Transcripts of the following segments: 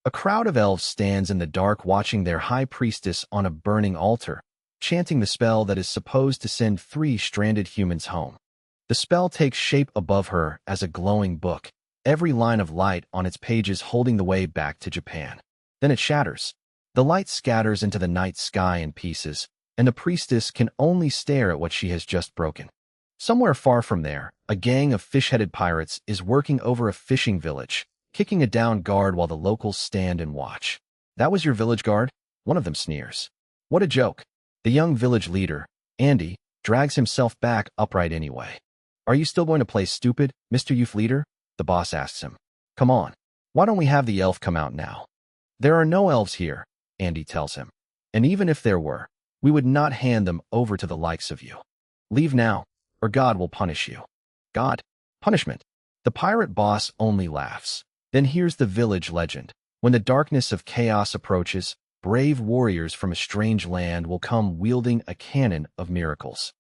A crowd of elves stands in the dark watching their high priestess on a burning altar, chanting the spell that is supposed to send 3 stranded humans home. The spell takes shape above her as a glowing book, every line of light on its pages holding the way back to Japan. Then it shatters. The light scatters into the night sky in pieces, and the priestess can only stare at what she has just broken. Somewhere far from there, a gang of fish-headed pirates is working over a fishing village, kicking a downed guard while the locals stand and watch. "That was your village guard?" One of them sneers. "What a joke." The young village leader, Andy, drags himself back upright anyway. "Are you still going to play stupid, Mr. Youth Leader?" the boss asks him. "Come on. Why don't we have the elf come out now?" "There are no elves here," Andy tells him. "And even if there were, we would not hand them over to the likes of you. Leave now, or God will punish you." "God? Punishment?" The pirate boss only laughs. Then here's the village legend. When the darkness of chaos approaches, brave warriors from a strange land will come wielding a cannon of miracles.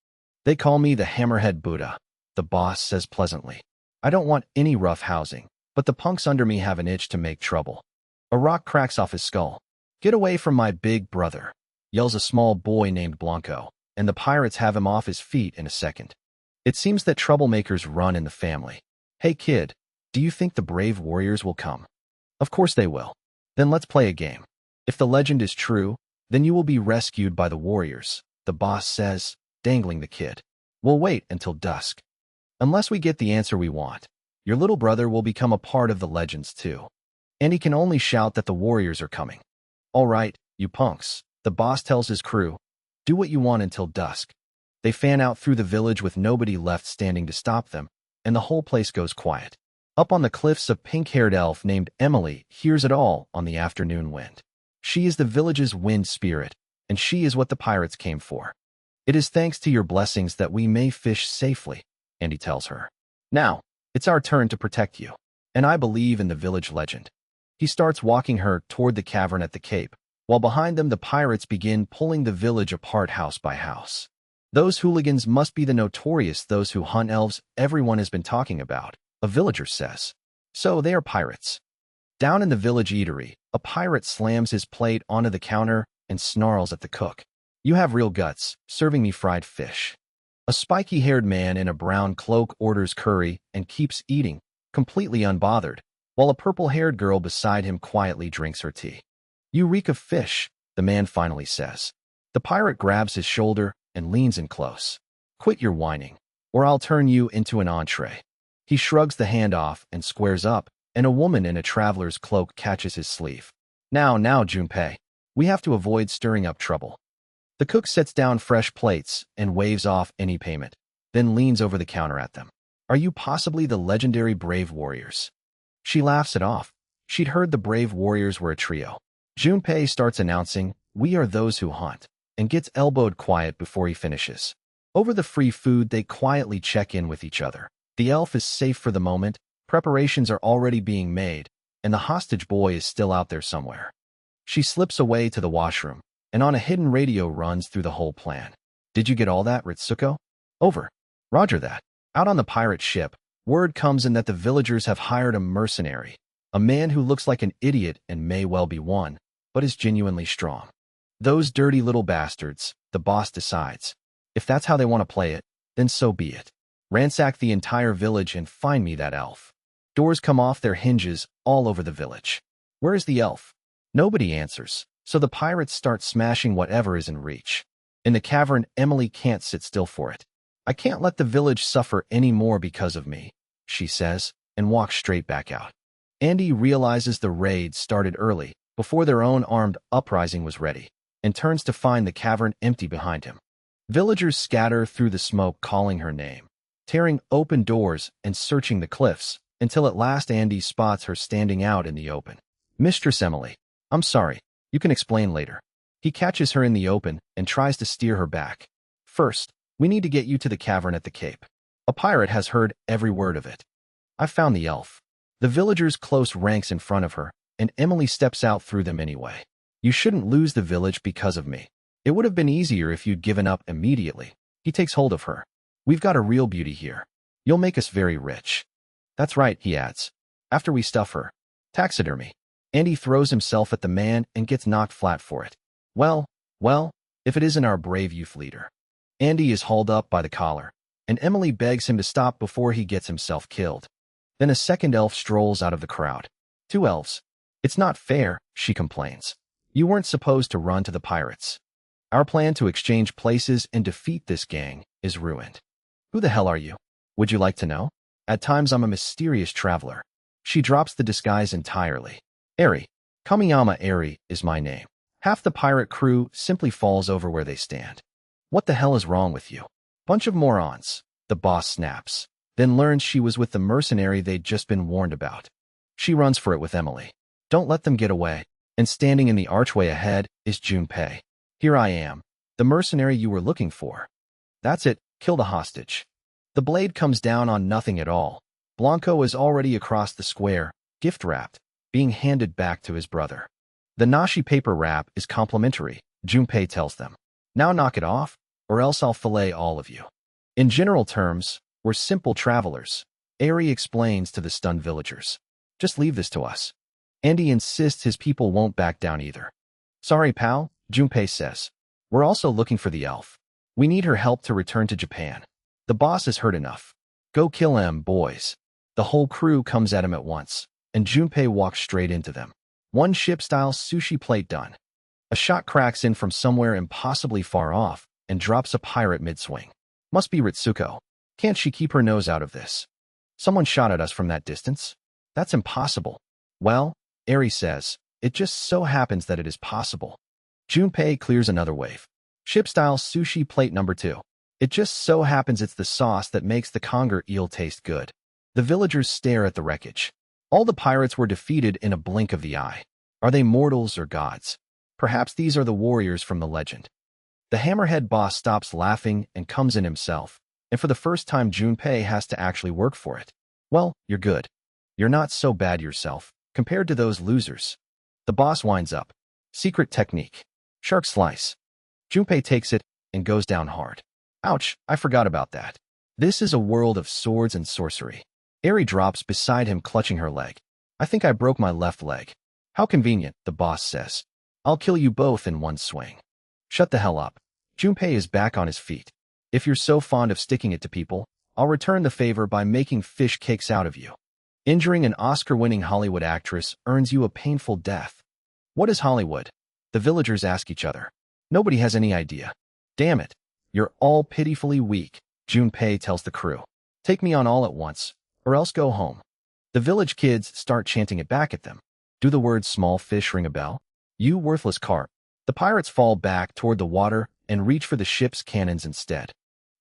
"They call me the Hammerhead Buddha," the boss says pleasantly. "I don't want any rough housing, but the punks under me have an itch to make trouble." A rock cracks off his skull. "Get away from my big brother," yells a small boy named Blanco, and the pirates have him off his feet in a second. It seems that troublemakers run in the family. "Hey kid, do you think the brave warriors will come?" "Of course they will." "Then let's play a game. If the legend is true, then you will be rescued by the warriors," the boss says, dangling the kid. "We'll wait until dusk. Unless we get the answer we want, your little brother will become a part of the legends too." And he can only shout that the warriors are coming. "All right, you punks," the boss tells his crew. "Do what you want until dusk." They fan out through the village with nobody left standing to stop them, and the whole place goes quiet. Up on the cliffs, a pink-haired elf named Emily hears it all on the afternoon wind. She is the village's wind spirit, and she is what the pirates came for. "It is thanks to your blessings that we may fish safely," Andy tells her. "Now, it's our turn to protect you, and I believe in the village legend." He starts walking her toward the cavern at the cape, while behind them the pirates begin pulling the village apart house by house. "Those hooligans must be the notorious those who hunt elves everyone has been talking about," a villager says. "So they are pirates." Down in the village eatery, a pirate slams his plate onto the counter and snarls at the cook. "You have real guts, serving me fried fish." A spiky-haired man in a brown cloak orders curry and keeps eating, completely unbothered, while a purple-haired girl beside him quietly drinks her tea. "You reek of fish," the man finally says. The pirate grabs his shoulder and leans in close. "Quit your whining, or I'll turn you into an entree." He shrugs the hand off and squares up, and a woman in a traveler's cloak catches his sleeve. Now, Junpei. We have to avoid stirring up trouble." The cook sets down fresh plates and waves off any payment, then leans over the counter at them. "Are you possibly the legendary brave warriors?" She laughs it off. She'd heard the brave warriors were a trio. Junpei starts announcing, "We are those who hunt," and gets elbowed quiet before he finishes. Over the free food, they quietly check in with each other. The elf is safe for the moment, preparations are already being made, and the hostage boy is still out there somewhere. She slips away to the washroom, and on a hidden radio runs through the whole plan. "Did you get all that, Ritsuko?" "Over." "Roger that." Out on the pirate ship, word comes in that the villagers have hired a mercenary, a man who looks like an idiot and may well be one, but is genuinely strong. Those dirty little bastards, the boss decides. If that's how they want to play it, then so be it. Ransack the entire village and find me that elf. Doors come off their hinges all over the village. Where is the elf? Nobody answers, so the pirates start smashing whatever is in reach. In the cavern, Emily can't sit still for it. "I can't let the village suffer any more because of me," she says, and walks straight back out. Andy realizes the raid started early, before their own armed uprising was ready, and turns to find the cavern empty behind him. Villagers scatter through the smoke calling her name, tearing open doors and searching the cliffs, until at last Andy spots her standing out in the open. "Mistress Emily, I'm sorry, you can explain later." He catches her in the open and tries to steer her back. "First, we need to get you to the cavern at the cape. A pirate has heard every word of it." "I've found the elf." The villagers close ranks in front of her, and Emily steps out through them anyway. "You shouldn't lose the village because of me. It would have been easier if you'd given up immediately." He takes hold of her. "We've got a real beauty here. You'll make us very rich." "That's right," he adds. "After we stuff her. Taxidermy." Andy throws himself at the man and gets knocked flat for it. Well, if it isn't our brave youth leader. Andy is hauled up by the collar, and Emily begs him to stop before he gets himself killed. Then a second elf strolls out of the crowd. 2 elves. It's not fair, she complains. You weren't supposed to run to the pirates. Our plan to exchange places and defeat this gang is ruined. Who the hell are you? Would you like to know? At times I'm a mysterious traveler. She drops the disguise entirely. Airi. Kamiyama Airi is my name. Half the pirate crew simply falls over where they stand. What the hell is wrong with you? Bunch of morons, the boss snaps, then learns she was with the mercenary they'd just been warned about. She runs for it with Emily. Don't let them get away. And standing in the archway ahead is Junpei. Here I am, the mercenary you were looking for. That's it, kill the hostage. The blade comes down on nothing at all. Blanco is already across the square, gift-wrapped, being handed back to his brother. The nashi paper wrap is complimentary, Junpei tells them. Now knock it off, or else I'll fillet all of you. In general terms, we're simple travelers, Airi explains to the stunned villagers. Just leave this to us. Andy insists his people won't back down either. Sorry, pal, Junpei says. We're also looking for the elf. We need her help to return to Japan. The boss is hurt enough. Go kill him, boys. The whole crew comes at him at once, and Junpei walks straight into them. One ship-style sushi plate done. A shot cracks in from somewhere impossibly far off and drops a pirate mid-swing. Must be Ritsuko. Can't she keep her nose out of this? Someone shot at us from that distance? That's impossible. Well, Airi says, it just so happens that it is possible. Junpei clears another wave. Ship-style sushi plate number 2. It just so happens it's the sauce that makes the conger eel taste good. The villagers stare at the wreckage. All the pirates were defeated in a blink of the eye. Are they mortals or gods? Perhaps these are the warriors from the legend. The hammerhead boss stops laughing and comes in himself, and for the first time Junpei has to actually work for it. Well, you're good. You're not so bad yourself, compared to those losers. The boss winds up. Secret technique. Shark slice. Junpei takes it and goes down hard. Ouch, I forgot about that. This is a world of swords and sorcery. Airi drops beside him, clutching her leg. I think I broke my left leg. How convenient, the boss says. I'll kill you both in one swing. Shut the hell up. Junpei is back on his feet. If you're so fond of sticking it to people, I'll return the favor by making fish cakes out of you. Injuring an Oscar-winning Hollywood actress earns you a painful death. What is Hollywood? The villagers ask each other. Nobody has any idea. Damn it. You're all pitifully weak, Junpei tells the crew. Take me on all at once, or else go home. The village kids start chanting it back at them. Do the words small fish ring a bell? You worthless carp. The pirates fall back toward the water and reach for the ship's cannons instead.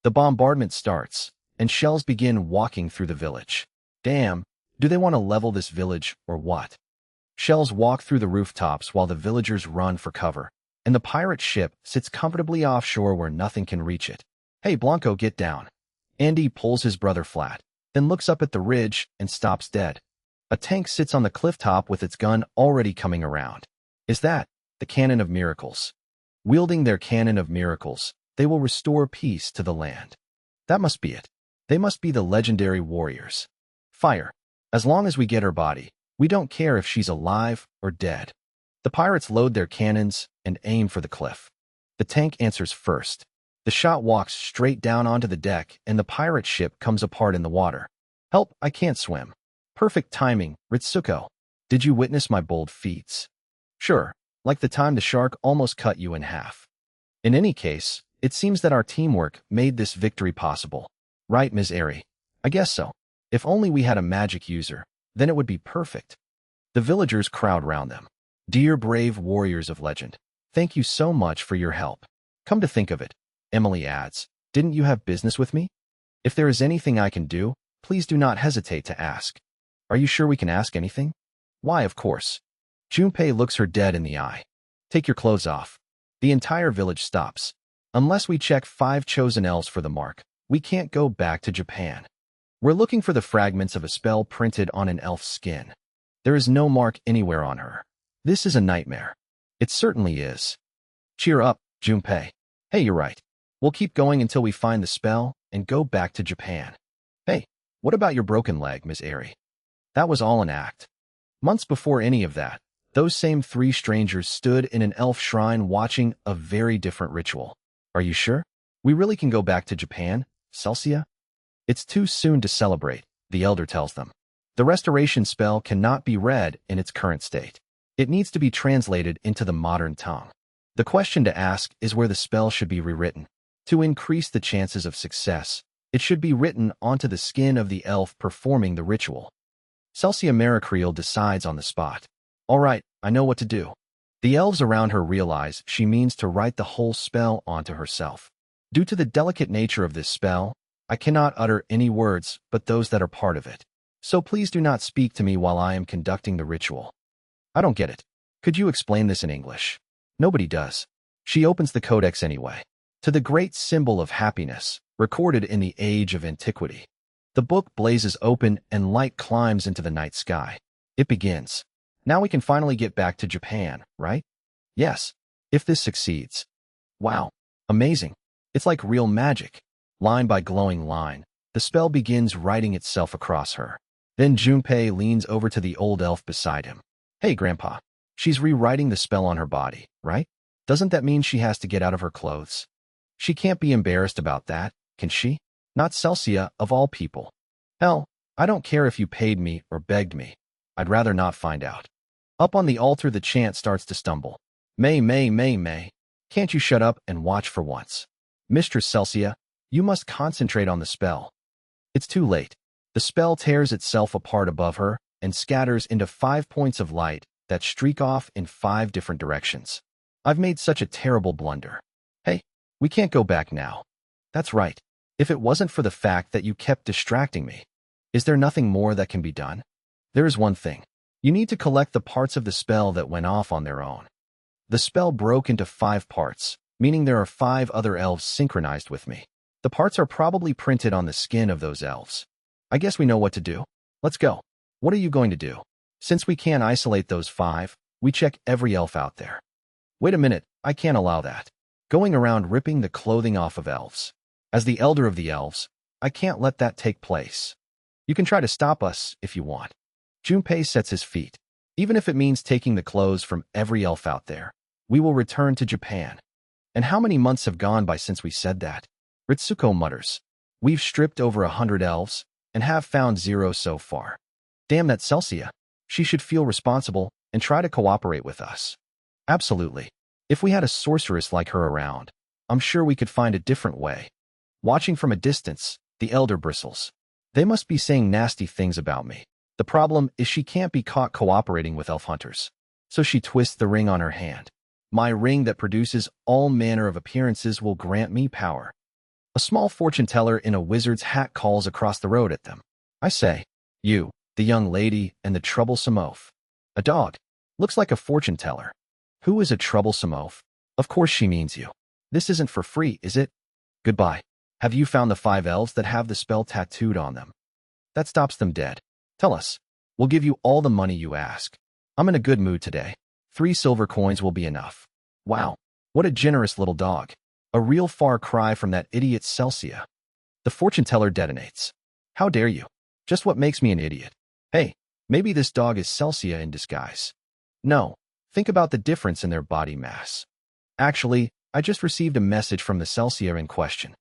The bombardment starts, and shells begin walking through the village. Damn, do they want to level this village or what? Shells walk through the rooftops while the villagers run for cover, and the pirate ship sits comfortably offshore where nothing can reach it. Hey, Blanco, get down. Andy pulls his brother flat, then looks up at the ridge and stops dead. A tank sits on the cliff top with its gun already coming around. Is that the Cannon of Miracles? Wielding their Cannon of Miracles, they will restore peace to the land. That must be it. They must be the legendary warriors. Fire. As long as we get her body, we don't care if she's alive or dead. The pirates load their cannons and aim for the cliff. The tank answers first. The shot walks straight down onto the deck and the pirate ship comes apart in the water. Help, I can't swim. Perfect timing, Ritsuko. Did you witness my bold feats? Sure, like the time the shark almost cut you in half. In any case, it seems that our teamwork made this victory possible. Right, Ms. Airi? I guess so. If only we had a magic user, then it would be perfect. The villagers crowd round them. Dear brave warriors of legend, thank you so much for your help. Come to think of it, Emily adds, didn't you have business with me? If there is anything I can do, please do not hesitate to ask. Are you sure we can ask anything? Why, of course. Junpei looks her dead in the eye. Take your clothes off. The entire village stops. Unless we check 5 chosen elves for the mark, we can't go back to Japan. We're looking for the fragments of a spell printed on an elf's skin. There is no mark anywhere on her. This is a nightmare. It certainly is. Cheer up, Junpei. Hey, you're right. We'll keep going until we find the spell and go back to Japan. Hey, what about your broken leg, Ms. Airi? That was all an act. Months before any of that, Those same three strangers stood in an elf shrine watching a very different ritual. Are you sure? We really can go back to Japan, Celsia? It's too soon to celebrate, the elder tells them. The restoration spell cannot be read in its current state. It needs to be translated into the modern tongue. The question to ask is where the spell should be rewritten. To increase the chances of success, it should be written onto the skin of the elf performing the ritual. Celsia Maricreel decides on the spot. All right, I know what to do. The elves around her realize she means to write the whole spell onto herself. Due to the delicate nature of this spell, I cannot utter any words but those that are part of it. So please do not speak to me while I am conducting the ritual. I don't get it. Could you explain this in English? Nobody does. She opens the codex anyway. To the great symbol of happiness, recorded in the age of antiquity. The book blazes open and light climbs into the night sky. It begins. Now we can finally get back to Japan, right? Yes, if this succeeds. Wow, amazing. It's like real magic. Line by glowing line, the spell begins writing itself across her. Then Junpei leans over to the old elf beside him. Hey, Grandpa. She's rewriting the spell on her body, right? Doesn't that mean she has to get out of her clothes? She can't be embarrassed about that, can she? Not Celsia, of all people. Hell, I don't care if you paid me or begged me. I'd rather not find out. Up on the altar, the chant starts to stumble. May. Can't you shut up and watch for once? Mistress Celsia, you must concentrate on the spell. It's too late. The spell tears itself apart above her and scatters into 5 points of light that streak off in 5 different directions. I've made such a terrible blunder. Hey, we can't go back now. That's right. If it wasn't for the fact that you kept distracting me, is there nothing more that can be done? There is one thing. You need to collect the parts of the spell that went off on their own. The spell broke into 5 parts, meaning there are 5 other elves synchronized with me. The parts are probably printed on the skin of those elves. I guess we know what to do. Let's go. What are you going to do? Since we can't isolate those 5, we check every elf out there. Wait a minute, I can't allow that. Going around ripping the clothing off of elves. As the elder of the elves, I can't let that take place. You can try to stop us if you want. Junpei sets his feet. Even if it means taking the clothes from every elf out there, we will return to Japan. And how many months have gone by since we said that? Ritsuko mutters. We've stripped over 100 elves and have found 0 so far. Damn that Celsia. She should feel responsible and try to cooperate with us. Absolutely. If we had a sorceress like her around, I'm sure we could find a different way. Watching from a distance, the elder bristles. They must be saying nasty things about me. The problem is she can't be caught cooperating with elf hunters. So she twists the ring on her hand. My ring that produces all manner of appearances will grant me power. A small fortune teller in a wizard's hat calls across the road at them. I say, you, the young lady, and the troublesome oaf. A dog. Looks like a fortune teller. Who is a troublesome oaf? Of course she means you. This isn't for free, is it? Goodbye. Have you found the 5 elves that have the spell tattooed on them? That stops them dead. Tell us. We'll give you all the money you ask. I'm in a good mood today. 3 silver coins will be enough. Wow, what a generous little dog. A real far cry from that idiot Celsia. The fortune teller detonates. How dare you? Just what makes me an idiot. Hey, maybe this dog is Celsia in disguise. No, think about the difference in their body mass. Actually, I just received a message from the Celsia in question.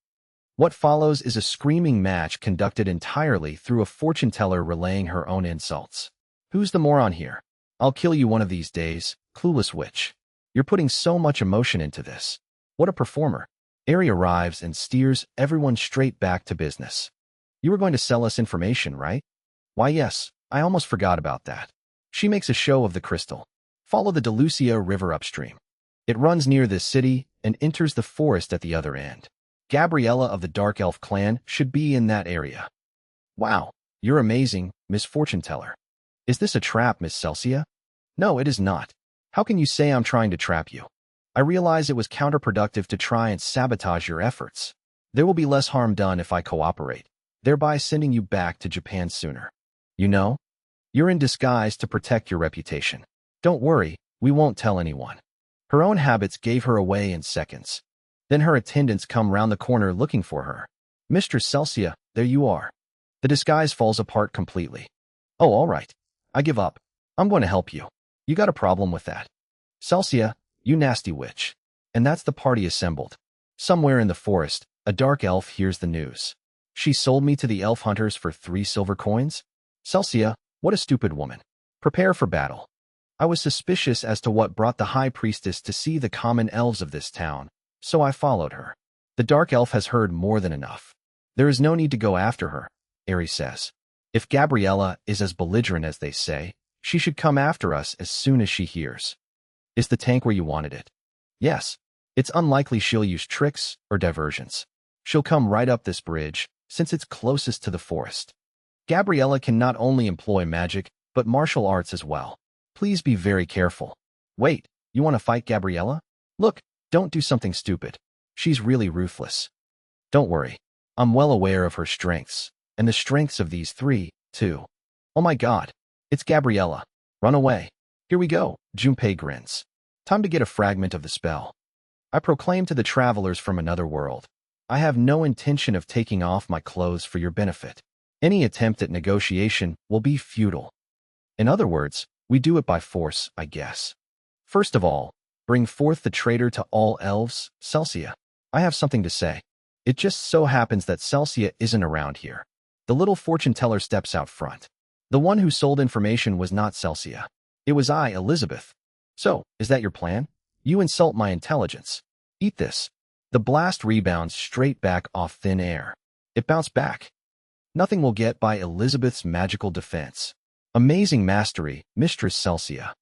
What follows is a screaming match conducted entirely through a fortune teller relaying her own insults. Who's the moron here? I'll kill you one of these days, clueless witch. You're putting so much emotion into this. What a performer. Airi arrives and steers everyone straight back to business. You were going to sell us information, right? Why yes, I almost forgot about that. She makes a show of the crystal. Follow the Delucia River upstream. It runs near this city and enters the forest at the other end. Gabriella of the Dark Elf clan should be in that area. Wow, you're amazing, Miss Fortune Teller. Is this a trap, Miss Celsia? No, it is not. How can you say I'm trying to trap you? I realize it was counterproductive to try and sabotage your efforts. There will be less harm done if I cooperate, thereby sending you back to Japan sooner. You know, you're in disguise to protect your reputation. Don't worry, we won't tell anyone. Her own habits gave her away in seconds. Then her attendants come round the corner looking for her. Mistress Celsia, there you are. The disguise falls apart completely. Oh, all right. I give up. I'm going to help you. You got a problem with that? Celsia, you nasty witch. And that's the party assembled. Somewhere in the forest, a dark elf hears the news. She sold me to the elf hunters for 3 silver coins? Celsia, what a stupid woman. Prepare for battle. I was suspicious as to what brought the high priestess to see the common elves of this town, so I followed her. The dark elf has heard more than enough. There is no need to go after her, Airi says. If Gabriella is as belligerent as they say, she should come after us as soon as she hears. Is the tank where you wanted it? Yes. It's unlikely she'll use tricks or diversions. She'll come right up this bridge, since it's closest to the forest. Gabriella can not only employ magic, but martial arts as well. Please be very careful. Wait, you want to fight Gabriella? Look, don't do something stupid. She's really ruthless. Don't worry. I'm well aware of her strengths, and the strengths of these 3, too. Oh my god, it's Gabriella. Run away. Here we go, Junpei grins. Time to get a fragment of the spell. I proclaim to the travelers from another world. I have no intention of taking off my clothes for your benefit. Any attempt at negotiation will be futile. In other words, we do it by force, I guess. First of all, bring forth the traitor to all elves, Celsia. I have something to say. It just so happens that Celsia isn't around here. The little fortune teller steps out front. The one who sold information was not Celsia. It was I, Elizabeth. So, is that your plan? You insult my intelligence. Eat this. The blast rebounds straight back off thin air. It bounced back. Nothing will get by Elizabeth's magical defense. Amazing mastery, Mistress Celsia.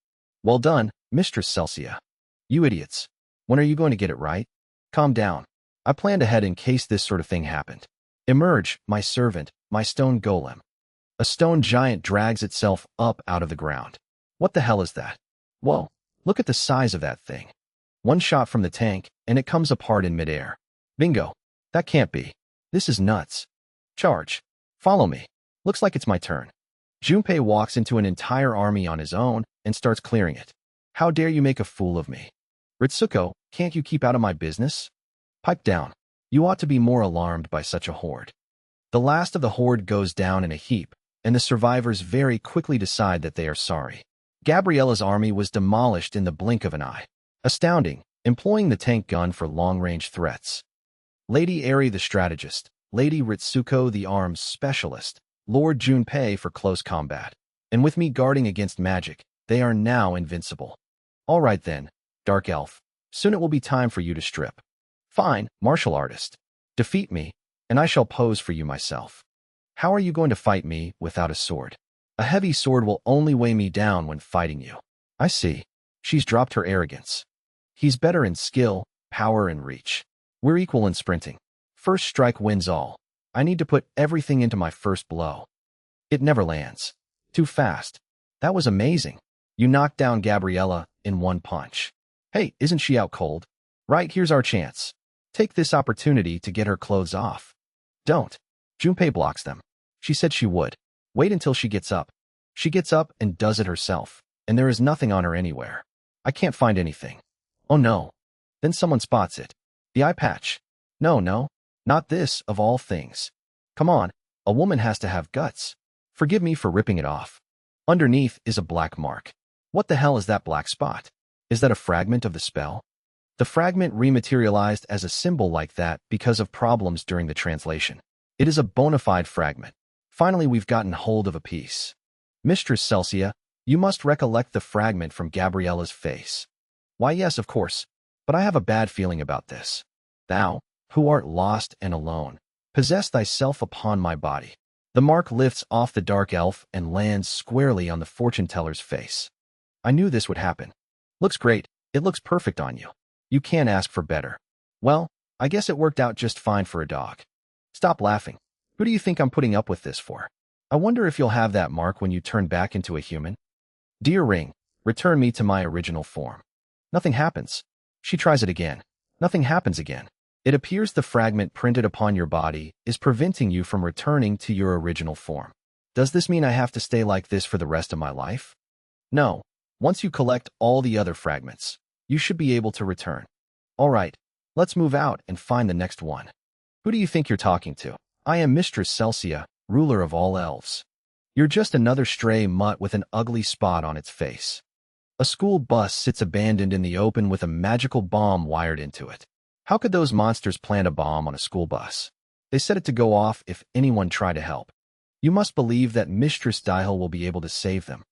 Well done, Mistress Celsia. You idiots. When are you going to get it right? Calm down. I planned ahead in case this sort of thing happened. Emerge, my servant, my stone golem. A stone giant drags itself up out of the ground. What the hell is that? Whoa, look at the size of that thing. One shot from the tank, and it comes apart in midair. Bingo. That can't be. This is nuts. Charge. Follow me. Looks like it's my turn. Junpei walks into an entire army on his own and starts clearing it. How dare you make a fool of me? Ritsuko, can't you keep out of my business? Pipe down. You ought to be more alarmed by such a horde. The last of the horde goes down in a heap, and the survivors very quickly decide that they are sorry. Gabriella's army was demolished in the blink of an eye. Astounding, employing the tank gun for long-range threats. Lady Airi the strategist, Lady Ritsuko the arms specialist, Lord Junpei for close combat. And with me guarding against magic, they are now invincible. All right then, Dark Elf. Soon it will be time for you to strip. Fine, martial artist. Defeat me, and I shall pose for you myself. How are you going to fight me without a sword? A heavy sword will only weigh me down when fighting you. I see. She's dropped her arrogance. He's better in skill, power, and reach. We're equal in sprinting. First strike wins all. I need to put everything into my first blow. It never lands. Too fast. That was amazing. You knocked down Gabriella in one punch. Hey, isn't she out cold? Right, here's our chance. Take this opportunity to get her clothes off. Don't. Junpei blocks them. She said she would. Wait until she gets up. She gets up and does it herself, and there is nothing on her anywhere. I can't find anything. Oh no. Then someone spots it. The eye patch. No, not this, of all things. Come on, a woman has to have guts. Forgive me for ripping it off. Underneath is a black mark. What the hell is that black spot? Is that a fragment of the spell? The fragment rematerialized as a symbol like that because of problems during the translation. It is a bona fide fragment. Finally, we've gotten hold of a piece. Mistress Celsia, you must recollect the fragment from Gabriella's face. Why, yes, of course, but I have a bad feeling about this. Thou, who art lost and alone, possess thyself upon my body. The mark lifts off the dark elf and lands squarely on the fortune teller's face. I knew this would happen. Looks great. It looks perfect on you. You can't ask for better. Well, I guess it worked out just fine for a dog. Stop laughing. Who do you think I'm putting up with this for? I wonder if you'll have that mark when you turn back into a human. Dear Ring, return me to my original form. Nothing happens. She tries it again. Nothing happens again. It appears the fragment printed upon your body is preventing you from returning to your original form. Does this mean I have to stay like this for the rest of my life? No. Once you collect all the other fragments, you should be able to return. All right, let's move out and find the next one. Who do you think you're talking to? I am Mistress Celsia, ruler of all elves. You're just another stray mutt with an ugly spot on its face. A school bus sits abandoned in the open with a magical bomb wired into it. How could those monsters plant a bomb on a school bus? They set it to go off if anyone tried to help. You must believe that Mistress Dihel will be able to save them.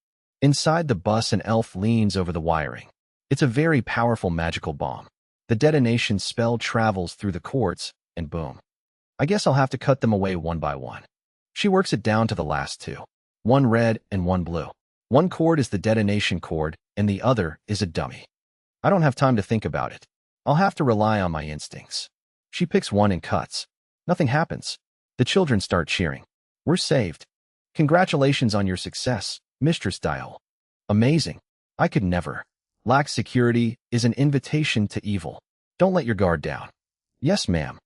Inside the bus, an elf leans over the wiring. It's a very powerful magical bomb. The detonation spell travels through the cords, and boom. I guess I'll have to cut them away one by one. She works it down to the last two. One red and one blue. One cord is the detonation cord, and the other is a dummy. I don't have time to think about it. I'll have to rely on my instincts. She picks one and cuts. Nothing happens. The children start cheering. We're saved. Congratulations on your success, Mistress Dihel. Amazing. I could never. Lack security is an invitation to evil. Don't let your guard down. Yes, ma'am.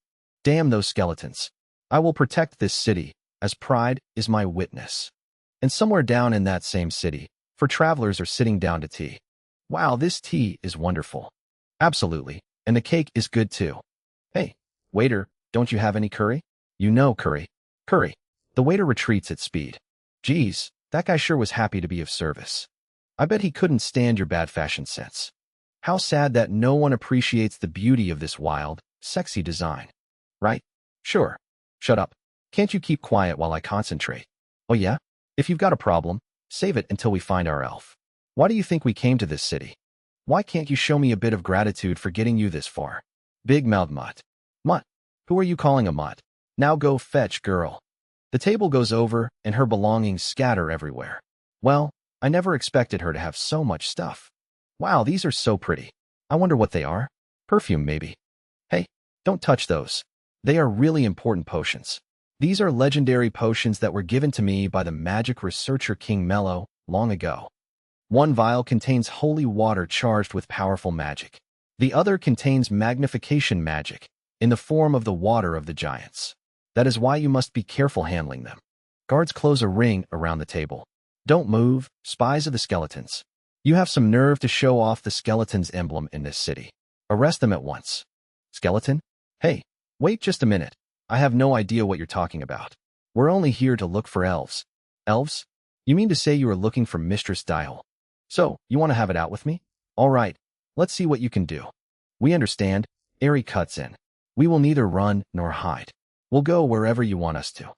Damn those skeletons. I will protect this city, as pride is my witness. And somewhere down in that same city, for travelers are sitting down to tea. Wow, this tea is wonderful. Absolutely. And the cake is good too. Hey, waiter, don't you have any curry? You know curry. Curry. The waiter retreats at speed. Geez, that guy sure was happy to be of service. I bet he couldn't stand your bad fashion sense. How sad that no one appreciates the beauty of this wild, sexy design. Right? Sure. Shut up. Can't you keep quiet while I concentrate? Oh yeah? If you've got a problem, save it until we find our elf. Why do you think we came to this city? Why can't you show me a bit of gratitude for getting you this far? Big-mouthed mutt. Mutt? Who are you calling a mutt? Now go fetch, girl. The table goes over, and her belongings scatter everywhere. Well, I never expected her to have so much stuff. Wow, these are so pretty. I wonder what they are. Perfume, maybe. Hey, don't touch those. They are really important potions. These are legendary potions that were given to me by the magic researcher King Mello long ago. One vial contains holy water charged with powerful magic. The other contains magnification magic, in the form of the water of the giants. That is why you must be careful handling them. Guards close a ring around the table. Don't move, spies of the skeletons. You have some nerve to show off the skeleton's emblem in this city. Arrest them at once. Skeleton? Hey, wait just a minute. I have no idea what you're talking about. We're only here to look for elves. Elves? You mean to say you are looking for Mistress Dihel? So, you want to have it out with me? All right, let's see what you can do. We understand. Airi cuts in. We will neither run nor hide. We'll go wherever you want us to.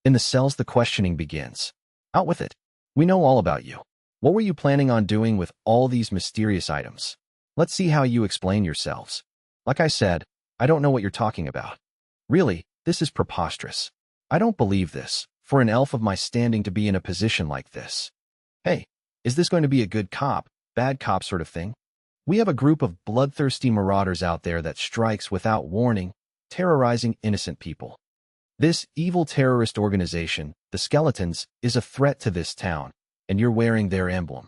In the cells, the questioning begins. Out with it. We know all about you. What were you planning on doing with all these mysterious items? Let's see how you explain yourselves. Like I said, I don't know what you're talking about. Really, this is preposterous. I don't believe this, for an elf of my standing to be in a position like this. Hey, is this going to be a good cop, bad cop sort of thing? We have a group of bloodthirsty marauders out there that strikes without warning, terrorizing innocent people. This evil terrorist organization, the Skeletons, is a threat to this town, and you're wearing their emblem.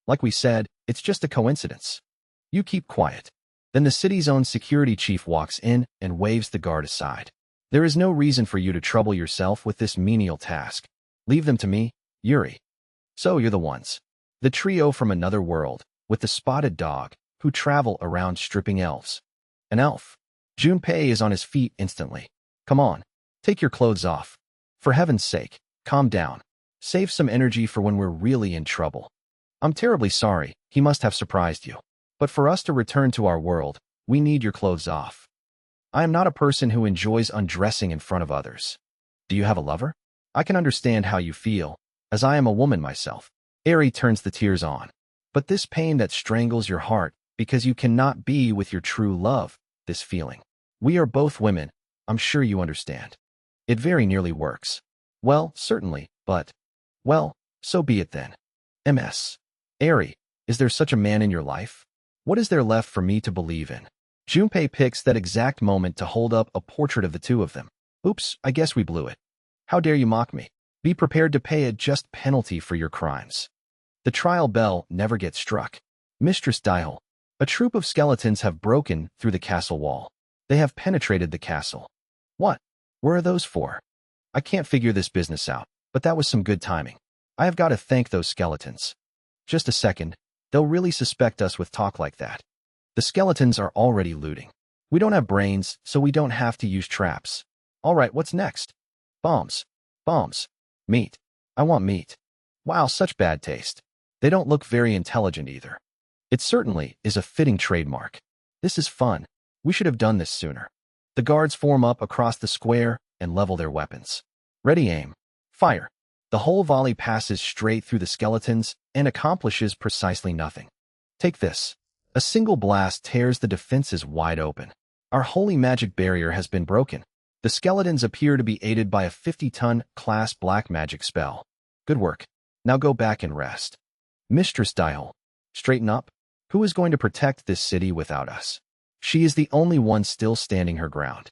Like we said, it's just a coincidence. You keep quiet. Then the city's own security chief walks in and waves the guard aside. There is no reason for you to trouble yourself with this menial task. Leave them to me, Yuri. So you're the ones. The trio from another world, with the spotted dog, who travel around stripping elves. An elf. Junpei is on his feet instantly. Come on, take your clothes off. For heaven's sake, calm down. Save some energy for when we're really in trouble. I'm terribly sorry, he must have surprised you. But for us to return to our world, we need your clothes off. I am not a person who enjoys undressing in front of others. Do you have a lover? I can understand how you feel, as I am a woman myself. Airi turns the tears on. But this pain that strangles your heart, because you cannot be with your true love, this feeling. We are both women, I'm sure you understand. It very nearly works. Well, certainly, but... Well, so be it then. MS. Airi, is there such a man in your life? What is there left for me to believe in? Junpei picks that exact moment to hold up a portrait of the two of them. Oops, I guess we blew it. How dare you mock me? Be prepared to pay a just penalty for your crimes. The trial bell never gets struck. Mistress Dihel, a troop of skeletons have broken through the castle wall. They have penetrated the castle. What? Where are those for? I can't figure this business out, but that was some good timing. I have got to thank those skeletons. Just a second. They'll really suspect us with talk like that. The skeletons are already looting. We don't have brains, so we don't have to use traps. All right, what's next? Bombs. Bombs. Meat. I want meat. Wow, such bad taste. They don't look very intelligent either. It certainly is a fitting trademark. This is fun. We should have done this sooner. The guards form up across the square and level their weapons. Ready, aim. Fire. The whole volley passes straight through the skeletons and accomplishes precisely nothing. Take this. A single blast tears the defenses wide open. Our holy magic barrier has been broken. The skeletons appear to be aided by a 50-ton class black magic spell. Good work. Now go back and rest. Mistress Daihul, straighten up. Who is going to protect this city without us? She is the only one still standing her ground.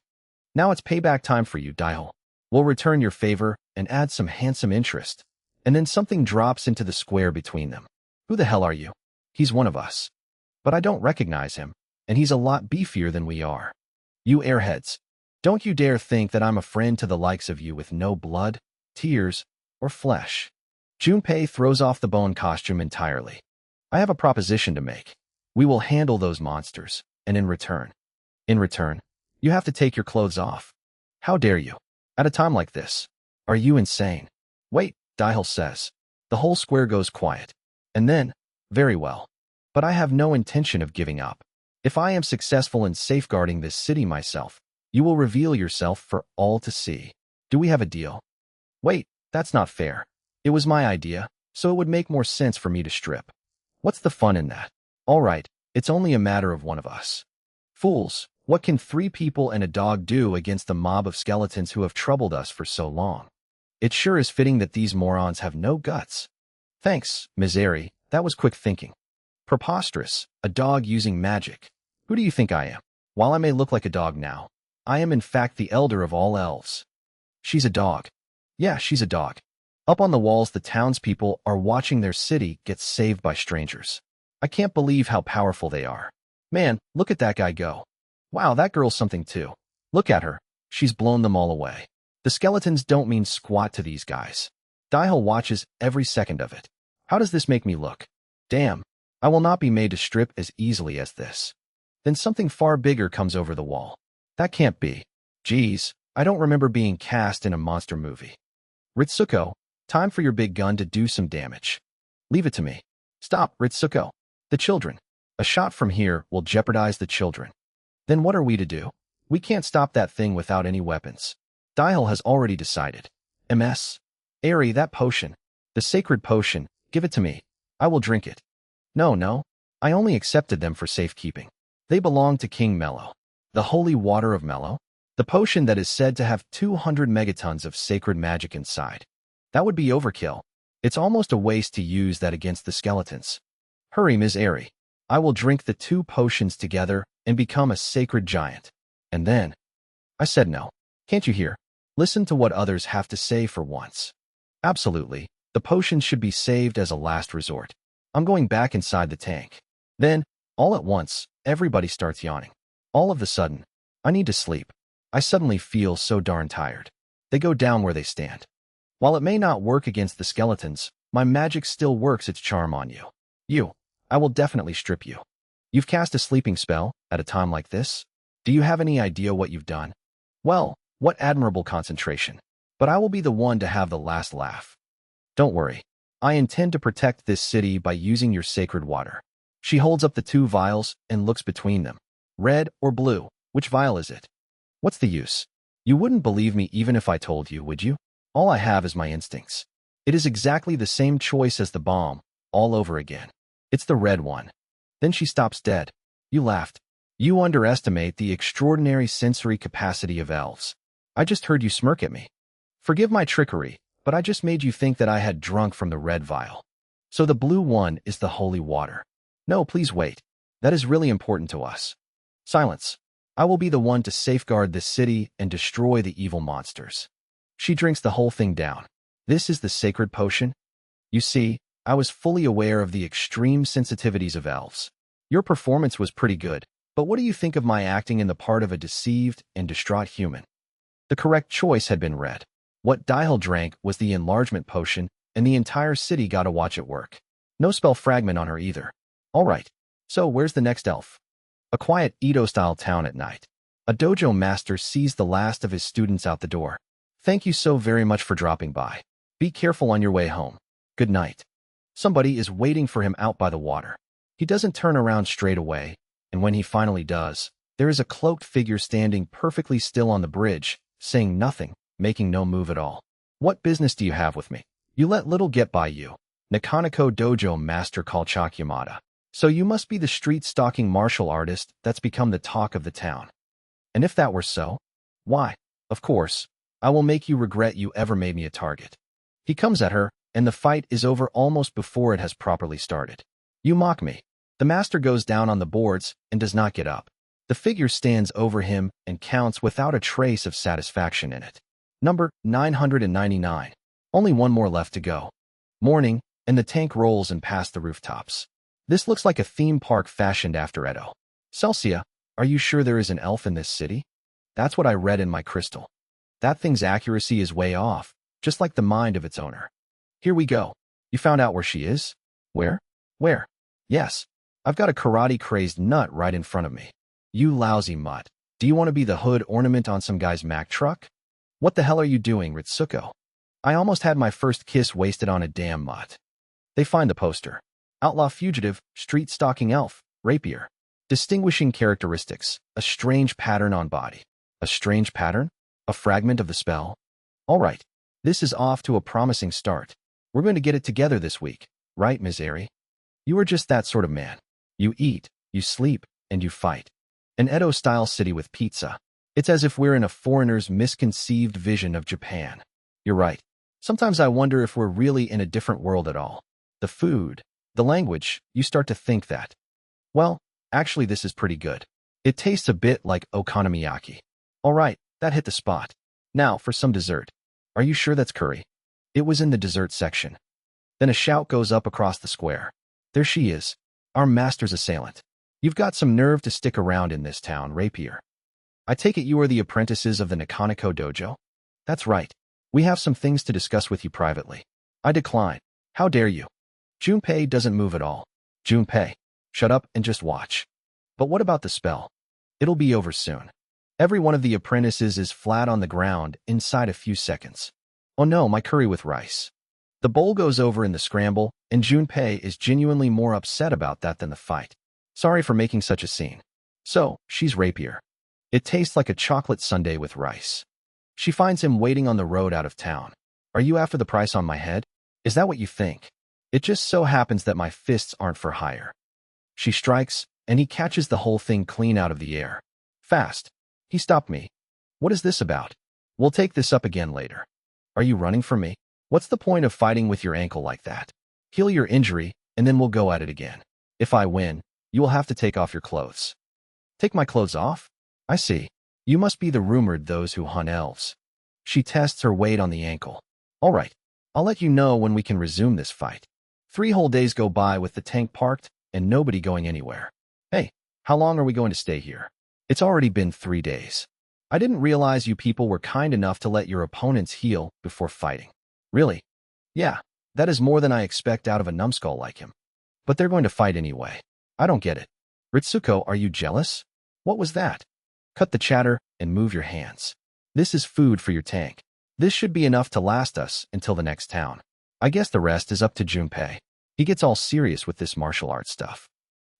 Now it's payback time for you, Daihul. We'll return your favor and add some handsome interest. And then something drops into the square between them. Who the hell are you? He's one of us. But I don't recognize him, and he's a lot beefier than we are. You airheads, don't you dare think that I'm a friend to the likes of you with no blood, tears, or flesh. Junpei throws off the bone costume entirely. I have a proposition to make. We will handle those monsters, and in return, you have to take your clothes off. How dare you? At a time like this, are you insane? Wait, Daihul says. The whole square goes quiet. And then, very well. But I have no intention of giving up. If I am successful in safeguarding this city myself, you will reveal yourself for all to see. Do we have a deal? Wait, that's not fair. It was my idea, so it would make more sense for me to strip. What's the fun in that? All right, it's only a matter of one of us. Fools, what can 3 people and a dog do against the mob of skeletons who have troubled us for so long? It sure is fitting that these morons have no guts. Thanks, Ms. Airi, that was quick thinking. Preposterous, a dog using magic. Who do you think I am? While I may look like a dog now, I am in fact the elder of all elves. She's a dog. Yeah, she's a dog. Up on the walls, the townspeople are watching their city get saved by strangers. I can't believe how powerful they are. Man, look at that guy go. Wow, that girl's something too. Look at her. She's blown them all away. The skeletons don't mean squat to these guys. Daihul watches every second of it. How does this make me look? Damn, I will not be made to strip as easily as this. Then something far bigger comes over the wall. That can't be. Geez, I don't remember being cast in a monster movie. Ritsuko, time for your big gun to do some damage. Leave it to me. Stop, Ritsuko. The children. A shot from here will jeopardize the children. Then what are we to do? We can't stop that thing without any weapons. Daihul has already decided. MS. Airi, that potion. The sacred potion, give it to me. I will drink it. No. I only accepted them for safekeeping. They belong to King Mello. The holy water of Mello? The potion that is said to have 200 megatons of sacred magic inside. That would be overkill. It's almost a waste to use that against the skeletons. Hurry, Ms. Airi. I will drink the 2 potions together and become a sacred giant. And then... I said no. Can't you hear? Listen to what others have to say for once. Absolutely. The potions should be saved as a last resort. I'm going back inside the tank. Then, all at once, everybody starts yawning. All of a sudden, I need to sleep. I suddenly feel so darn tired. They go down where they stand. While it may not work against the skeletons, my magic still works its charm on you. I will definitely strip you. You've cast a sleeping spell at a time like this? Do you have any idea what you've done? Well, what admirable concentration. But I will be the one to have the last laugh. Don't worry. I intend to protect this city by using your sacred water. She holds up the 2 vials and looks between them. Red or blue? Which vial is it? What's the use? You wouldn't believe me even if I told you, would you? All I have is my instincts. It is exactly the same choice as the bomb, all over again. It's the red one. Then she stops dead. You laughed. You underestimate the extraordinary sensory capacity of elves. I just heard you smirk at me. Forgive my trickery, but I just made you think that I had drunk from the red vial. So the blue one is the holy water. No, please wait. That is really important to us. Silence. I will be the one to safeguard this city and destroy the evil monsters. She drinks the whole thing down. This is the sacred potion? You see, I was fully aware of the extreme sensitivities of elves. Your performance was pretty good, but what do you think of my acting in the part of a deceived and distraught human? The correct choice had been red. What Daihul drank was the enlargement potion, and the entire city got to watch it work. No spell fragment on her either. All right, so where's the next elf? A quiet Edo-style town at night. A dojo master sees the last of his students out the door. Thank you so very much for dropping by. Be careful on your way home. Good night. Somebody is waiting for him out by the water. He doesn't turn around straight away, and when he finally does, there is a cloaked figure standing perfectly still on the bridge, saying nothing, making no move at all. What business do you have with me? You let little get by you. Nakanako Dojo Master Kolchak Yamada. So you must be the street-stalking martial artist that's become the talk of the town. And if that were so, why, of course, I will make you regret you ever made me a target. He comes at her, and the fight is over almost before it has properly started. You mock me. The master goes down on the boards and does not get up. The figure stands over him and counts without a trace of satisfaction in it. Number 999. Only one more left to go. Morning, and the tank rolls and past the rooftops. This looks like a theme park fashioned after Edo. Celsia, are you sure there is an elf in this city? That's what I read in my crystal. That thing's accuracy is way off, just like the mind of its owner. Here we go. You found out where she is? Where? Where? Yes. I've got a karate-crazed nut right in front of me. You lousy mutt. Do you want to be the hood ornament on some guy's Mack truck? What the hell are you doing, Ritsuko? I almost had my first kiss wasted on a damn mutt. They find the poster. Outlaw fugitive, street-stalking elf, rapier. Distinguishing characteristics, a strange pattern on body. A strange pattern? A fragment of the spell? All right. This is off to a promising start. We're going to get it together this week, right, Ms. Airi? You are just that sort of man. You eat, you sleep, and you fight. An Edo-style city with pizza. It's as if we're in a foreigner's misconceived vision of Japan. You're right. Sometimes I wonder if we're really in a different world at all. The food, the language, you start to think that. Well, actually this is pretty good. It tastes a bit like okonomiyaki. All right, that hit the spot. Now for some dessert. Are you sure that's curry? It was in the dessert section. Then a shout goes up across the square. There she is, our master's assailant. You've got some nerve to stick around in this town, rapier. I take it you are the apprentices of the Nakanako Dojo? That's right. We have some things to discuss with you privately. I decline. How dare you? Junpei doesn't move at all. Junpei, shut up and just watch. But what about the spell? It'll be over soon. Every one of the apprentices is flat on the ground inside a few seconds. Oh no, my curry with rice. The bowl goes over in the scramble, and Junpei is genuinely more upset about that than the fight. Sorry for making such a scene. So, she's rapier. It tastes like a chocolate sundae with rice. She finds him waiting on the road out of town. Are you after the price on my head? Is that what you think? It just so happens that my fists aren't for hire. She strikes, and he catches the whole thing clean out of the air. Fast. He stopped me. What is this about? We'll take this up again later. Are you running from me? What's the point of fighting with your ankle like that? Heal your injury, and then we'll go at it again. If I win, you will have to take off your clothes. Take my clothes off? I see. You must be the rumored those who hunt elves. She tests her weight on the ankle. All right. I'll let you know when we can resume this fight. 3 whole days go by with the tank parked and nobody going anywhere. Hey, how long are we going to stay here? It's already been 3 days. I didn't realize you people were kind enough to let your opponents heal before fighting. Really? Yeah, that is more than I expect out of a numbskull like him. But they're going to fight anyway. I don't get it. Ritsuko, are you jealous? What was that? Cut the chatter and move your hands. This is food for your tank. This should be enough to last us until the next town. I guess the rest is up to Junpei. He gets all serious with this martial arts stuff.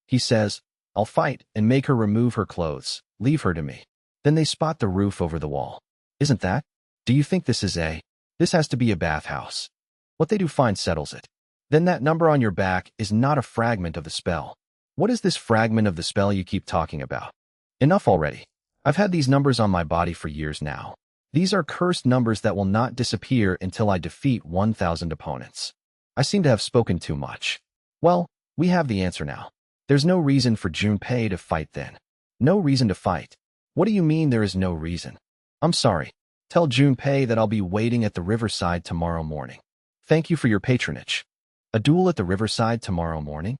He says, I'll fight and make her remove her clothes. Leave her to me. Then they spot the roof over the wall. Isn't that? Do you think this is a? This has to be a bathhouse. What they do find settles it. Then that number on your back is not a fragment of the spell. What is this fragment of the spell you keep talking about? Enough already. I've had these numbers on my body for years now. These are cursed numbers that will not disappear until I defeat 1,000 opponents. I seem to have spoken too much. Well, we have the answer now. There's no reason for Junpei to fight then. No reason to fight. What do you mean there is no reason? I'm sorry. Tell Junpei that I'll be waiting at the riverside tomorrow morning. Thank you for your patronage. A duel at the riverside tomorrow morning?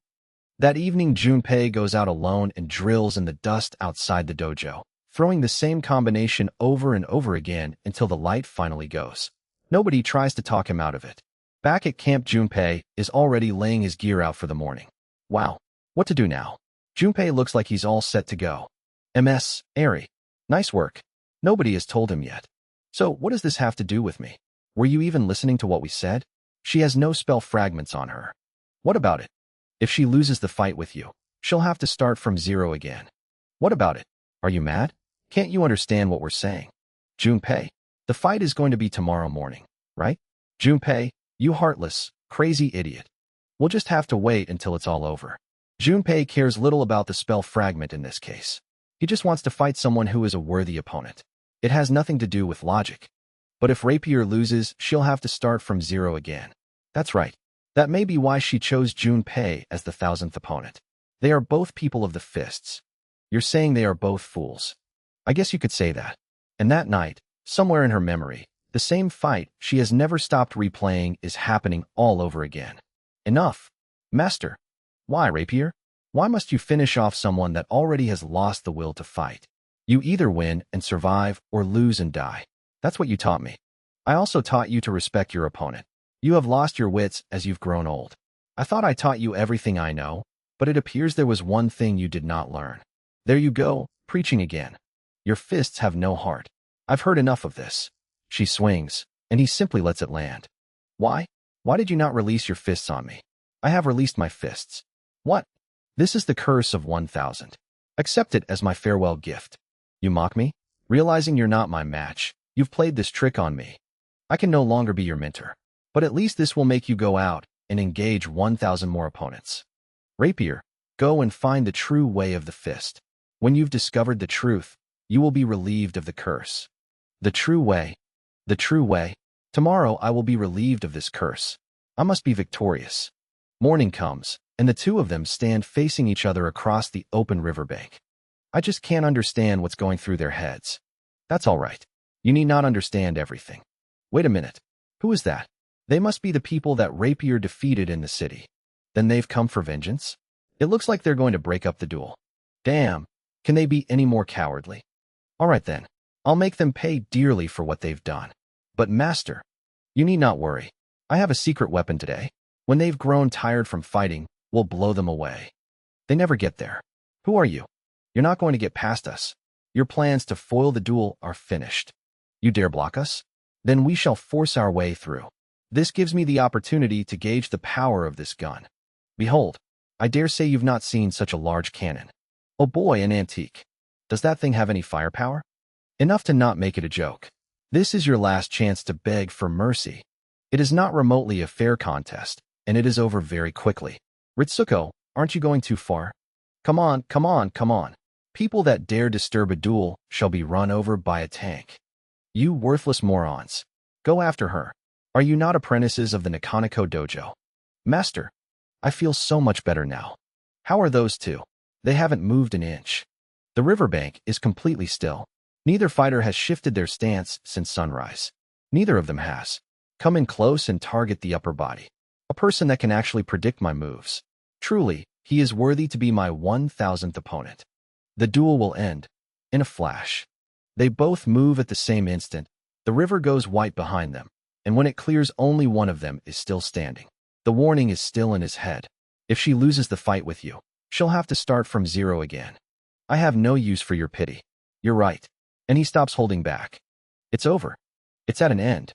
That evening, Junpei goes out alone and drills in the dust outside the dojo, throwing the same combination over and over again until the light finally goes. Nobody tries to talk him out of it. Back at camp, Junpei is already laying his gear out for the morning. Wow, what to do now? Junpei looks like he's all set to go. Ms. Airi. Nice work. Nobody has told him yet. So what does this have to do with me? Were you even listening to what we said? She has no spell fragments on her. What about it? If she loses the fight with you, she'll have to start from zero again. What about it? Are you mad? Can't you understand what we're saying? Junpei, the fight is going to be tomorrow morning, right? Junpei, you heartless, crazy idiot. We'll just have to wait until it's all over. Junpei cares little about the spell fragment in this case. He just wants to fight someone who is a worthy opponent. It has nothing to do with logic. But if Rapier loses, she'll have to start from zero again. That's right. That may be why she chose Junpei as the 1000th opponent. They are both people of the fists. You're saying they are both fools. I guess you could say that. And that night, somewhere in her memory, the same fight she has never stopped replaying is happening all over again. Enough. Master. Why, Rapier? Why must you finish off someone that already has lost the will to fight? You either win and survive or lose and die. That's what you taught me. I also taught you to respect your opponent. You have lost your wits as you've grown old. I thought I taught you everything I know, but it appears there was one thing you did not learn. There you go, preaching again. Your fists have no heart. I've heard enough of this. She swings, and he simply lets it land. Why? Why did you not release your fists on me? I have released my fists. What? This is the curse of 1000. Accept it as my farewell gift. You mock me? Realizing you're not my match, you've played this trick on me. I can no longer be your mentor, but at least this will make you go out and engage 1000 more opponents. Rapier, go and find the true way of the fist. When you've discovered the truth, you will be relieved of the curse. The true way. The true way. Tomorrow I will be relieved of this curse. I must be victorious. Morning comes, and the two of them stand facing each other across the open riverbank. I just can't understand what's going through their heads. That's all right. You need not understand everything. Wait a minute. Who is that? They must be the people that Rapier defeated in the city. Then they've come for vengeance? It looks like they're going to break up the duel. Damn. Can they be any more cowardly? All right then. I'll make them pay dearly for what they've done. But master, you need not worry. I have a secret weapon today. When they've grown tired from fighting, we'll blow them away. They never get there. Who are you? You're not going to get past us. Your plans to foil the duel are finished. You dare block us? Then we shall force our way through. This gives me the opportunity to gauge the power of this gun. Behold, I dare say you've not seen such a large cannon. Oh boy, an antique. Does that thing have any firepower? Enough to not make it a joke. This is your last chance to beg for mercy. It is not remotely a fair contest, and it is over very quickly. Ritsuko, aren't you going too far? Come on, come on, come on. People that dare disturb a duel shall be run over by a tank. You worthless morons. Go after her. Are you not apprentices of the Nakanako dojo? Master, I feel so much better now. How are those two? They haven't moved an inch. The riverbank is completely still. Neither fighter has shifted their stance since sunrise. Neither of them has. Come in close and target the upper body. A person that can actually predict my moves. Truly, he is worthy to be my 1000th opponent. The duel will end in a flash. They both move at the same instant. The river goes white behind them, and when it clears, only one of them is still standing. The warning is still in his head. If she loses the fight with you, she'll have to start from zero again. I have no use for your pity. You're right. And he stops holding back. It's over. It's at an end.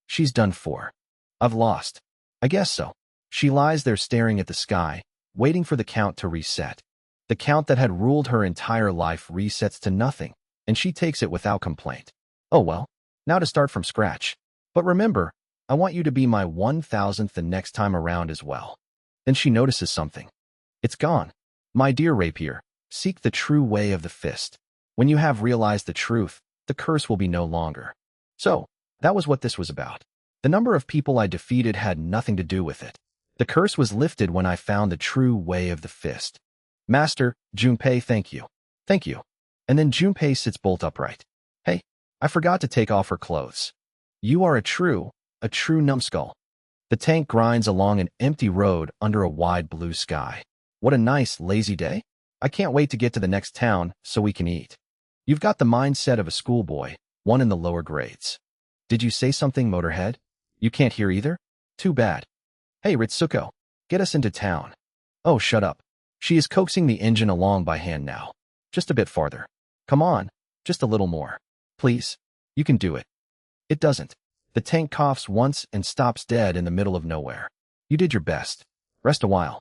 She's done for. I've lost. I guess so. She lies there staring at the sky, waiting for the count to reset. The count that had ruled her entire life resets to nothing, and she takes it without complaint. Oh well, now to start from scratch. But remember, I want you to be my 1000th the next time around as well. Then she notices something. It's gone. My dear Rapier, seek the true way of the fist. When you have realized the truth, the curse will be no longer. So, that was what this was about. The number of people I defeated had nothing to do with it. The curse was lifted when I found the true way of the fist. Master, Junpei, thank you. Thank you. And then Junpei sits bolt upright. Hey, I forgot to take off her clothes. You are a true numbskull. The tank grinds along an empty road under a wide blue sky. What a nice, lazy day. I can't wait to get to the next town so we can eat. You've got the mindset of a schoolboy, one in the lower grades. Did you say something, Motorhead? You can't hear either? Too bad. Hey, Ritsuko, get us into town. Oh, shut up. She is coaxing the engine along by hand now. Just a bit farther. Come on, just a little more. Please, you can do it. It doesn't. The tank coughs once and stops dead in the middle of nowhere. You did your best. Rest a while.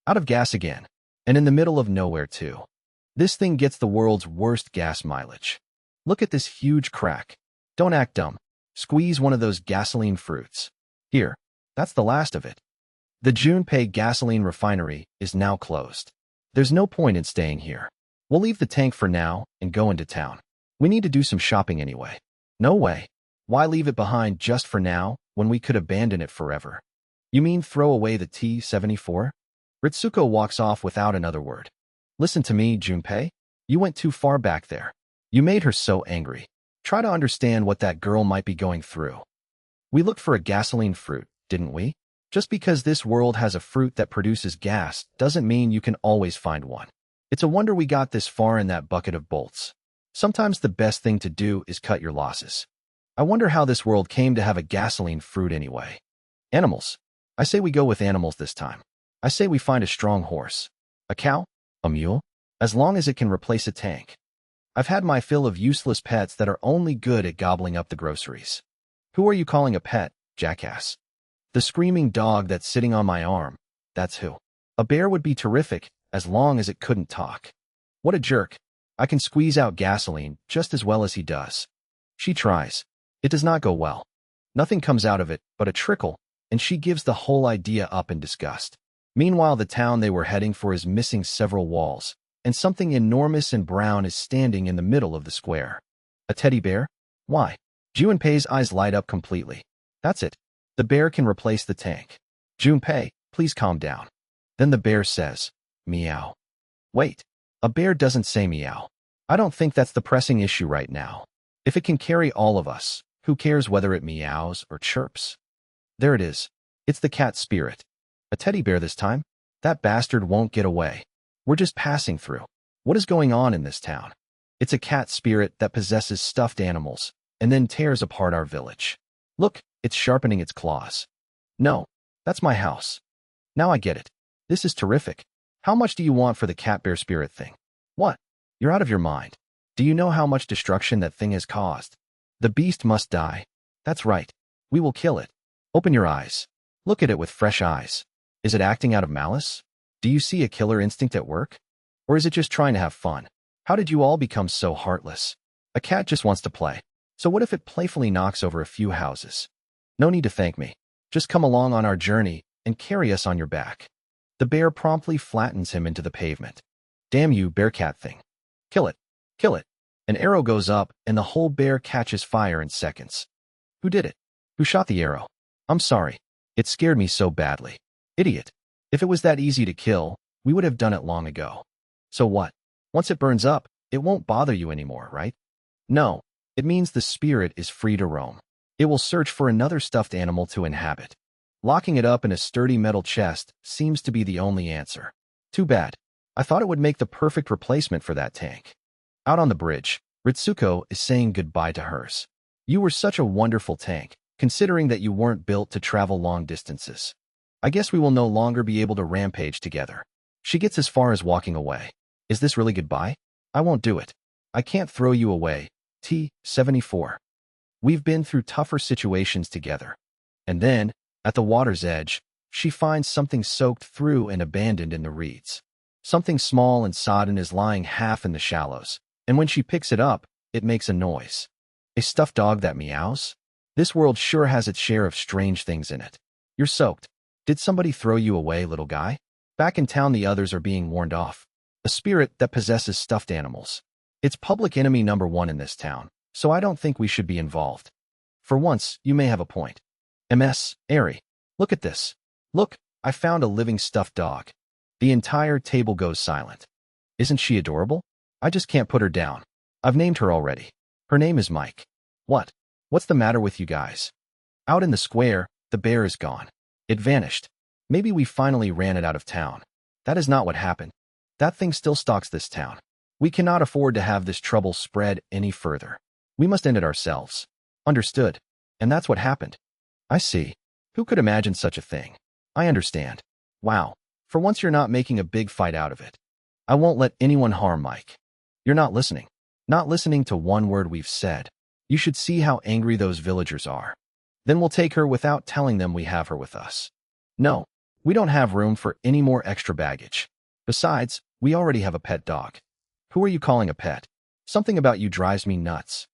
Out of gas again. And in the middle of nowhere, too. This thing gets the world's worst gas mileage. Look at this huge crack. Don't act dumb. Squeeze one of those gasoline fruits. Here, that's the last of it. The Junpei gasoline refinery is now closed. There's no point in staying here. We'll leave the tank for now and go into town. We need to do some shopping anyway. No way. Why leave it behind just for now when we could abandon it forever? You mean throw away the T-74? Ritsuko walks off without another word. Listen to me, Junpei. You went too far back there. You made her so angry. Try to understand what that girl might be going through. We looked for a gasoline fruit, didn't we? Just because this world has a fruit that produces gas doesn't mean you can always find one. It's a wonder we got this far in that bucket of bolts. Sometimes the best thing to do is cut your losses. I wonder how this world came to have a gasoline fruit anyway. Animals. I say we go with animals this time. I say we find a strong horse. A cow? A mule? As long as it can replace a tank. I've had my fill of useless pets that are only good at gobbling up the groceries. Who are you calling a pet, jackass? The screaming dog that's sitting on my arm. That's who. A bear would be terrific, as long as it couldn't talk. What a jerk. I can squeeze out gasoline just as well as he does. She tries. It does not go well. Nothing comes out of it but a trickle, and she gives the whole idea up in disgust. Meanwhile, the town they were heading for is missing several walls, and something enormous and brown is standing in the middle of the square. A teddy bear? Why? Junpei's eyes light up completely. That's it. The bear can replace the tank. Junpei, please calm down. Then the bear says, meow. Wait, a bear doesn't say meow. I don't think that's the pressing issue right now. If it can carry all of us, who cares whether it meows or chirps? There it is. It's the cat spirit. A teddy bear this time? That bastard won't get away. We're just passing through. What is going on in this town? It's a cat spirit that possesses stuffed animals and then tears apart our village. Look, it's sharpening its claws. No, that's my house. Now I get it. This is terrific. How much do you want for the cat bear spirit thing? What? You're out of your mind. Do you know how much destruction that thing has caused? The beast must die. That's right. We will kill it. Open your eyes. Look at it with fresh eyes. Is it acting out of malice? Do you see a killer instinct at work? Or is it just trying to have fun? How did you all become so heartless? A cat just wants to play. So what if it playfully knocks over a few houses? No need to thank me. Just come along on our journey and carry us on your back. The bear promptly flattens him into the pavement. Damn you, bear-cat thing. Kill it. Kill it. An arrow goes up and the whole bear catches fire in seconds. Who did it? Who shot the arrow? I'm sorry. It scared me so badly. Idiot. If it was that easy to kill, we would have done it long ago. So what? Once it burns up, it won't bother you anymore, right? No. It means the spirit is free to roam. It will search for another stuffed animal to inhabit. Locking it up in a sturdy metal chest seems to be the only answer. Too bad. I thought it would make the perfect replacement for that tank. Out on the bridge, Ritsuko is saying goodbye to hers. You were such a wonderful tank, considering that you weren't built to travel long distances. I guess we will no longer be able to rampage together. She gets as far as walking away. Is this really goodbye? I won't do it. I can't throw you away. T-74. We've been through tougher situations together. And then, at the water's edge, she finds something soaked through and abandoned in the reeds. Something small and sodden is lying half in the shallows, and when she picks it up, it makes a noise. A stuffed dog that meows? This world sure has its share of strange things in it. You're soaked. Did somebody throw you away, little guy? Back in town, the others are being warned off. A spirit that possesses stuffed animals. It's public enemy number one in this town, so I don't think we should be involved. For once, you may have a point. MS, Airi. Look at this. Look, I found a living stuffed dog. The entire table goes silent. Isn't she adorable? I just can't put her down. I've named her already. Her name is Mike. What? What's the matter with you guys? Out in the square, the bear is gone. It vanished. Maybe we finally ran it out of town. That is not what happened. That thing still stalks this town. We cannot afford to have this trouble spread any further. We must end it ourselves. Understood. And that's what happened. I see. Who could imagine such a thing? I understand. Wow. For once you're not making a big fight out of it. I won't let anyone harm Mike. You're not listening. Not listening to one word we've said. You should see how angry those villagers are. Then we'll take her without telling them we have her with us. No, We don't have room for any more extra baggage. Besides, we already have a pet dog. Who are you calling a pet? Something about you drives me nuts.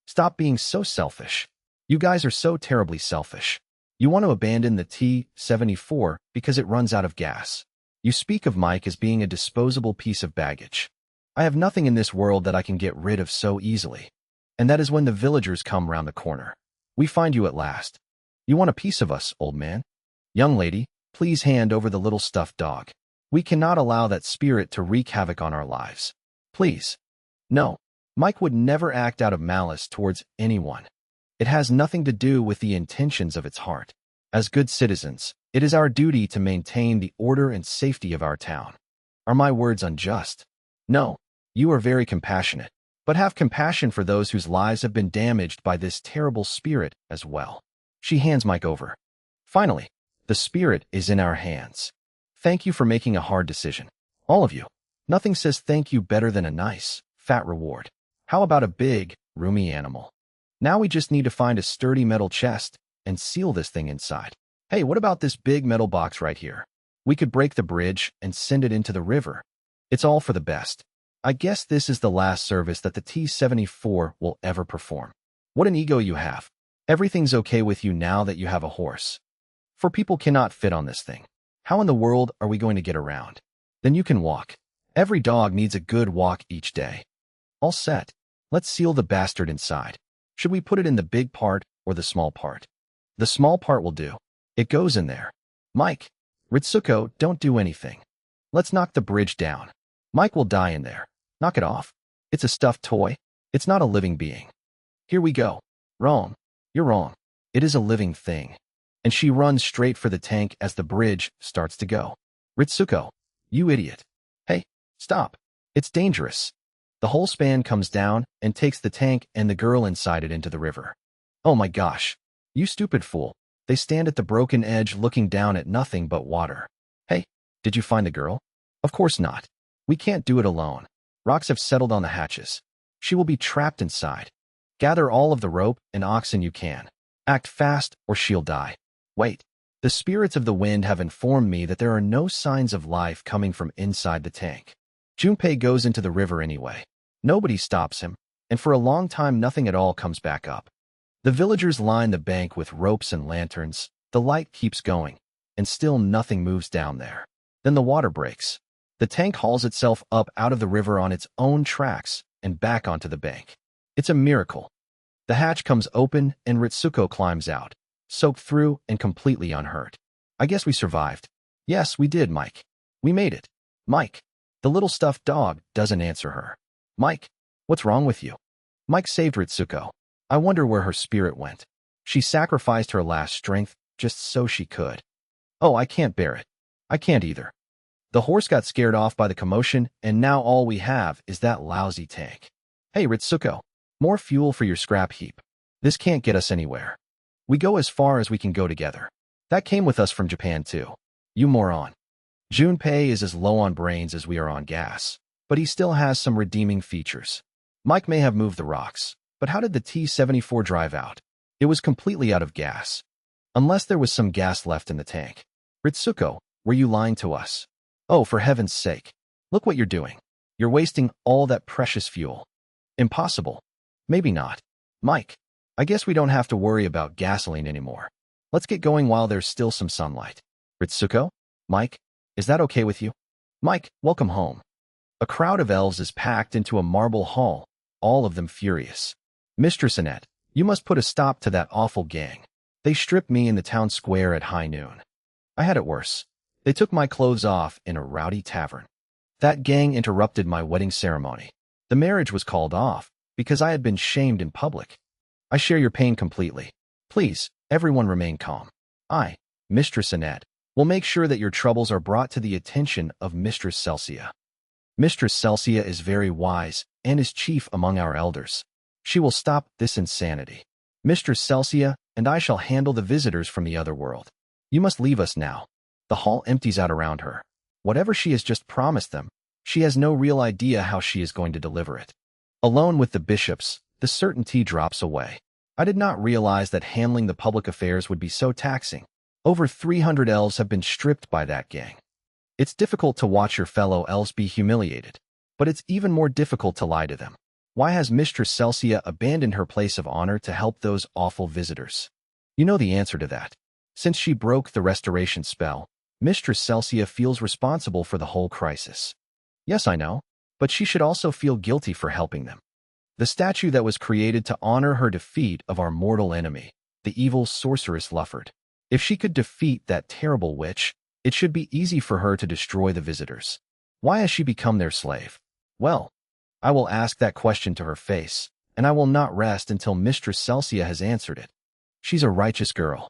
Stop being so selfish. You guys are so terribly selfish. You want to abandon the T-74 because it runs out of gas. You speak of Mike as being a disposable piece of baggage. I have nothing in this world that I can get rid of so easily. And that is when the villagers come round the corner. We find you at last. You want a piece of us, old man? Young lady, please hand over the little stuffed dog. We cannot allow that spirit to wreak havoc on our lives. Please. No. Mike would never act out of malice towards anyone. It has nothing to do with the intentions of its heart. As good citizens, it is our duty to maintain the order and safety of our town. Are my words unjust? No. You are very compassionate, but have compassion for those whose lives have been damaged by this terrible spirit as well. She hands Mike over. Finally, the spirit is in our hands. Thank you for making a hard decision. All of you. Nothing says thank you better than a nice, fat reward. How about a big, roomy animal? Now we just need to find a sturdy metal chest and seal this thing inside. Hey, what about this big metal box right here? We could break the bridge and send it into the river. It's all for the best. I guess this is the last service that the T-74 will ever perform. What an ego you have. Everything's okay with you now that you have a horse. For people cannot fit on this thing. How in the world are we going to get around? Then you can walk. Every dog needs a good walk each day. All set. Let's seal the bastard inside. Should we put it in the big part or the small part? The small part will do. It goes in there. Mike, Ritsuko, don't do anything. Let's knock the bridge down. Mike will die in there. Knock it off. It's a stuffed toy. It's not a living being. Here we go. Wrong. You're wrong. It is a living thing. And she runs straight for the tank as the bridge starts to go. Ritsuko, you idiot. Hey, stop. It's dangerous. The whole span comes down and takes the tank and the girl inside it into the river. Oh my gosh. You stupid fool. They stand at the broken edge looking down at nothing but water. Hey, did you find the girl? Of course not. We can't do it alone. Rocks have settled on the hatches. She will be trapped inside. Gather all of the rope and oxen you can. Act fast or she'll die. Wait. The spirits of the wind have informed me that there are no signs of life coming from inside the tank. Junpei goes into the river anyway. Nobody stops him, and for a long time nothing at all comes back up. The villagers line the bank with ropes and lanterns. The light keeps going, and still nothing moves down there. Then the water breaks. The tank hauls itself up out of the river on its own tracks and back onto the bank. It's a miracle. The hatch comes open and Ritsuko climbs out, soaked through and completely unhurt. I guess we survived. Yes, we did, Mike. We made it. Mike. The little stuffed dog doesn't answer her. Mike, what's wrong with you? Mike saved Ritsuko. I wonder where her spirit went. She sacrificed her last strength just so she could. Oh, I can't bear it. I can't either. The horse got scared off by the commotion, and now all we have is that lousy tank. Hey, Ritsuko, more fuel for your scrap heap. This can't get us anywhere. We go as far as we can go together. That came with us from Japan too. You moron. Junpei is as low on brains as we are on gas, but he still has some redeeming features. Mike may have moved the rocks, but how did the T-74 drive out? It was completely out of gas. Unless there was some gas left in the tank. Ritsuko, were you lying to us? Oh, for heaven's sake. Look what you're doing. You're wasting all that precious fuel. Impossible. Maybe not. Mike, I guess we don't have to worry about gasoline anymore. Let's get going while there's still some sunlight. Ritsuko? Mike? Is that okay with you? Mike, welcome home. A crowd of elves is packed into a marble hall, all of them furious. Mistress Annette, you must put a stop to that awful gang. They stripped me in the town square at high noon. I had it worse. They took my clothes off in a rowdy tavern. That gang interrupted my wedding ceremony. The marriage was called off because I had been shamed in public. I share your pain completely. Please, everyone remain calm. I, Mistress Annette, will make sure that your troubles are brought to the attention of Mistress Celsia. Mistress Celsia is very wise and is chief among our elders. She will stop this insanity. Mistress Celsia and I shall handle the visitors from the other world. You must leave us now. The hall empties out around her. Whatever she has just promised them, she has no real idea how she is going to deliver it. Alone with the bishops, the certainty drops away. I did not realize that handling the public affairs would be so taxing. Over 300 elves have been stripped by that gang. It's difficult to watch your fellow elves be humiliated, but it's even more difficult to lie to them. Why has Mistress Celsia abandoned her place of honor to help those awful visitors? You know the answer to that. Since she broke the restoration spell, Mistress Celsia feels responsible for the whole crisis. Yes, I know, but she should also feel guilty for helping them. The statue that was created to honor her defeat of our mortal enemy, the evil sorceress Lufford. If she could defeat that terrible witch, it should be easy for her to destroy the visitors. Why has she become their slave? Well, I will ask that question to her face, and I will not rest until Mistress Celsia has answered it. She's a righteous girl.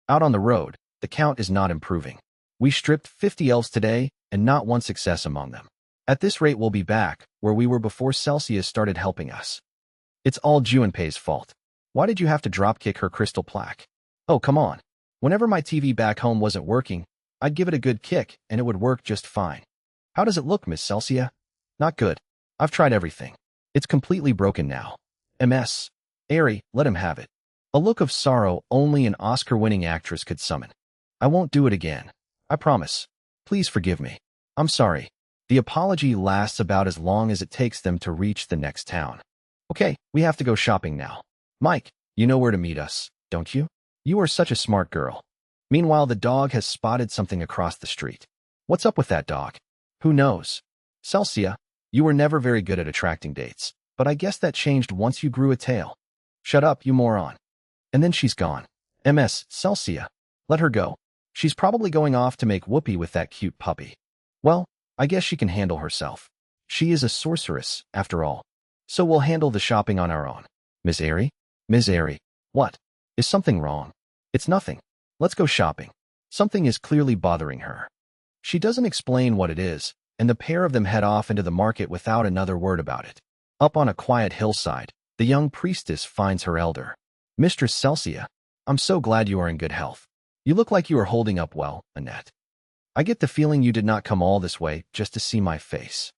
Out on the road, the count is not improving. We stripped 50 elves today, and not one success among them. At this rate we'll be back, where we were before Celsia started helping us. It's all Junpei's fault. Why did you have to dropkick her crystal plaque? Oh, come on. Whenever my TV back home wasn't working, I'd give it a good kick, and it would work just fine. How does it look, Miss Celsia? Not good. I've tried everything. It's completely broken now. MS. Airi, let him have it. A look of sorrow only an Oscar-winning actress could summon. I won't do it again. I promise. Please forgive me. I'm sorry. The apology lasts about as long as it takes them to reach the next town. Okay, we have to go shopping now. Mike, you know where to meet us, don't you? You are such a smart girl. Meanwhile, the dog has spotted something across the street. What's up with that dog? Who knows? Celsia, you were never very good at attracting dates, but I guess that changed once you grew a tail. Shut up, you moron. And then she's gone. MS, Celsia. Let her go. She's probably going off to make whoopee with that cute puppy. Well, I guess she can handle herself. She is a sorceress, after all. So we'll handle the shopping on our own. Miss Airi? Miss Airi. What? Is something wrong? It's nothing. Let's go shopping. Something is clearly bothering her. She doesn't explain what it is, and the pair of them head off into the market without another word about it. Up on a quiet hillside, the young priestess finds her elder. Mistress Celsia, I'm so glad you are in good health. You look like you are holding up well, Annette. I get the feeling you did not come all this way just to see my face.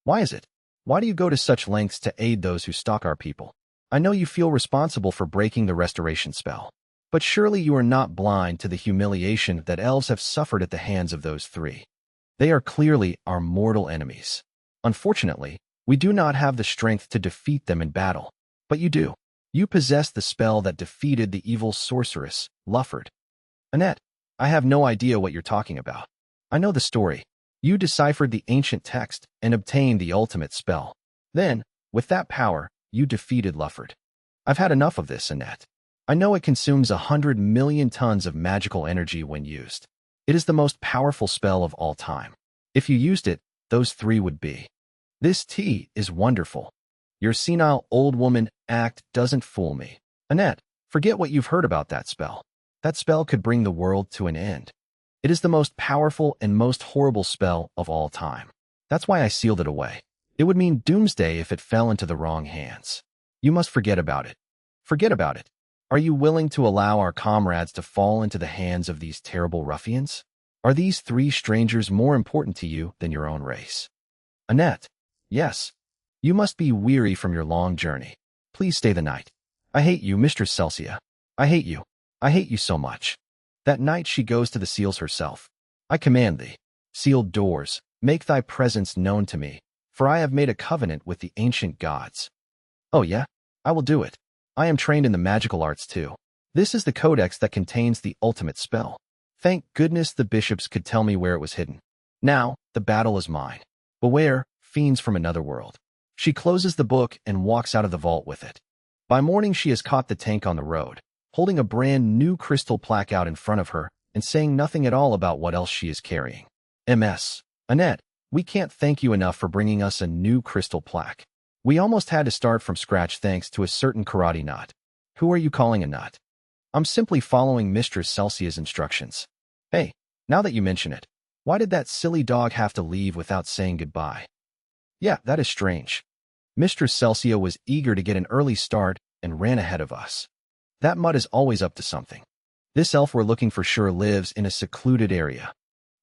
Why is it? Why do you go to such lengths to aid those who stalk our people? I know you feel responsible for breaking the restoration spell, but surely you are not blind to the humiliation that elves have suffered at the hands of those three. They are clearly our mortal enemies. Unfortunately, we do not have the strength to defeat them in battle, but you do. You possess the spell that defeated the evil sorceress, Lufford. Annette, I have no idea what you're talking about. I know the story. You deciphered the ancient text and obtained the ultimate spell. Then, with that power, you defeated Lufford. I've had enough of this, Annette. I know it consumes 100 million tons of magical energy when used. It is the most powerful spell of all time. If you used it, those three would be. This tea is wonderful. Your senile old woman act doesn't fool me. Annette, forget what you've heard about that spell. That spell could bring the world to an end. It is the most powerful and most horrible spell of all time. That's why I sealed it away. It would mean doomsday if it fell into the wrong hands. You must forget about it. Forget about it. Are you willing to allow our comrades to fall into the hands of these terrible ruffians? Are these three strangers more important to you than your own race? Annette, yes. You must be weary from your long journey. Please stay the night. I hate you, Mistress Celsia. I hate you. I hate you so much. That night she goes to the seals herself. I command thee, sealed doors, make thy presence known to me, for I have made a covenant with the ancient gods. Oh yeah? I will do it. I am trained in the magical arts too. This is the codex that contains the ultimate spell. Thank goodness the bishops could tell me where it was hidden. Now, the battle is mine. Beware, fiends from another world. She closes the book and walks out of the vault with it. By morning she has caught the tank on the road, holding a brand new crystal plaque out in front of her and saying nothing at all about what else she is carrying. MS. Annette, we can't thank you enough for bringing us a new crystal plaque. We almost had to start from scratch thanks to a certain karate nut. Who are you calling a nut? I'm simply following Mistress Celsia's instructions. Hey, now that you mention it, why did that silly dog have to leave without saying goodbye? Yeah, that is strange. Mistress Celsia was eager to get an early start and ran ahead of us. That mutt is always up to something. This elf we're looking for sure lives in a secluded area.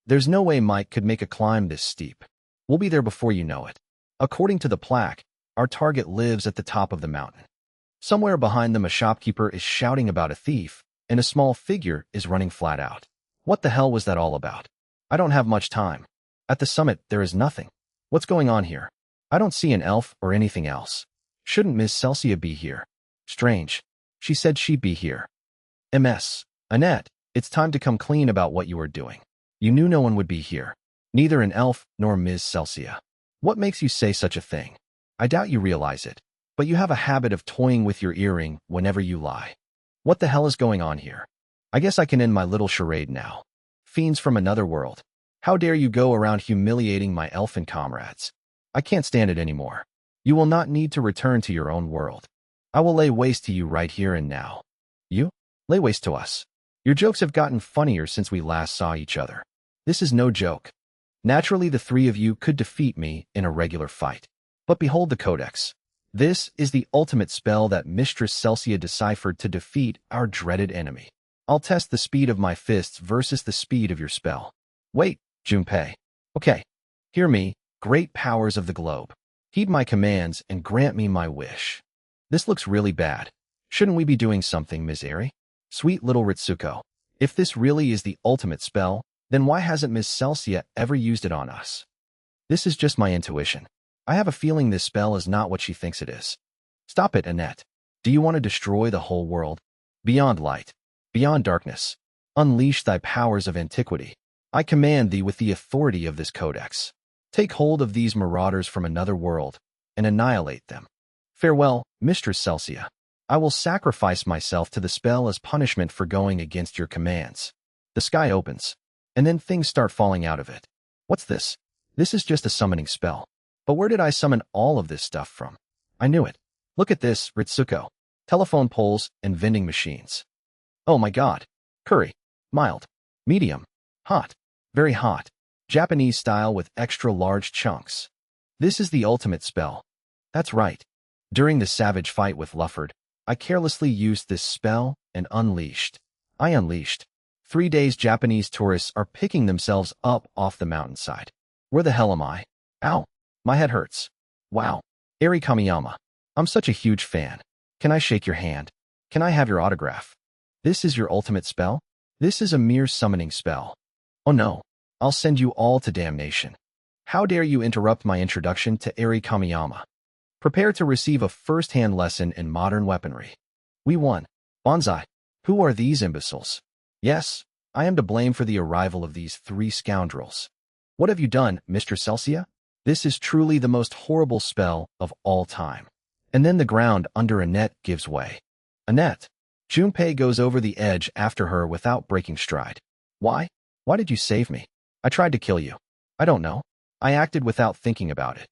There's no way Mike could make a climb this steep. We'll be there before you know it. According to the plaque, our target lives at the top of the mountain. Somewhere behind them a shopkeeper is shouting about a thief, and a small figure is running flat out. What the hell was that all about? I don't have much time. At the summit, there is nothing. What's going on here? I don't see an elf or anything else. Shouldn't Miss Celsia be here? Strange. She said she'd be here. MS. Annette, it's time to come clean about what you were doing. You knew no one would be here. Neither an elf nor Ms. Celsia. What makes you say such a thing? I doubt you realize it, but you have a habit of toying with your earring whenever you lie. What the hell is going on here? I guess I can end my little charade now. Fiends from another world. How dare you go around humiliating my elfin comrades? I can't stand it anymore. You will not need to return to your own world. I will lay waste to you right here and now. You? Lay waste to us. Your jokes have gotten funnier since we last saw each other. This is no joke. Naturally, the three of you could defeat me in a regular fight. But behold the codex. This is the ultimate spell that Mistress Celsia deciphered to defeat our dreaded enemy. I'll test the speed of my fists versus the speed of your spell. Wait, Junpei. Okay. Hear me, great powers of the globe. Heed my commands and grant me my wish. This looks really bad. Shouldn't we be doing something, Ms. Airi? Sweet little Ritsuko. If this really is the ultimate spell, then why hasn't Miss Celsia ever used it on us? This is just my intuition. I have a feeling this spell is not what she thinks it is. Stop it, Annette. Do you want to destroy the whole world? Beyond light, beyond darkness, unleash thy powers of antiquity. I command thee with the authority of this codex. Take hold of these marauders from another world and annihilate them. Farewell, Mistress Celsia. I will sacrifice myself to the spell as punishment for going against your commands. The sky opens, and then things start falling out of it. What's this? This is just a summoning spell. But where did I summon all of this stuff from? I knew it. Look at this, Ritsuko. Telephone poles and vending machines. Oh my god. Curry. Mild. Medium. Hot. Very hot. Japanese style with extra large chunks. This is the ultimate spell. That's right. During the savage fight with Lufford, I carelessly used this spell and unleashed. 3 days Japanese tourists are picking themselves up off the mountainside. Where the hell am I? Ow. My head hurts. Wow. Airi Kamiyama. I'm such a huge fan. Can I shake your hand? Can I have your autograph? This is your ultimate spell? This is a mere summoning spell. Oh no. I'll send you all to damnation. How dare you interrupt my introduction to Airi Kamiyama? Prepare to receive a first-hand lesson in modern weaponry. We won. Bonsai. Who are these imbeciles? Yes, I am to blame for the arrival of these three scoundrels. What have you done, Mr. Celsia? This is truly the most horrible spell of all time. And then the ground under Annette gives way. Annette. Junpei goes over the edge after her without breaking stride. Why? Why did you save me? I tried to kill you. I don't know. I acted without thinking about it.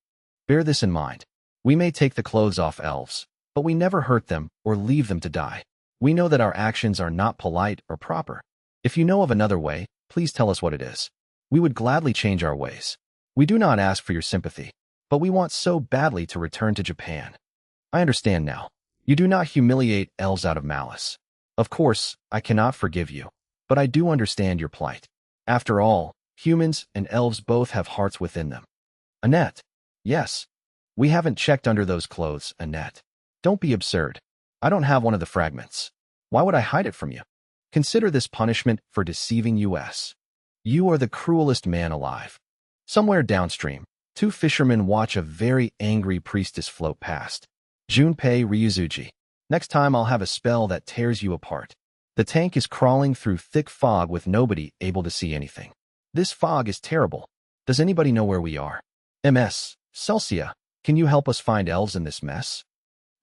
Bear this in mind. We may take the clothes off elves, but we never hurt them or leave them to die. We know that our actions are not polite or proper. If you know of another way, please tell us what it is. We would gladly change our ways. We do not ask for your sympathy, but we want so badly to return to Japan. I understand now. You do not humiliate elves out of malice. Of course, I cannot forgive you, but I do understand your plight. After all, humans and elves both have hearts within them. Annette. Yes. We haven't checked under those clothes, Annette. Don't be absurd. I don't have one of the fragments. Why would I hide it from you? Consider this punishment for deceiving us. You are the cruelest man alive. Somewhere downstream, two fishermen watch a very angry priestess float past. Junpei Ryuzuji. Next time I'll have a spell that tears you apart. The tank is crawling through thick fog with nobody able to see anything. This fog is terrible. Does anybody know where we are? MS. Celsia. Can you help us find elves in this mess?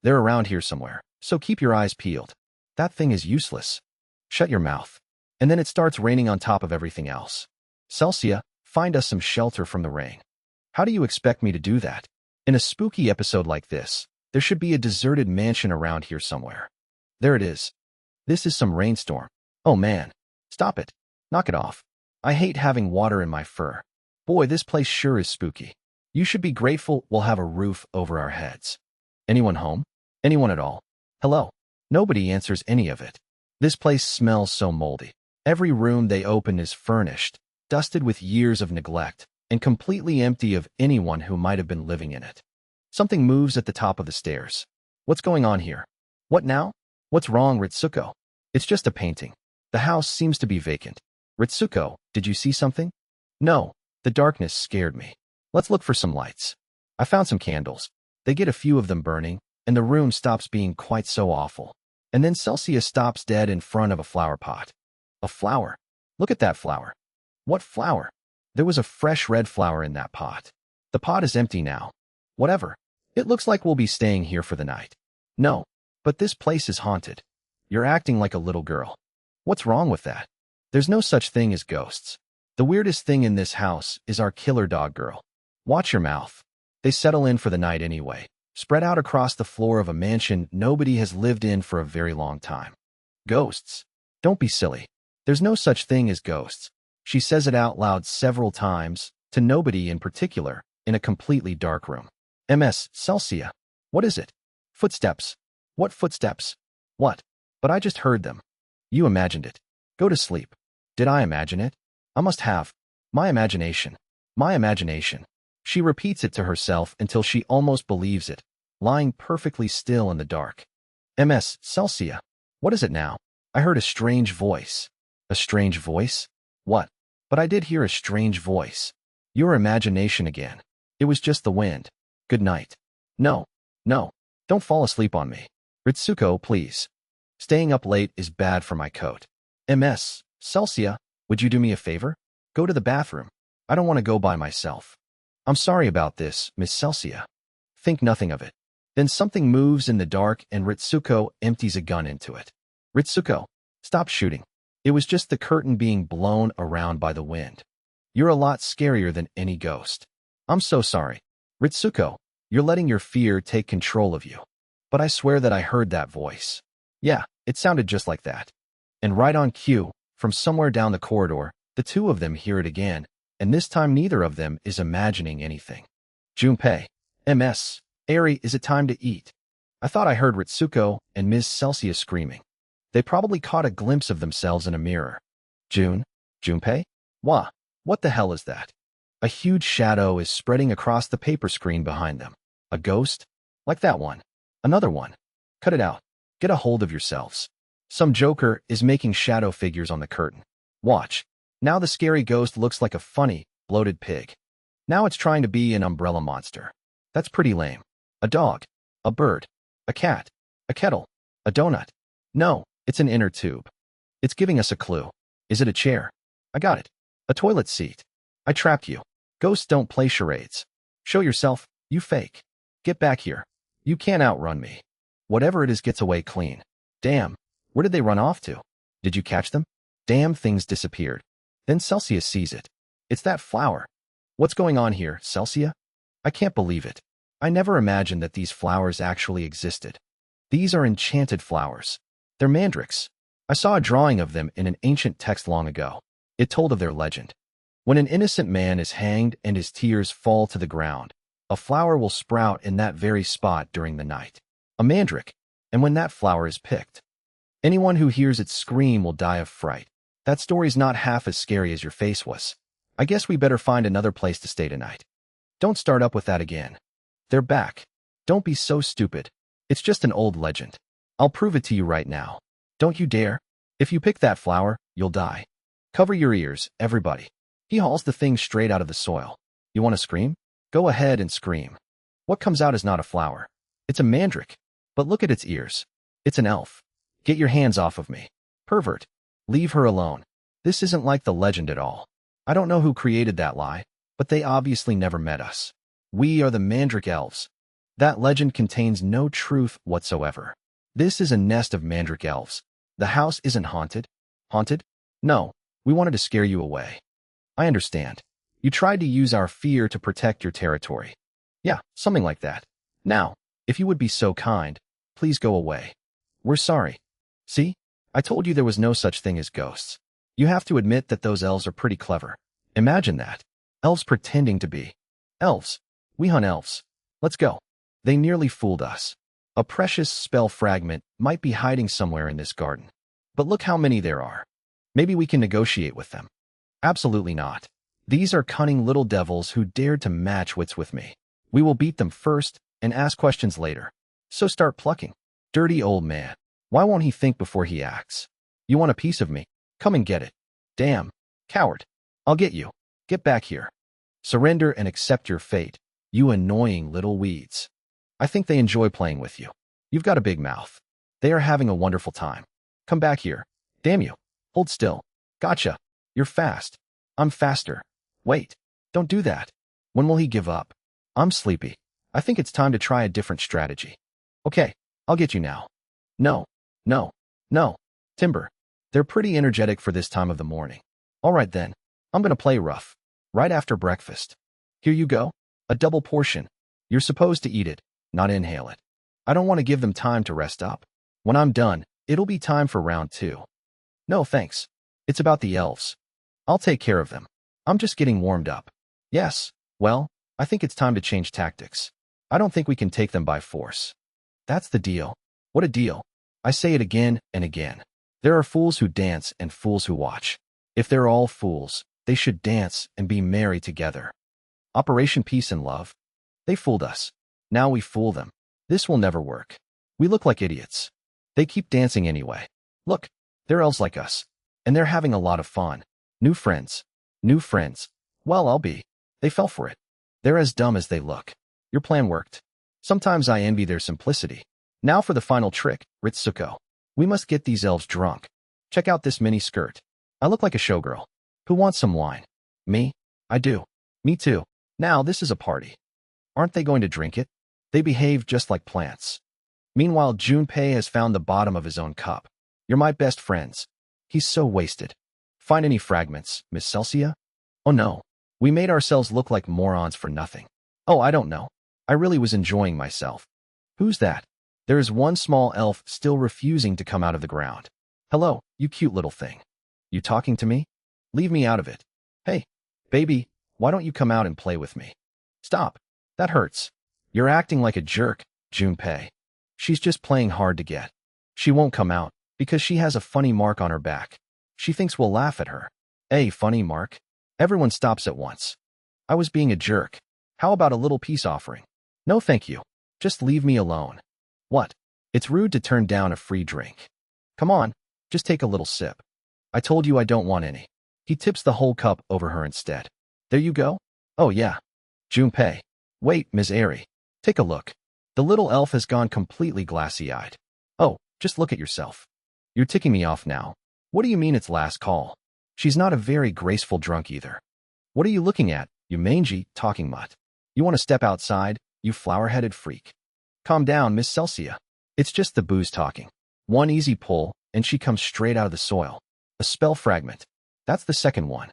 They're around here somewhere, so keep your eyes peeled. That thing is useless. Shut your mouth. And then it starts raining on top of everything else. Celsia, find us some shelter from the rain. How do you expect me to do that? In a spooky episode like this, there should be a deserted mansion around here somewhere. There it is. This is some rainstorm. Oh man. Stop it. Knock it off. I hate having water in my fur. Boy, this place sure is spooky. You should be grateful we'll have a roof over our heads. Anyone home? Anyone at all? Hello? Nobody answers any of it. This place smells so moldy. Every room they open is furnished, dusted with years of neglect, and completely empty of anyone who might have been living in it. Something moves at the top of the stairs. What's going on here? What now? What's wrong, Ritsuko? It's just a painting. The house seems to be vacant. Ritsuko, did you see something? No, the darkness scared me. Let's look for some lights. I found some candles. They get a few of them burning, and the room stops being quite so awful. And then Celsius stops dead in front of a flower pot. A flower? Look at that flower. What flower? There was a fresh red flower in that pot. The pot is empty now. Whatever. It looks like we'll be staying here for the night. No, but this place is haunted. You're acting like a little girl. What's wrong with that? There's no such thing as ghosts. The weirdest thing in this house is our killer dog girl. Watch your mouth. They settle in for the night anyway, spread out across the floor of a mansion nobody has lived in for a very long time. Ghosts? Don't be silly. There's no such thing as ghosts. She says it out loud several times, to nobody in particular, in a completely dark room. Ms. Celsia. What is it? Footsteps. What footsteps? What? But I just heard them. You imagined it. Go to sleep. Did I imagine it? I must have. My imagination. My imagination. She repeats it to herself until she almost believes it, lying perfectly still in the dark. Ms. Celsia. What is it now? I heard a strange voice. A strange voice? What? But I did hear a strange voice. Your imagination again. It was just the wind. Good night. No. No. Don't fall asleep on me. Ritsuko, please. Staying up late is bad for my coat. Ms. Celsia, would you do me a favor? Go to the bathroom. I don't want to go by myself. I'm sorry about this, Miss Celsia. Think nothing of it. Then something moves in the dark and Ritsuko empties a gun into it. Ritsuko, stop shooting. It was just the curtain being blown around by the wind. You're a lot scarier than any ghost. I'm so sorry. Ritsuko, you're letting your fear take control of you. But I swear that I heard that voice. Yeah, it sounded just like that. And right on cue, from somewhere down the corridor, the two of them hear it again, and this time neither of them is imagining anything. Junpei. Ms. Airi, is it time to eat? I thought I heard Ritsuko and Ms. Celsius screaming. They probably caught a glimpse of themselves in a mirror. Junpei? Wah, what the hell is that? A huge shadow is spreading across the paper screen behind them. A ghost? Like that one. Another one. Cut it out. Get a hold of yourselves. Some joker is making shadow figures on the curtain. Watch. Now the scary ghost looks like a funny, bloated pig. Now it's trying to be an umbrella monster. That's pretty lame. A dog. A bird. A cat. A kettle. A donut. No, it's an inner tube. It's giving us a clue. Is it a chair? I got it. A toilet seat. I trapped you. Ghosts don't play charades. Show yourself, you fake. Get back here. You can't outrun me. Whatever it is gets away clean. Damn, where did they run off to? Did you catch them? Damn, things disappeared. Then Celsius sees it. It's that flower. What's going on here, Celsia? I can't believe it. I never imagined that these flowers actually existed. These are enchanted flowers. They're mandrakes. I saw a drawing of them in an ancient text long ago. It told of their legend. When an innocent man is hanged and his tears fall to the ground, a flower will sprout in that very spot during the night. A mandrake. And when that flower is picked, anyone who hears it scream will die of fright. That story's not half as scary as your face was. I guess we better find another place to stay tonight. Don't start up with that again. They're back. Don't be so stupid. It's just an old legend. I'll prove it to you right now. Don't you dare. If you pick that flower, you'll die. Cover your ears, everybody. He hauls the thing straight out of the soil. You want to scream? Go ahead and scream. What comes out is not a flower. It's a mandrake. But look at its ears. It's an elf. Get your hands off of me. Pervert. Leave her alone. This isn't like the legend at all. I don't know who created that lie, but they obviously never met us. We are the mandrake elves. That legend contains no truth whatsoever. This is a nest of mandrake elves. The house isn't haunted. Haunted? No, we wanted to scare you away. I understand. You tried to use our fear to protect your territory. Yeah, something like that. Now, if you would be so kind, please go away. We're sorry. See? I told you there was no such thing as ghosts. You have to admit that those elves are pretty clever. Imagine that. Elves pretending to be elves. We hunt elves. Let's go. They nearly fooled us. A precious spell fragment might be hiding somewhere in this garden. But look how many there are. Maybe we can negotiate with them. Absolutely not. These are cunning little devils who dared to match wits with me. We will beat them first and ask questions later. So start plucking. Dirty old man. Why won't he think before he acts? You want a piece of me? Come and get it. Damn, Coward. I'll get you. Get back here. Surrender and accept your fate, you annoying little weeds. I think they enjoy playing with you. You've got a big mouth. They are having a wonderful time. Come back here. Damn you. Hold still. Gotcha. You're fast. I'm faster. Wait. Don't do that. When will he give up? I'm sleepy. I think it's time to try a different strategy. Okay, I'll get you now. No. No. No. Timber. They're pretty energetic for this time of the morning. All right then. I'm gonna play rough. Right after breakfast. Here you go. A double portion. You're supposed to eat it, not inhale it. I don't want to give them time to rest up. When I'm done, it'll be time for round 2. No thanks. It's about the elves. I'll take care of them. I'm just getting warmed up. Yes, well, I think it's time to change tactics. I don't think we can take them by force. That's the deal. What a deal. I say it again and again. There are fools who dance and fools who watch. If they're all fools, they should dance and be merry together. Operation Peace and Love. They fooled us. Now we fool them. This will never work. We look like idiots. They keep dancing anyway. Look, they're elves like us. And they're having a lot of fun. New friends. New friends. Well, I'll be. They fell for it. They're as dumb as they look. Your plan worked. Sometimes I envy their simplicity. Now for the final trick, Ritsuko. We must get these elves drunk. Check out this mini skirt. I look like a showgirl. Who wants some wine? Me? I do. Me too. Now this is a party. Aren't they going to drink it? They behave just like plants. Meanwhile, Junpei has found the bottom of his own cup. You're my best friends. He's so wasted. Find any fragments, Miss Celsia? Oh no. We made ourselves look like morons for nothing. Oh, I don't know. I really was enjoying myself. Who's that? There is one small elf still refusing to come out of the ground. Hello, you cute little thing. You talking to me? Leave me out of it. Hey, baby, why don't you come out and play with me? Stop. That hurts. You're acting like a jerk, Junpei. She's just playing hard to get. She won't come out because she has a funny mark on her back. She thinks we'll laugh at her. Hey, funny mark. Everyone stops at once. I was being a jerk. How about a little peace offering? No thank you. Just leave me alone. What? It's rude to turn down a free drink. Come on, just take a little sip. I told you I don't want any. He tips the whole cup over her instead. There you go. Oh yeah. Junpei. Wait, Ms. Airi. Take a look. The little elf has gone completely glassy-eyed. Oh, just look at yourself. You're ticking me off now. What do you mean it's last call? She's not a very graceful drunk either. What are you looking at, you mangy, talking mutt? You want to step outside, you flower-headed freak? Calm down, Miss Celsia. It's just the booze talking. One easy pull, and she comes straight out of the soil. A spell fragment. That's the second one.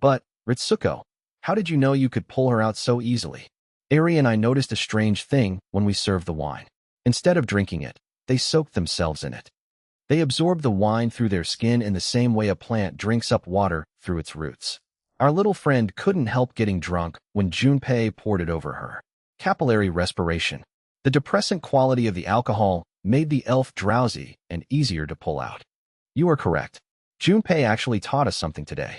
But, Ritsuko, how did you know you could pull her out so easily? Airi and I noticed a strange thing when we served the wine. Instead of drinking it, they soaked themselves in it. They absorbed the wine through their skin in the same way a plant drinks up water through its roots. Our little friend couldn't help getting drunk when Junpei poured it over her. Capillary respiration. The depressant quality of the alcohol made the elf drowsy and easier to pull out. You are correct. Junpei actually taught us something today.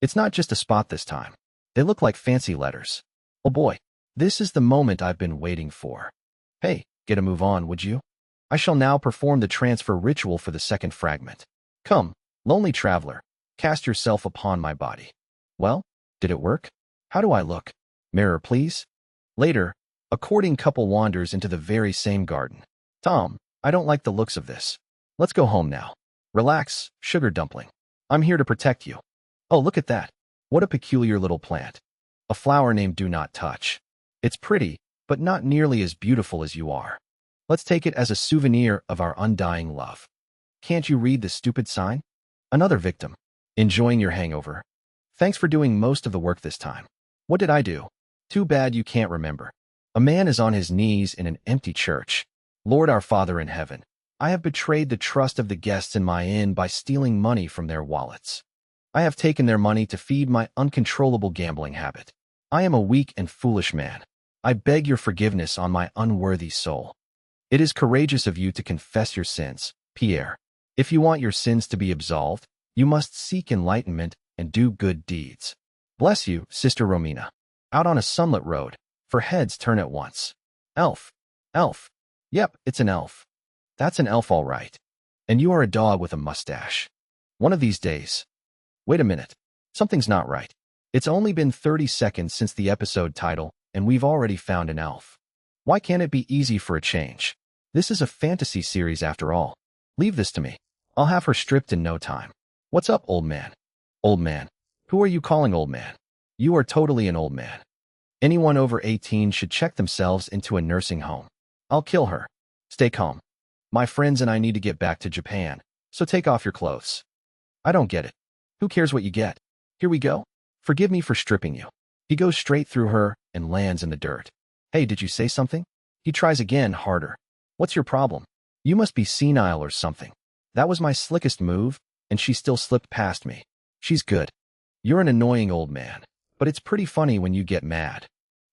It's not just a spot this time. They look like fancy letters. Oh boy, this is the moment I've been waiting for. Hey, get a move on, would you? I shall now perform the transfer ritual for the second fragment. Come, lonely traveler, cast yourself upon my body. Well, did it work? How do I look? Mirror, please. Later, a courting couple wanders into the very same garden. Tom, I don't like the looks of this. Let's go home now. Relax, sugar dumpling. I'm here to protect you. Oh, look at that. What a peculiar little plant. A flower named Do Not Touch. It's pretty, but not nearly as beautiful as you are. Let's take it as a souvenir of our undying love. Can't you read the stupid sign? Another victim. Enjoying your hangover. Thanks for doing most of the work this time. What did I do? Too bad you can't remember. A man is on his knees in an empty church. Lord our Father in heaven, I have betrayed the trust of the guests in my inn by stealing money from their wallets. I have taken their money to feed my uncontrollable gambling habit. I am a weak and foolish man. I beg your forgiveness on my unworthy soul. It is courageous of you to confess your sins, Pierre. If you want your sins to be absolved, you must seek enlightenment and do good deeds. Bless you, Sister Romina. Out on a sunlit road, for heads turn at once. Elf. Elf. Yep, it's an elf. That's an elf all right. And you are a dog with a mustache. One of these days. Wait a minute. Something's not right. It's only been 30 seconds since the episode title, and we've already found an elf. Why can't it be easy for a change? This is a fantasy series after all. Leave this to me. I'll have her stripped in no time. What's up, old man? Old man. Who are you calling old man? You are totally an old man. Anyone over 18 should check themselves into a nursing home. I'll kill her. Stay calm. My friends and I need to get back to Japan, so take off your clothes. I don't get it. Who cares what you get? Here we go. Forgive me for stripping you. He goes straight through her and lands in the dirt. Hey, did you say something? He tries again, harder. What's your problem? You must be senile or something. That was my slickest move, and she still slipped past me. She's good. You're an annoying old man, but it's pretty funny when you get mad.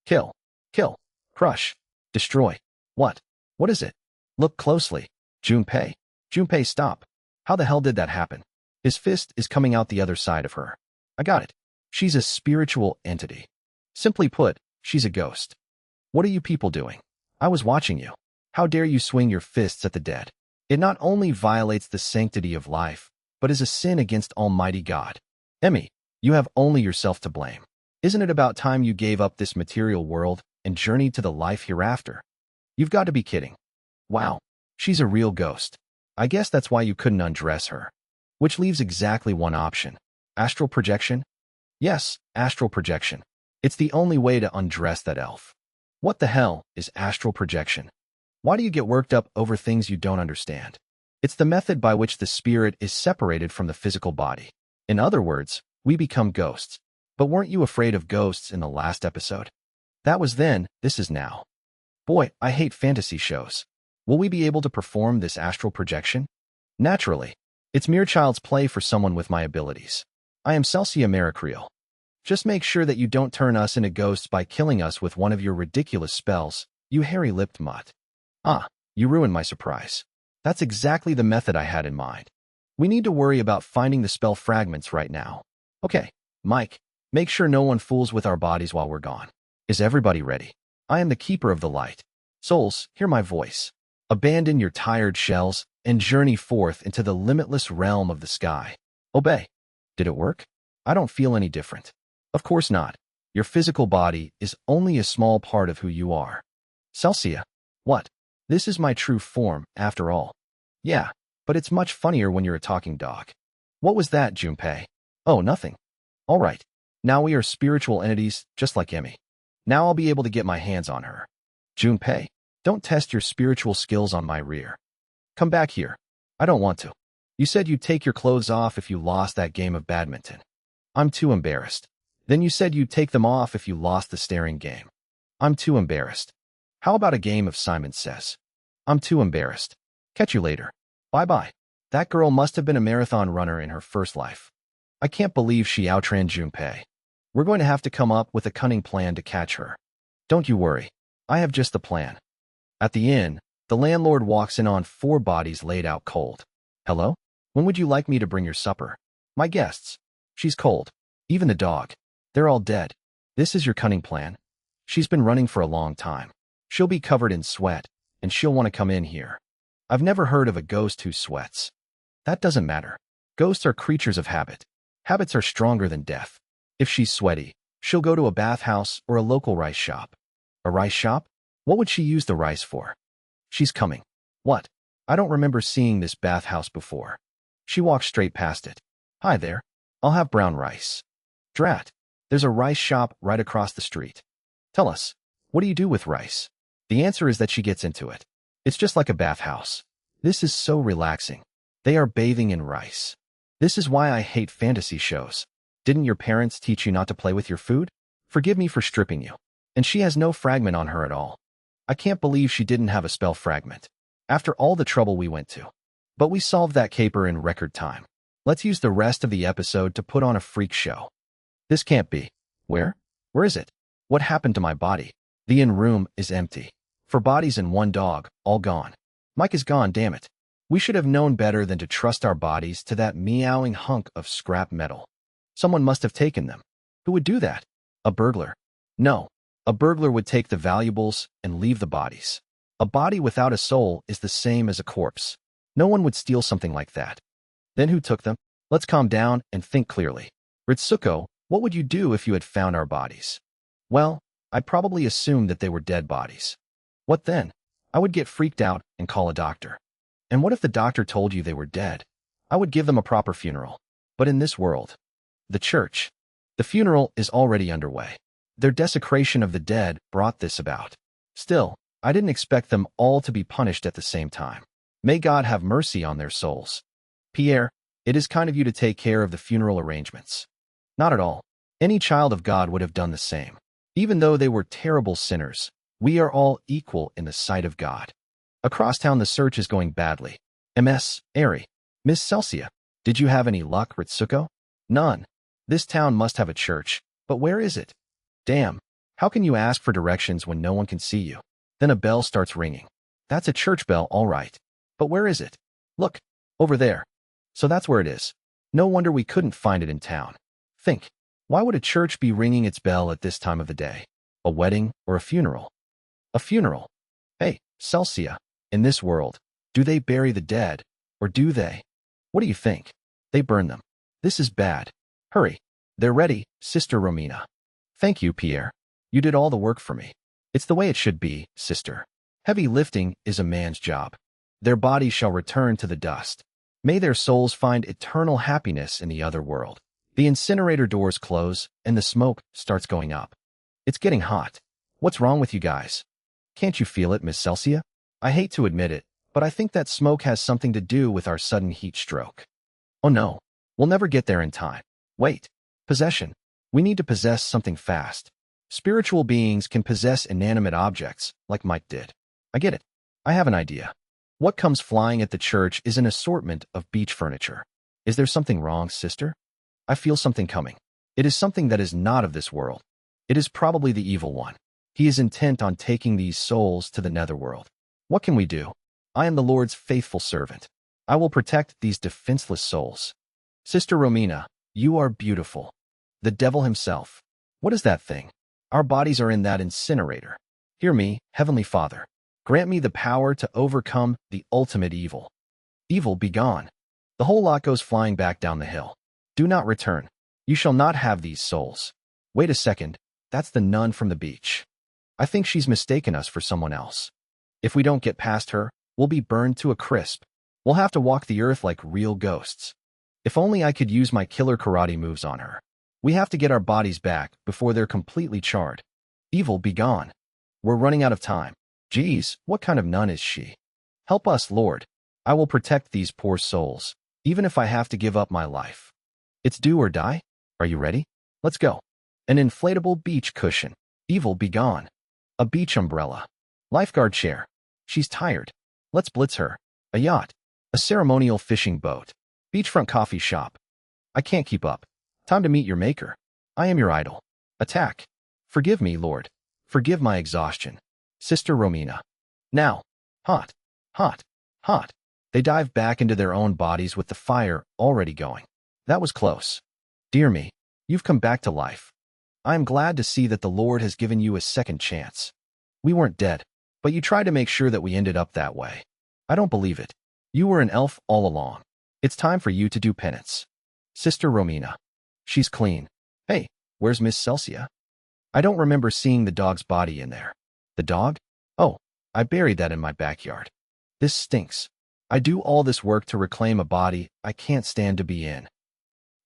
Kill. Kill. Crush. Destroy. What? What is it? Look closely. Junpei. Junpei, stop. How the hell did that happen? His fist is coming out the other side of her. I got it. She's a spiritual entity. Simply put, she's a ghost. What are you people doing? I was watching you. How dare you swing your fists at the dead? It not only violates the sanctity of life, but is a sin against Almighty God. Emmy, you have only yourself to blame. Isn't it about time you gave up this material world and journeyed to the life hereafter? You've got to be kidding. Wow, she's a real ghost. I guess that's why you couldn't undress her. Which leaves exactly one option. Astral projection? Yes, astral projection. It's the only way to undress that elf. What the hell is astral projection? Why do you get worked up over things you don't understand? It's the method by which the spirit is separated from the physical body. In other words, we become ghosts. But weren't you afraid of ghosts in the last episode? That was then, this is now. Boy, I hate fantasy shows. Will we be able to perform this astral projection? Naturally. It's mere child's play for someone with my abilities. I am Celsia Maricreal. Just make sure that you don't turn us into ghosts by killing us with one of your ridiculous spells, you hairy-lipped mutt. Ah, you ruined my surprise. That's exactly the method I had in mind. We need to worry about finding the spell fragments right now. Okay, Mike, make sure no one fools with our bodies while we're gone. Is everybody ready? I am the keeper of the light. Souls, hear my voice. Abandon your tired shells and journey forth into the limitless realm of the sky. Obey. Did it work? I don't feel any different. Of course not. Your physical body is only a small part of who you are. Celsia. What? This is my true form, after all. Yeah, but it's much funnier when you're a talking dog. What was that, Junpei? Oh, nothing. All right. Now we are spiritual entities, just like Emmy. Now I'll be able to get my hands on her. Junpei, don't test your spiritual skills on my rear. Come back here. I don't want to. You said you'd take your clothes off if you lost that game of badminton. I'm too embarrassed. Then you said you'd take them off if you lost the staring game. I'm too embarrassed. How about a game of Simon Says? I'm too embarrassed. Catch you later. Bye-bye. That girl must have been a marathon runner in her first life. I can't believe she outran Junpei. We're going to have to come up with a cunning plan to catch her. Don't you worry. I have just the plan. At the inn, the landlord walks in on 4 bodies laid out cold. Hello? When would you like me to bring your supper? My guests. She's cold. Even the dog. They're all dead. This is your cunning plan? She's been running for a long time. She'll be covered in sweat, and she'll want to come in here. I've never heard of a ghost who sweats. That doesn't matter. Ghosts are creatures of habit. Habits are stronger than death. If she's sweaty, she'll go to a bathhouse or a local rice shop. A rice shop? What would she use the rice for? She's coming. What? I don't remember seeing this bathhouse before. She walks straight past it. Hi there. I'll have brown rice. Drat. There's a rice shop right across the street. Tell us, what do you do with rice? The answer is that she gets into it. It's just like a bathhouse. This is so relaxing. They are bathing in rice. This is why I hate fantasy shows. Didn't your parents teach you not to play with your food? Forgive me for stripping you. And she has no fragment on her at all. I can't believe she didn't have a spell fragment. After all the trouble we went to. But we solved that caper in record time. Let's use the rest of the episode to put on a freak show. This can't be. Where? Where is it? What happened to my body? The inn room is empty. 4 bodies and 1 dog, all gone. Mike is gone, damn it. We should have known better than to trust our bodies to that meowing hunk of scrap metal. Someone must have taken them. Who would do that? A burglar. No. A burglar would take the valuables and leave the bodies. A body without a soul is the same as a corpse. No one would steal something like that. Then who took them? Let's calm down and think clearly. Ritsuko, what would you do if you had found our bodies? Well, I'd probably assume that they were dead bodies. What then? I would get freaked out and call a doctor. And what if the doctor told you they were dead? I would give them a proper funeral. But in this world, the church, the funeral is already underway. Their desecration of the dead brought this about. Still, I didn't expect them all to be punished at the same time. May God have mercy on their souls. Pierre, it is kind of you to take care of the funeral arrangements. Not at all. Any child of God would have done the same. Even though they were terrible sinners, we are all equal in the sight of God. Across town the search is going badly. Ms. Airi. Miss Celsia, did you have any luck, Ritsuko? None. This town must have a church, but where is it? Damn, how can you ask for directions when no one can see you? Then a bell starts ringing. That's a church bell, all right. But where is it? Look, over there. So that's where it is. No wonder we couldn't find it in town. Think, why would a church be ringing its bell at this time of the day? A wedding or a funeral? A funeral. Hey, Celsia, in this world, do they bury the dead, or do they? What do you think? They burn them. This is bad. Hurry. They're ready, Sister Romina. Thank you, Pierre. You did all the work for me. It's the way it should be, sister. Heavy lifting is a man's job. Their bodies shall return to the dust. May their souls find eternal happiness in the other world. The incinerator doors close, and the smoke starts going up. It's getting hot. What's wrong with you guys? Can't you feel it, Miss Celsia? I hate to admit it, but I think that smoke has something to do with our sudden heat stroke. Oh no, we'll never get there in time. Wait, possession. We need to possess something fast. Spiritual beings can possess inanimate objects, like Mike did. I get it. I have an idea. What comes flying at the church is an assortment of beach furniture. Is there something wrong, sister? I feel something coming. It is something that is not of this world. It is probably the evil one. He is intent on taking these souls to the netherworld. What can we do? I am the Lord's faithful servant. I will protect these defenseless souls. Sister Romina, you are beautiful. The devil himself. What is that thing? Our bodies are in that incinerator. Hear me, Heavenly Father. Grant me the power to overcome the ultimate evil. Evil be gone. The whole lot goes flying back down the hill. Do not return. You shall not have these souls. Wait a second. That's the nun from the beach. I think she's mistaken us for someone else. If we don't get past her, we'll be burned to a crisp. We'll have to walk the earth like real ghosts. If only I could use my killer karate moves on her. We have to get our bodies back before they're completely charred. Evil be gone. We're running out of time. Geez, what kind of nun is she? Help us, Lord. I will protect these poor souls, even if I have to give up my life. It's do or die. Are you ready? Let's go. An inflatable beach cushion. Evil be gone. A beach umbrella. Lifeguard chair. She's tired. Let's blitz her. A yacht. A ceremonial fishing boat. Beachfront coffee shop. I can't keep up. Time to meet your maker. I am your idol. Attack. Forgive me, Lord. Forgive my exhaustion. Sister Romina. Now. Hot. Hot. Hot. They dive back into their own bodies with the fire already going. That was close. Dear me, you've come back to life. I am glad to see that the Lord has given you a second chance. We weren't dead, but you tried to make sure that we ended up that way. I don't believe it. You were an elf all along. It's time for you to do penance. Sister Romina. She's clean. Hey, where's Miss Celsia? I don't remember seeing the dog's body in there. The dog? Oh, I buried that in my backyard. This stinks. I do all this work to reclaim a body I can't stand to be in.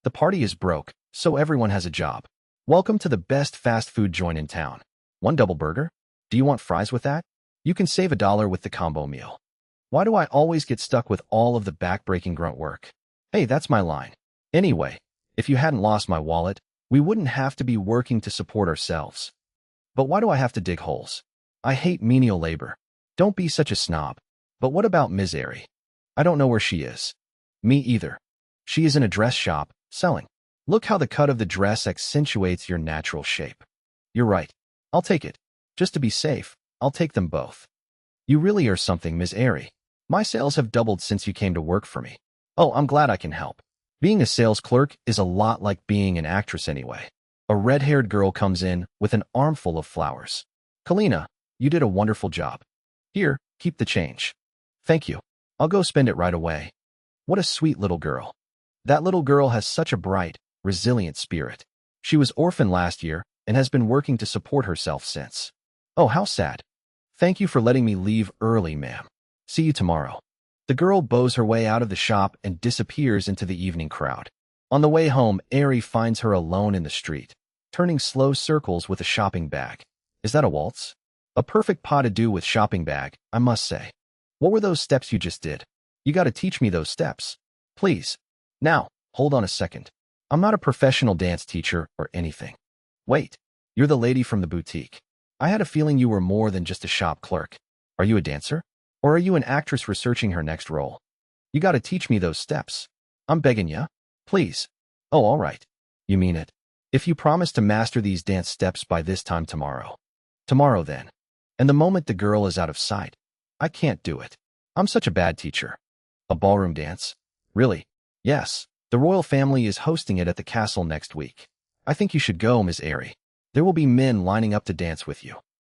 The party is broke, so everyone has a job. Welcome to the best fast food joint in town. One double burger? Do you want fries with that? You can save $1 with the combo meal. Why do I always get stuck with all of the back-breaking grunt work? Hey, that's my line. Anyway, if you hadn't lost my wallet, we wouldn't have to be working to support ourselves. But why do I have to dig holes? I hate menial labor. Don't be such a snob. But what about Ms. Airi? I don't know where she is. Me either. She is in a dress shop, selling. Look how the cut of the dress accentuates your natural shape. You're right. I'll take it. Just to be safe, I'll take them both. You really are something, Ms. Airi. My sales have doubled since you came to work for me. Oh, I'm glad I can help. Being a sales clerk is a lot like being an actress anyway. A red-haired girl comes in with an armful of flowers. Kalina, you did a wonderful job. Here, keep the change. Thank you. I'll go spend it right away. What a sweet little girl. That little girl has such a bright, resilient spirit. She was orphaned last year and has been working to support herself since. Oh, how sad. Thank you for letting me leave early, ma'am. See you tomorrow. The girl bows her way out of the shop and disappears into the evening crowd. On the way home, Airi finds her alone in the street, turning slow circles with a shopping bag. Is that a waltz? A perfect pas de deux with shopping bag, I must say. What were those steps you just did? You gotta teach me those steps. Please. Now, hold on a second. I'm not a professional dance teacher or anything. Wait, you're the lady from the boutique. I had a feeling you were more than just a shop clerk. Are you a dancer? Or are you an actress researching her next role? You gotta teach me those steps. I'm begging ya. Please. Oh, all right. You mean it. If you promise to master these dance steps by this time tomorrow. Tomorrow then. And the moment the girl is out of sight. I can't do it. I'm such a bad teacher. A ballroom dance? Really? Yes. The royal family is hosting it at the castle next week. I think you should go, Ms. Airi. There will be men lining up to dance with you.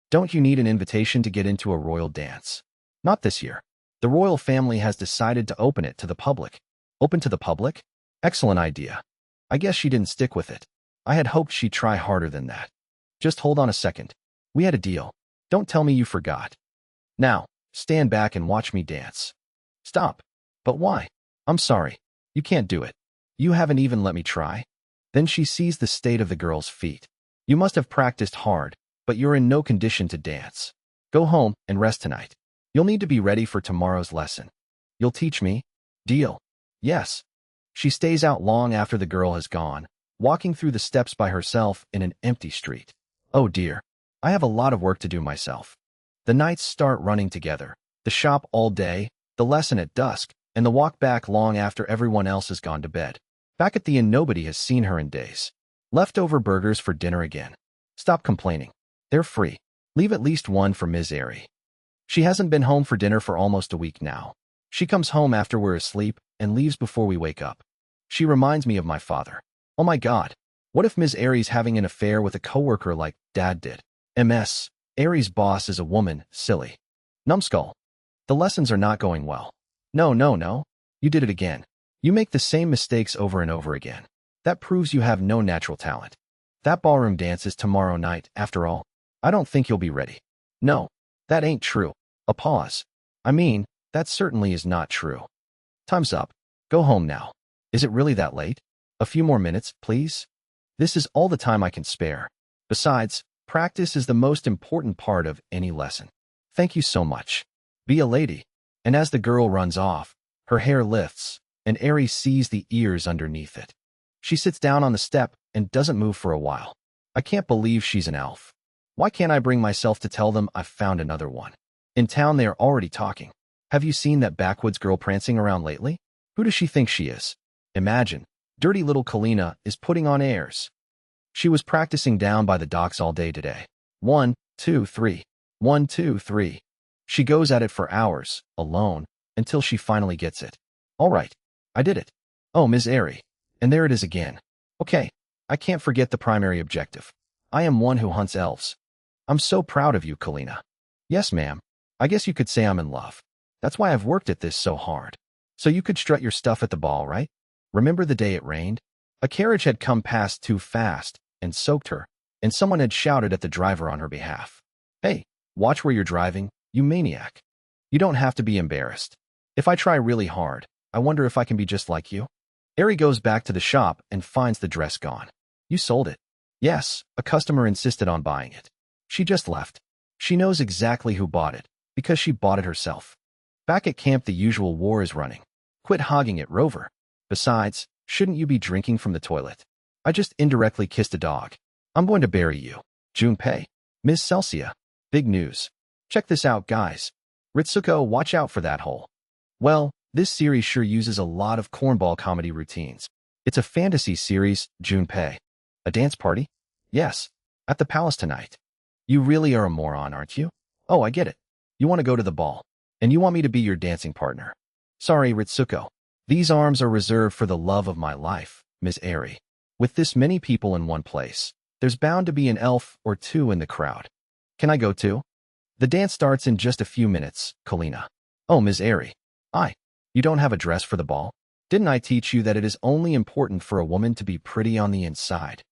Don't you need an invitation to get into a royal dance? Not this year. The royal family has decided to open it to the public. Open to the public? Excellent idea. I guess she didn't stick with it. I had hoped she'd try harder than that. Just hold on a second. We had a deal. Don't tell me you forgot. Now, stand back and watch me dance. Stop. But why? I'm sorry. You can't do it. You haven't even let me try. Then she sees the state of the girl's feet. You must have practiced hard, but you're in no condition to dance. Go home and rest tonight. You'll need to be ready for tomorrow's lesson. You'll teach me? Deal. Yes. She stays out long after the girl has gone, walking through the steps by herself in an empty street. Oh dear. I have a lot of work to do myself. The nights start running together. The shop all day, the lesson at dusk, and the walk back long after everyone else has gone to bed. Back at the inn, nobody has seen her in days. Leftover burgers for dinner again. Stop complaining. They're free. Leave at least one for Ms. Airi. She hasn't been home for dinner for almost a week now. She comes home after we're asleep and leaves before we wake up. She reminds me of my father. Oh my God. What if Ms. Airi's having an affair with a coworker like Dad did? MS. Airi's boss is a woman, silly. Numbskull. The lessons are not going well. No. You did it again. You make the same mistakes over and over again. That proves you have no natural talent. That ballroom dance is tomorrow night, after all. I don't think you'll be ready. No, that ain't true. A pause. I mean, that certainly is not true. Time's up. Go home now. Is it really that late? A few more minutes, please? This is all the time I can spare. Besides, practice is the most important part of any lesson. Thank you so much. Be a lady. And as the girl runs off, her hair lifts, and Airi sees the ears underneath it. She sits down on the step and doesn't move for a while. I can't believe she's an elf. Why can't I bring myself to tell them I've found another one? In town, they are already talking. Have you seen that backwoods girl prancing around lately? Who does she think she is? Imagine, dirty little Kalina is putting on airs. She was practicing down by the docks all day today. 1, 2, 3. 1, 2, 3. She goes at it for hours, alone, until she finally gets it. All right, I did it. Oh, Ms. Airi. And there it is again. Okay, I can't forget the primary objective. I am one who hunts elves. I'm so proud of you, Kalina. Yes, ma'am. I guess you could say I'm in love. That's why I've worked at this so hard. So you could strut your stuff at the ball, right? Remember the day it rained? A carriage had come past too fast and soaked her, and someone had shouted at the driver on her behalf. Hey, watch where you're driving, you maniac. You don't have to be embarrassed. If I try really hard, I wonder if I can be just like you. Airi goes back to the shop and finds the dress gone. You sold it. Yes, a customer insisted on buying it. She just left. She knows exactly who bought it, because she bought it herself. Back at camp, the usual war is running. Quit hogging it, Rover. Besides, shouldn't you be drinking from the toilet? I just indirectly kissed a dog. I'm going to bury you. Junpei. Ms. Celsia. Big news. Check this out, guys. Ritsuko, watch out for that hole. Well, this series sure uses a lot of cornball comedy routines. It's a fantasy series, Junpei. A dance party? Yes. At the palace tonight. You really are a moron, aren't you? Oh, I get it. You want to go to the ball. And you want me to be your dancing partner. Sorry, Ritsuko. These arms are reserved for the love of my life, Ms. Airi. With this many people in one place, there's bound to be an elf or two in the crowd. Can I go too? The dance starts in just a few minutes, Kalina. Oh, Ms. Airi. You don't have a dress for the ball? Didn't I teach you that it is only important for a woman to be pretty on the inside?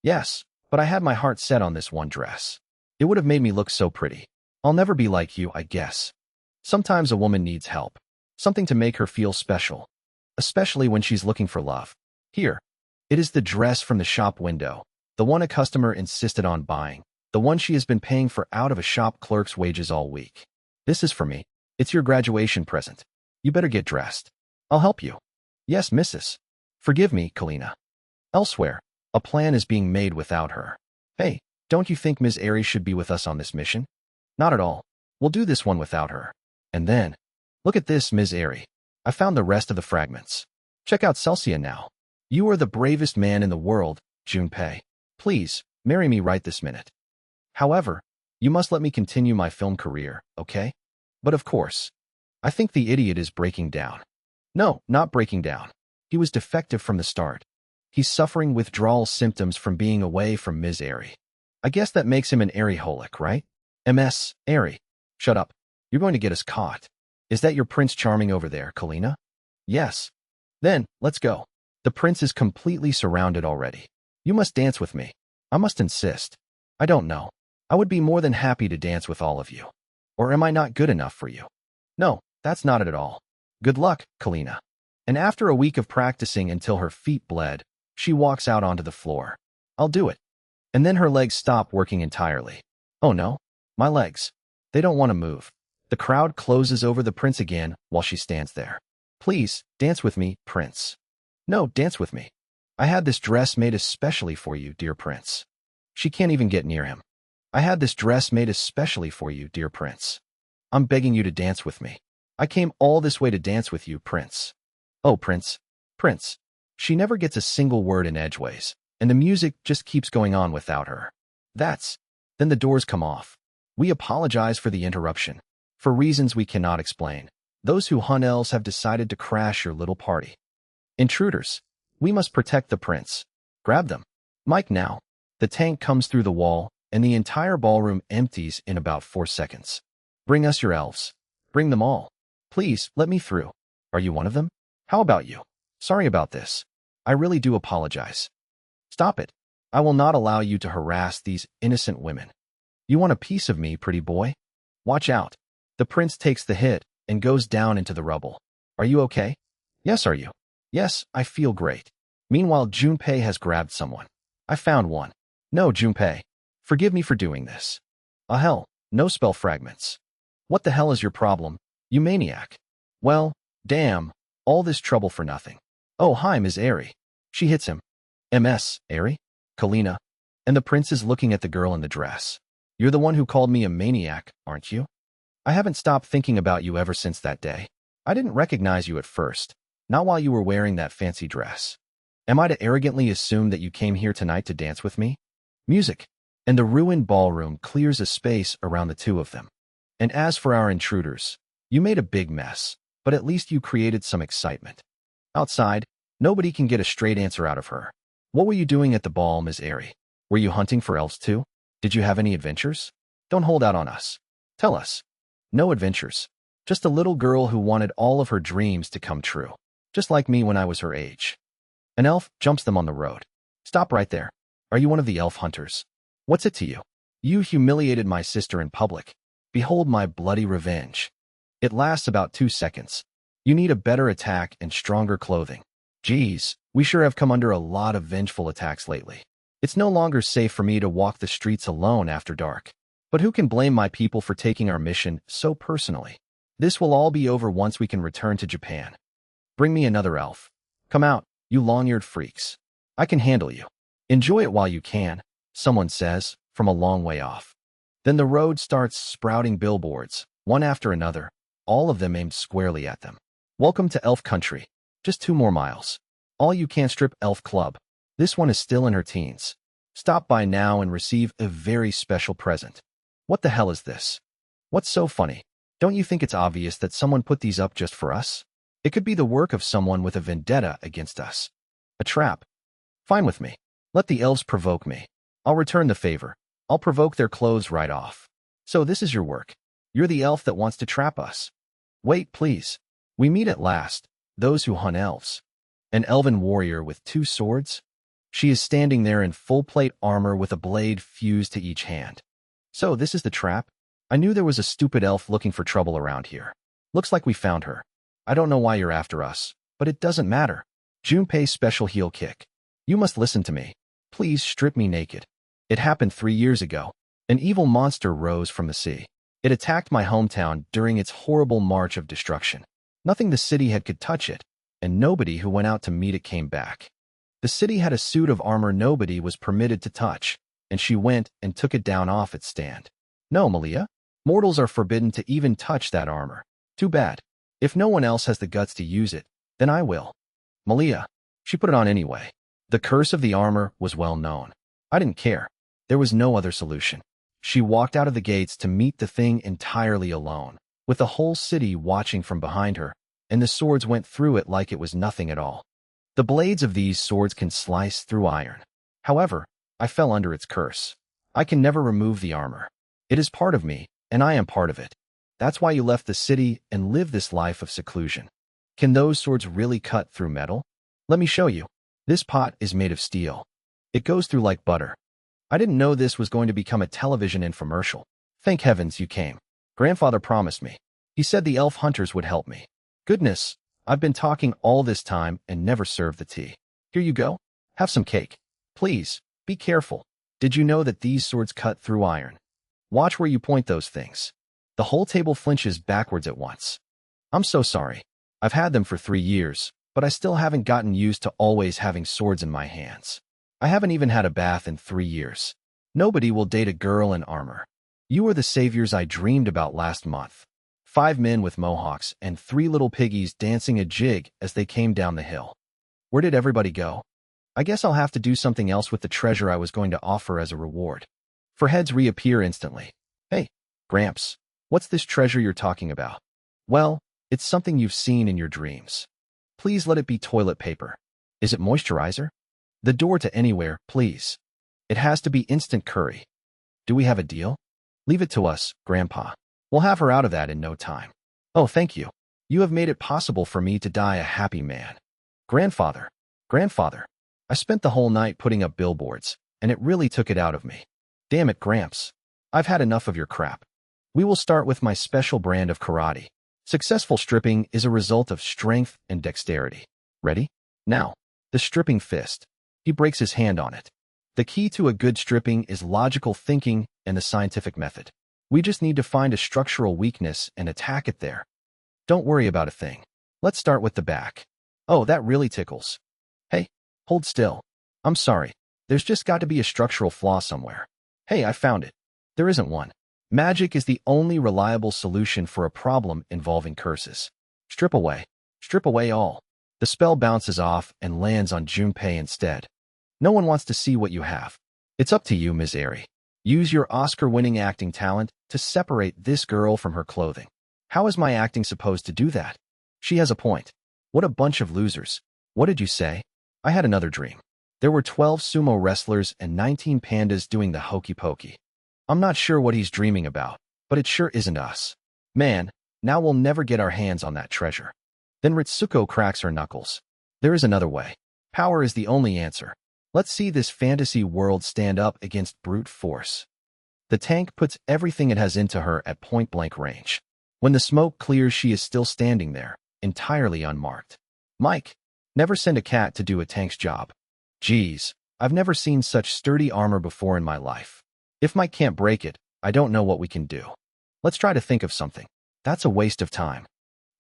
Yes, but I had my heart set on this one dress. It would have made me look so pretty. I'll never be like you, I guess. Sometimes a woman needs help. Something to make her feel special. Especially when she's looking for love. Here. It is the dress from the shop window. The one a customer insisted on buying. The one she has been paying for out of a shop clerk's wages all week. This is for me. It's your graduation present. You better get dressed. I'll help you. Yes, Mrs. Forgive me, Kalina. Elsewhere, a plan is being made without her. Hey, don't you think Ms. Airi should be with us on this mission? Not at all. We'll do this one without her. And then, look at this, Ms. Airi. I found the rest of the fragments. Check out Celsia now. You are the bravest man in the world, Junpei. Please, marry me right this minute. However, you must let me continue my film career, okay? But of course, I think the idiot is breaking down. No, not breaking down. He was defective from the start. He's suffering withdrawal symptoms from being away from Ms. Airi. I guess that makes him an Airi-holic, right? Ms. Airi. Shut up. You're going to get us caught. Is that your Prince Charming over there, Kalina? Yes. Then, let's go. The prince is completely surrounded already. You must dance with me. I must insist. I don't know. I would be more than happy to dance with all of you. Or am I not good enough for you? No, that's not it at all. Good luck, Kalina. And after a week of practicing until her feet bled, she walks out onto the floor. I'll do it. And then her legs stop working entirely. Oh no, my legs. They don't want to move. The crowd closes over the prince again while she stands there. Please, dance with me, prince. No, dance with me. I had this dress made especially for you, dear prince. She can't even get near him. I had this dress made especially for you, dear prince. I'm begging you to dance with me. I came all this way to dance with you, prince. Oh, prince. Prince. She never gets a single word in edgeways, and the music just keeps going on without her. Then the doors come off. We apologize for the interruption. For reasons we cannot explain, those who hunt elves have decided to crash your little party. Intruders. We must protect the prince. Grab them. Mike now. The tank comes through the wall, and the entire ballroom empties in about 4 seconds. Bring us your elves. Bring them all. Please, let me through. Are you one of them? How about you? Sorry about this. I really do apologize. Stop it. I will not allow you to harass these innocent women. You want a piece of me, pretty boy? Watch out. The prince takes the hit and goes down into the rubble. Are you okay? Yes, are you? Yes, I feel great. Meanwhile, Junpei has grabbed someone. I found one. No, Junpei. Forgive me for doing this. Ah hell, no spell fragments. What the hell is your problem, you maniac? Well, damn, all this trouble for nothing. Oh, hi, Ms. Airi. She hits him. Ms. Airi? Kalina. And the prince is looking at the girl in the dress. You're the one who called me a maniac, aren't you? I haven't stopped thinking about you ever since that day. I didn't recognize you at first, not while you were wearing that fancy dress. Am I to arrogantly assume that you came here tonight to dance with me? Music. And the ruined ballroom clears a space around the two of them. And as for our intruders, you made a big mess, but at least you created some excitement. Outside, nobody can get a straight answer out of her. What were you doing at the ball, Ms. Airi? Were you hunting for elves too? Did you have any adventures? Don't hold out on us. Tell us. No adventures. Just a little girl who wanted all of her dreams to come true. Just like me when I was her age. An elf jumps them on the road. Stop right there. Are you one of the elf hunters? What's it to you? You humiliated my sister in public. Behold my bloody revenge. It lasts about 2 seconds. You need a better attack and stronger clothing. Geez, we sure have come under a lot of vengeful attacks lately. It's no longer safe for me to walk the streets alone after dark. But who can blame my people for taking our mission so personally? This will all be over once we can return to Japan. Bring me another elf. Come out, you long-eared freaks. I can handle you. Enjoy it while you can, someone says, from a long way off. Then the road starts sprouting billboards, one after another, all of them aimed squarely at them. Welcome to Elf Country. Just 2 more miles. All you can strip Elf Club. This one is still in her teens. Stop by now and receive a very special present. What the hell is this? What's so funny? Don't you think it's obvious that someone put these up just for us? It could be the work of someone with a vendetta against us. A trap. Fine with me. Let the elves provoke me. I'll return the favor. I'll provoke their clothes right off. So this is your work. You're the elf that wants to trap us. Wait, please. We meet at last. those who hunt elves. An elven warrior with 2 swords? She is standing there in full plate armor with a blade fused to each hand. So this is the trap? I knew there was a stupid elf looking for trouble around here. Looks like we found her. I don't know why you're after us, but it doesn't matter. Junpei special heel kick. You must listen to me. Please strip me naked. It happened 3 years ago. An evil monster rose from the sea. It attacked my hometown during its horrible march of destruction. Nothing the city had could touch it, and nobody who went out to meet it came back. The city had a suit of armor nobody was permitted to touch, and she went and took it down off its stand. No, Malia. Mortals are forbidden to even touch that armor. Too bad. If no one else has the guts to use it, then I will. Malia. She put it on anyway. The curse of the armor was well known. I didn't care. There was no other solution. She walked out of the gates to meet the thing entirely alone, with the whole city watching from behind her, and the swords went through it like it was nothing at all. The blades of these swords can slice through iron. However, I fell under its curse. I can never remove the armor. It is part of me, and I am part of it. That's why you left the city and lived this life of seclusion. Can those swords really cut through metal? Let me show you. This pot is made of steel. It goes through like butter. I didn't know this was going to become a television infomercial. Thank heavens you came. Grandfather promised me. He said the elf hunters would help me. Goodness, I've been talking all this time and never served the tea. Here you go. Have some cake. Please, be careful. Did you know that these swords cut through iron? Watch where you point those things. The whole table flinches backwards at once. I'm so sorry. I've had them for 3 years, but I still haven't gotten used to always having swords in my hands. I haven't even had a bath in 3 years. Nobody will date a girl in armor. You are the saviors I dreamed about last month. 5 men with mohawks and 3 little piggies dancing a jig as they came down the hill. Where did everybody go? I guess I'll have to do something else with the treasure I was going to offer as a reward. For heads reappear instantly. Hey, Gramps, what's this treasure you're talking about? Well, it's something you've seen in your dreams. Please let it be toilet paper. Is it moisturizer? The door to anywhere, please. It has to be instant curry. Do we have a deal? Leave it to us, Grandpa. We'll have her out of that in no time. Oh, thank you. You have made it possible for me to die a happy man. Grandfather, I spent the whole night putting up billboards, and it really took it out of me. Damn it, Gramps. I've had enough of your crap. We will start with my special brand of karate. Successful stripping is a result of strength and dexterity. Ready? Now, the stripping fist. He breaks his hand on it. The key to a good stripping is logical thinking and the scientific method. We just need to find a structural weakness and attack it there. Don't worry about a thing. Let's start with the back. Oh, that really tickles. Hey, hold still. I'm sorry. There's just got to be a structural flaw somewhere. Hey, I found it. There isn't one. Magic is the only reliable solution for a problem involving curses. Strip away all. The spell bounces off and lands on Junpei instead. No one wants to see what you have. It's up to you, Ms. Airi. Use your Oscar-winning acting talent to separate this girl from her clothing. How is my acting supposed to do that? She has a point. What a bunch of losers. What did you say? I had another dream. There were 12 sumo wrestlers and 19 pandas doing the hokey pokey. I'm not sure what he's dreaming about, but it sure isn't us. Man, now we'll never get our hands on that treasure. Then Ritsuko cracks her knuckles. There is another way. Power is the only answer. Let's see this fantasy world stand up against brute force. The tank puts everything it has into her at point-blank range. When the smoke clears, she is still standing there, entirely unmarked. Mike, never send a cat to do a tank's job. Geez, I've never seen such sturdy armor before in my life. If Mike can't break it, I don't know what we can do. Let's try to think of something. That's a waste of time.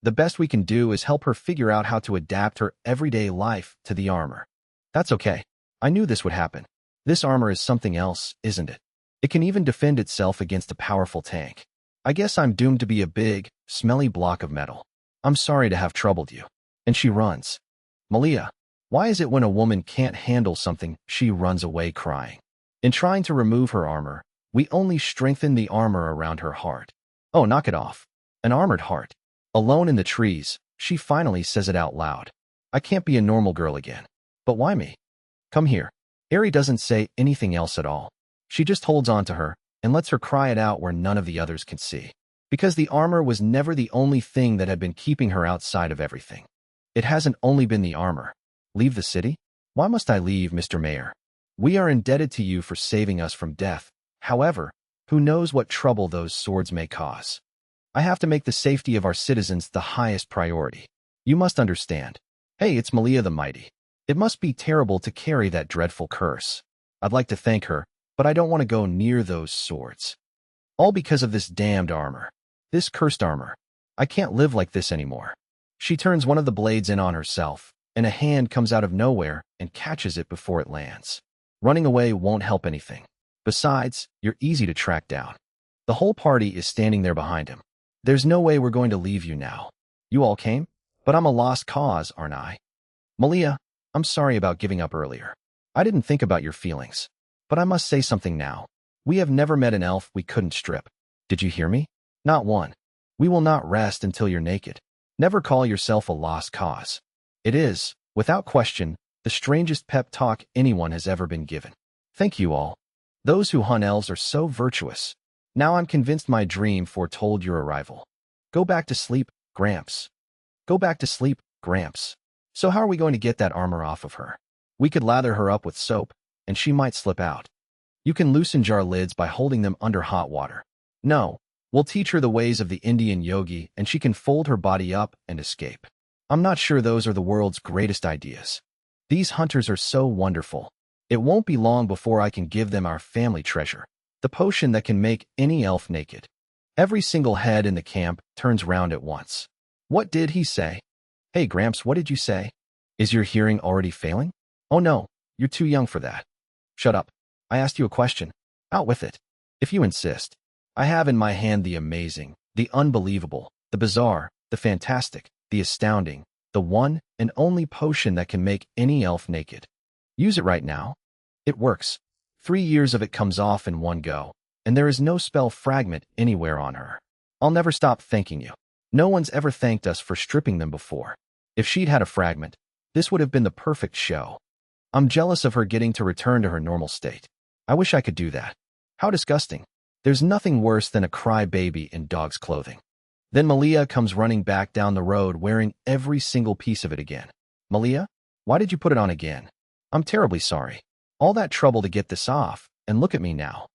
The best we can do is help her figure out how to adapt her everyday life to the armor. That's okay. I knew this would happen. This armor is something else, isn't it? It can even defend itself against a powerful tank. I guess I'm doomed to be a big, smelly block of metal. I'm sorry to have troubled you. And she runs. Malia, why is it when a woman can't handle something, she runs away crying? In trying to remove her armor, we only strengthen the armor around her heart. Oh, knock it off. An armored heart. Alone in the trees, she finally says it out loud. I can't be a normal girl again. But why me? Come here. Airi doesn't say anything else at all. She just holds on to her and lets her cry it out where none of the others can see. Because the armor was never the only thing that had been keeping her outside of everything. It hasn't only been the armor. Leave the city? Why must I leave, Mr. Mayor? We are indebted to you for saving us from death. However, who knows what trouble those swords may cause? I have to make the safety of our citizens the highest priority. You must understand. Hey, it's Malia the Mighty. It must be terrible to carry that dreadful curse. I'd like to thank her, but I don't want to go near those swords. All because of this damned armor. This cursed armor. I can't live like this anymore. She turns one of the blades in on herself, and a hand comes out of nowhere and catches it before it lands. Running away won't help anything. Besides, you're easy to track down. The whole party is standing there behind him. There's no way we're going to leave you now. You all came? But I'm a lost cause, aren't I? Malia, I'm sorry about giving up earlier. I didn't think about your feelings. But I must say something now. We have never met an elf we couldn't strip. Did you hear me? Not one. We will not rest until you're naked. Never call yourself a lost cause. It is, without question, the strangest pep talk anyone has ever been given. Thank you all. Those who hunt elves are so virtuous. Now I'm convinced my dream foretold your arrival. Go back to sleep, Gramps. Go back to sleep, Gramps. So how are we going to get that armor off of her? We could lather her up with soap, and she might slip out. You can loosen jar lids by holding them under hot water. No, we'll teach her the ways of the Indian yogi, and she can fold her body up and escape. I'm not sure those are the world's greatest ideas. These hunters are so wonderful. It won't be long before I can give them our family treasure, the potion that can make any elf naked. Every single head in the camp turns round at once. What did he say? Hey, Gramps, what did you say? Is your hearing already failing? Oh no, you're too young for that. Shut up. I asked you a question. Out with it. If you insist. I have in my hand the amazing, the unbelievable, the bizarre, the fantastic, the astounding, the one and only potion that can make any elf naked. Use it right now. It works. 3 years of it comes off in one go, and there is no spell fragment anywhere on her. I'll never stop thanking you. No one's ever thanked us for stripping them before. If she'd had a fragment, this would have been the perfect show. I'm jealous of her getting to return to her normal state. I wish I could do that. How disgusting. There's nothing worse than a crybaby in dog's clothing. Then Malia comes running back down the road wearing every single piece of it again. Malia, why did you put it on again? I'm terribly sorry. All that trouble to get this off, and look at me now.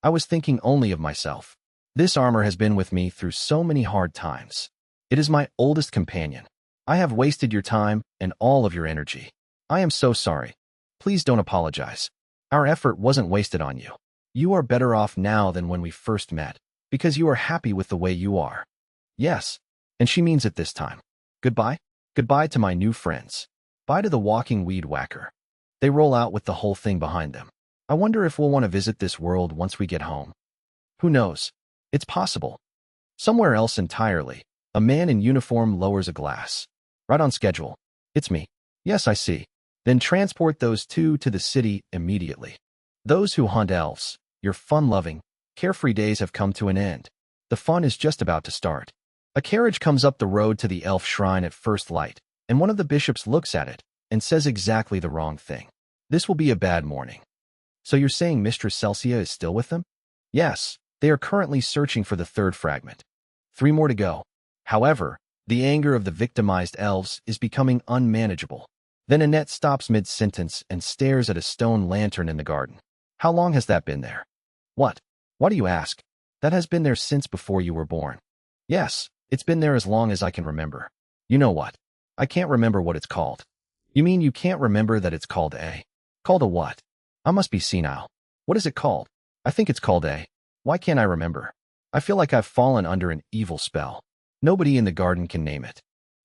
I was thinking only of myself. This armor has been with me through so many hard times. It is my oldest companion. I have wasted your time and all of your energy. I am so sorry. Please don't apologize. Our effort wasn't wasted on you. You are better off now than when we first met, because you are happy with the way you are. Yes, and she means it this time. Goodbye. Goodbye to my new friends. Bye to the walking weed whacker. They roll out with the whole thing behind them. I wonder if we'll want to visit this world once we get home. Who knows? It's possible. Somewhere else entirely, a man in uniform lowers a glass. Right on schedule. It's me. Yes, I see. Then transport those two to the city immediately. Those who hunt elves, your fun-loving, carefree days have come to an end. The fun is just about to start. A carriage comes up the road to the elf shrine at first light, and one of the bishops looks at it and says exactly the wrong thing. This will be a bad morning. So you're saying Mistress Celsia is still with them? Yes, they are currently searching for the third fragment. 3 more to go. However, the anger of the victimized elves is becoming unmanageable. Then Annette stops mid-sentence and stares at a stone lantern in the garden. How long has that been there? What? Why do you ask? That has been there since before you were born. Yes, it's been there as long as I can remember. You know what? I can't remember what it's called. You mean you can't remember that it's called a? Called a what? I must be senile. What is it called? I think it's called a. Why can't I remember? I feel like I've fallen under an evil spell. Nobody in the garden can name it.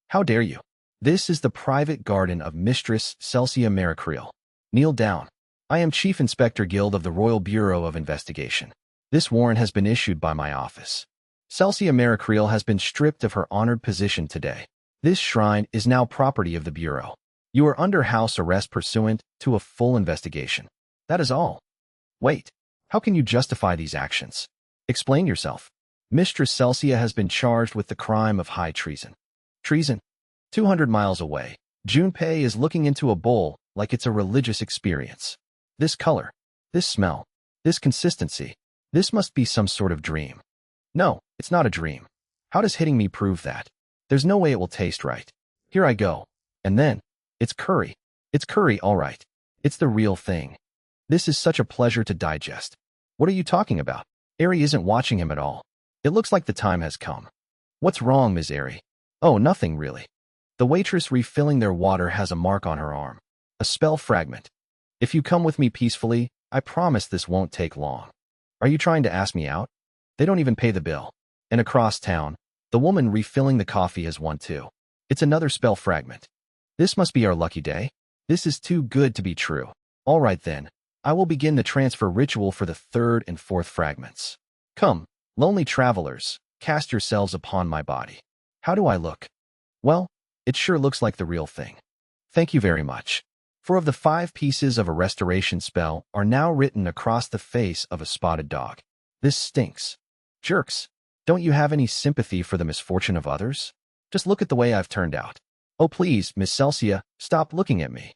How dare you? This is the private garden of Mistress Celsia Maricreel. Kneel down. I am Chief Inspector Guild of the Royal Bureau of Investigation. This warrant has been issued by my office. Celsia Maricreel has been stripped of her honored position today. This shrine is now property of the Bureau. You are under house arrest pursuant to a full investigation. That is all. Wait, how can you justify these actions? Explain yourself. Mistress Celsia has been charged with the crime of high treason. Treason? 200 miles away, Junpei is looking into a bowl like it's a religious experience. This color, this smell, this consistency, this must be some sort of dream. No, it's not a dream. How does hitting me prove that? There's no way it will taste right. Here I go. And then, it's curry. It's curry, all right. It's the real thing. This is such a pleasure to digest. What are you talking about? Airi isn't watching him at all. It looks like the time has come. What's wrong, Ms. Airi? Oh, nothing really. The waitress refilling their water has a mark on her arm. A spell fragment. If you come with me peacefully, I promise this won't take long. Are you trying to ask me out? They don't even pay the bill. And across town, the woman refilling the coffee has one too. It's another spell fragment. This must be our lucky day. This is too good to be true. All right then, I will begin the transfer ritual for the third and fourth fragments. Come, lonely travelers, cast yourselves upon my body. How do I look? Well, it sure looks like the real thing. Thank you very much. 4 of the 5 pieces of a restoration spell are now written across the face of a spotted dog. This stinks. Jerks, don't you have any sympathy for the misfortune of others? Just look at the way I've turned out. Oh please, Miss Celsia, stop looking at me.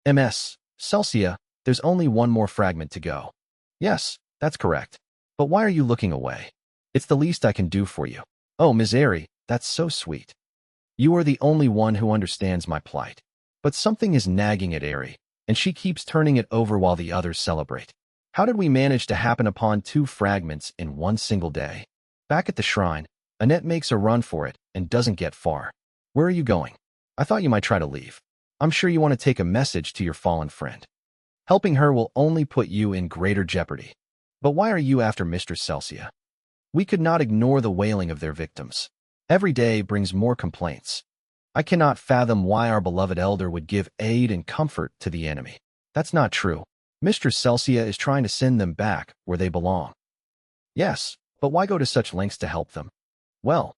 Ms. Celsia, there's only one more fragment to go. Yes, that's correct. But why are you looking away? It's the least I can do for you. Oh, Ms. Airi, that's so sweet. You are the only one who understands my plight. But something is nagging at Airi, and she keeps turning it over while the others celebrate. How did we manage to happen upon 2 fragments in one single day? Back at the shrine, Annette makes a run for it and doesn't get far. Where are you going? I thought you might try to leave. I'm sure you want to take a message to your fallen friend. Helping her will only put you in greater jeopardy. But why are you after Mistress Celsia? We could not ignore the wailing of their victims. Every day brings more complaints. I cannot fathom why our beloved elder would give aid and comfort to the enemy. That's not true. Mistress Celsia is trying to send them back where they belong. Yes, but why go to such lengths to help them? Well,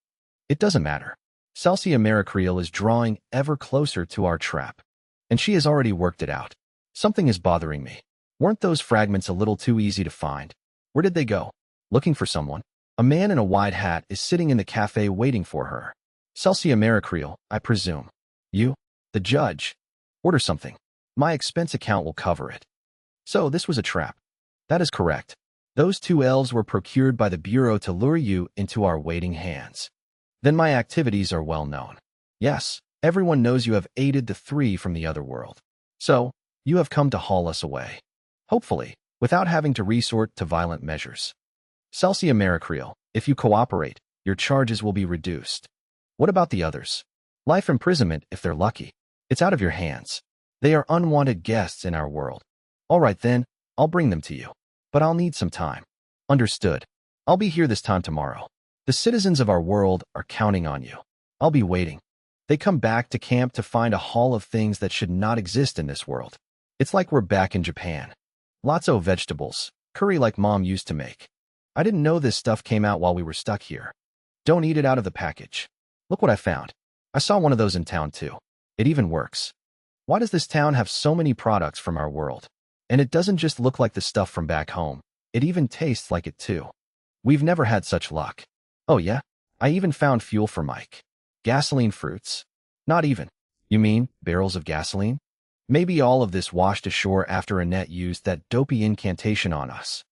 it doesn't matter. Celsia Maricreel is drawing ever closer to our trap, and she has already worked it out. Something is bothering me. Weren't those fragments a little too easy to find? Where did they go? Looking for someone? A man in a wide hat is sitting in the cafe waiting for her. Celsia Maricreel, I presume. You? The judge. Order something. My expense account will cover it. So this was a trap. That is correct. Those 2 elves were procured by the Bureau to lure you into our waiting hands. Then my activities are well known. Yes, everyone knows you have aided the 3 from the other world. So, you have come to haul us away. Hopefully, without having to resort to violent measures. Celsia Maricreel, if you cooperate, your charges will be reduced. What about the others? Life imprisonment if they're lucky. It's out of your hands. They are unwanted guests in our world. All right then, I'll bring them to you. But I'll need some time. Understood. I'll be here this time tomorrow. The citizens of our world are counting on you. I'll be waiting. They come back to camp to find a haul of things that should not exist in this world. It's like we're back in Japan. Lots of vegetables, curry like Mom used to make. I didn't know this stuff came out while we were stuck here. Don't eat it out of the package. Look what I found. I saw one of those in town too. It even works. Why does this town have so many products from our world? And it doesn't just look like the stuff from back home. It even tastes like it too. We've never had such luck. Oh yeah? I even found fuel for Mike. Gasoline fruits. Not even. You mean barrels of gasoline? Maybe all of this washed ashore after Annette used that dopey incantation on us.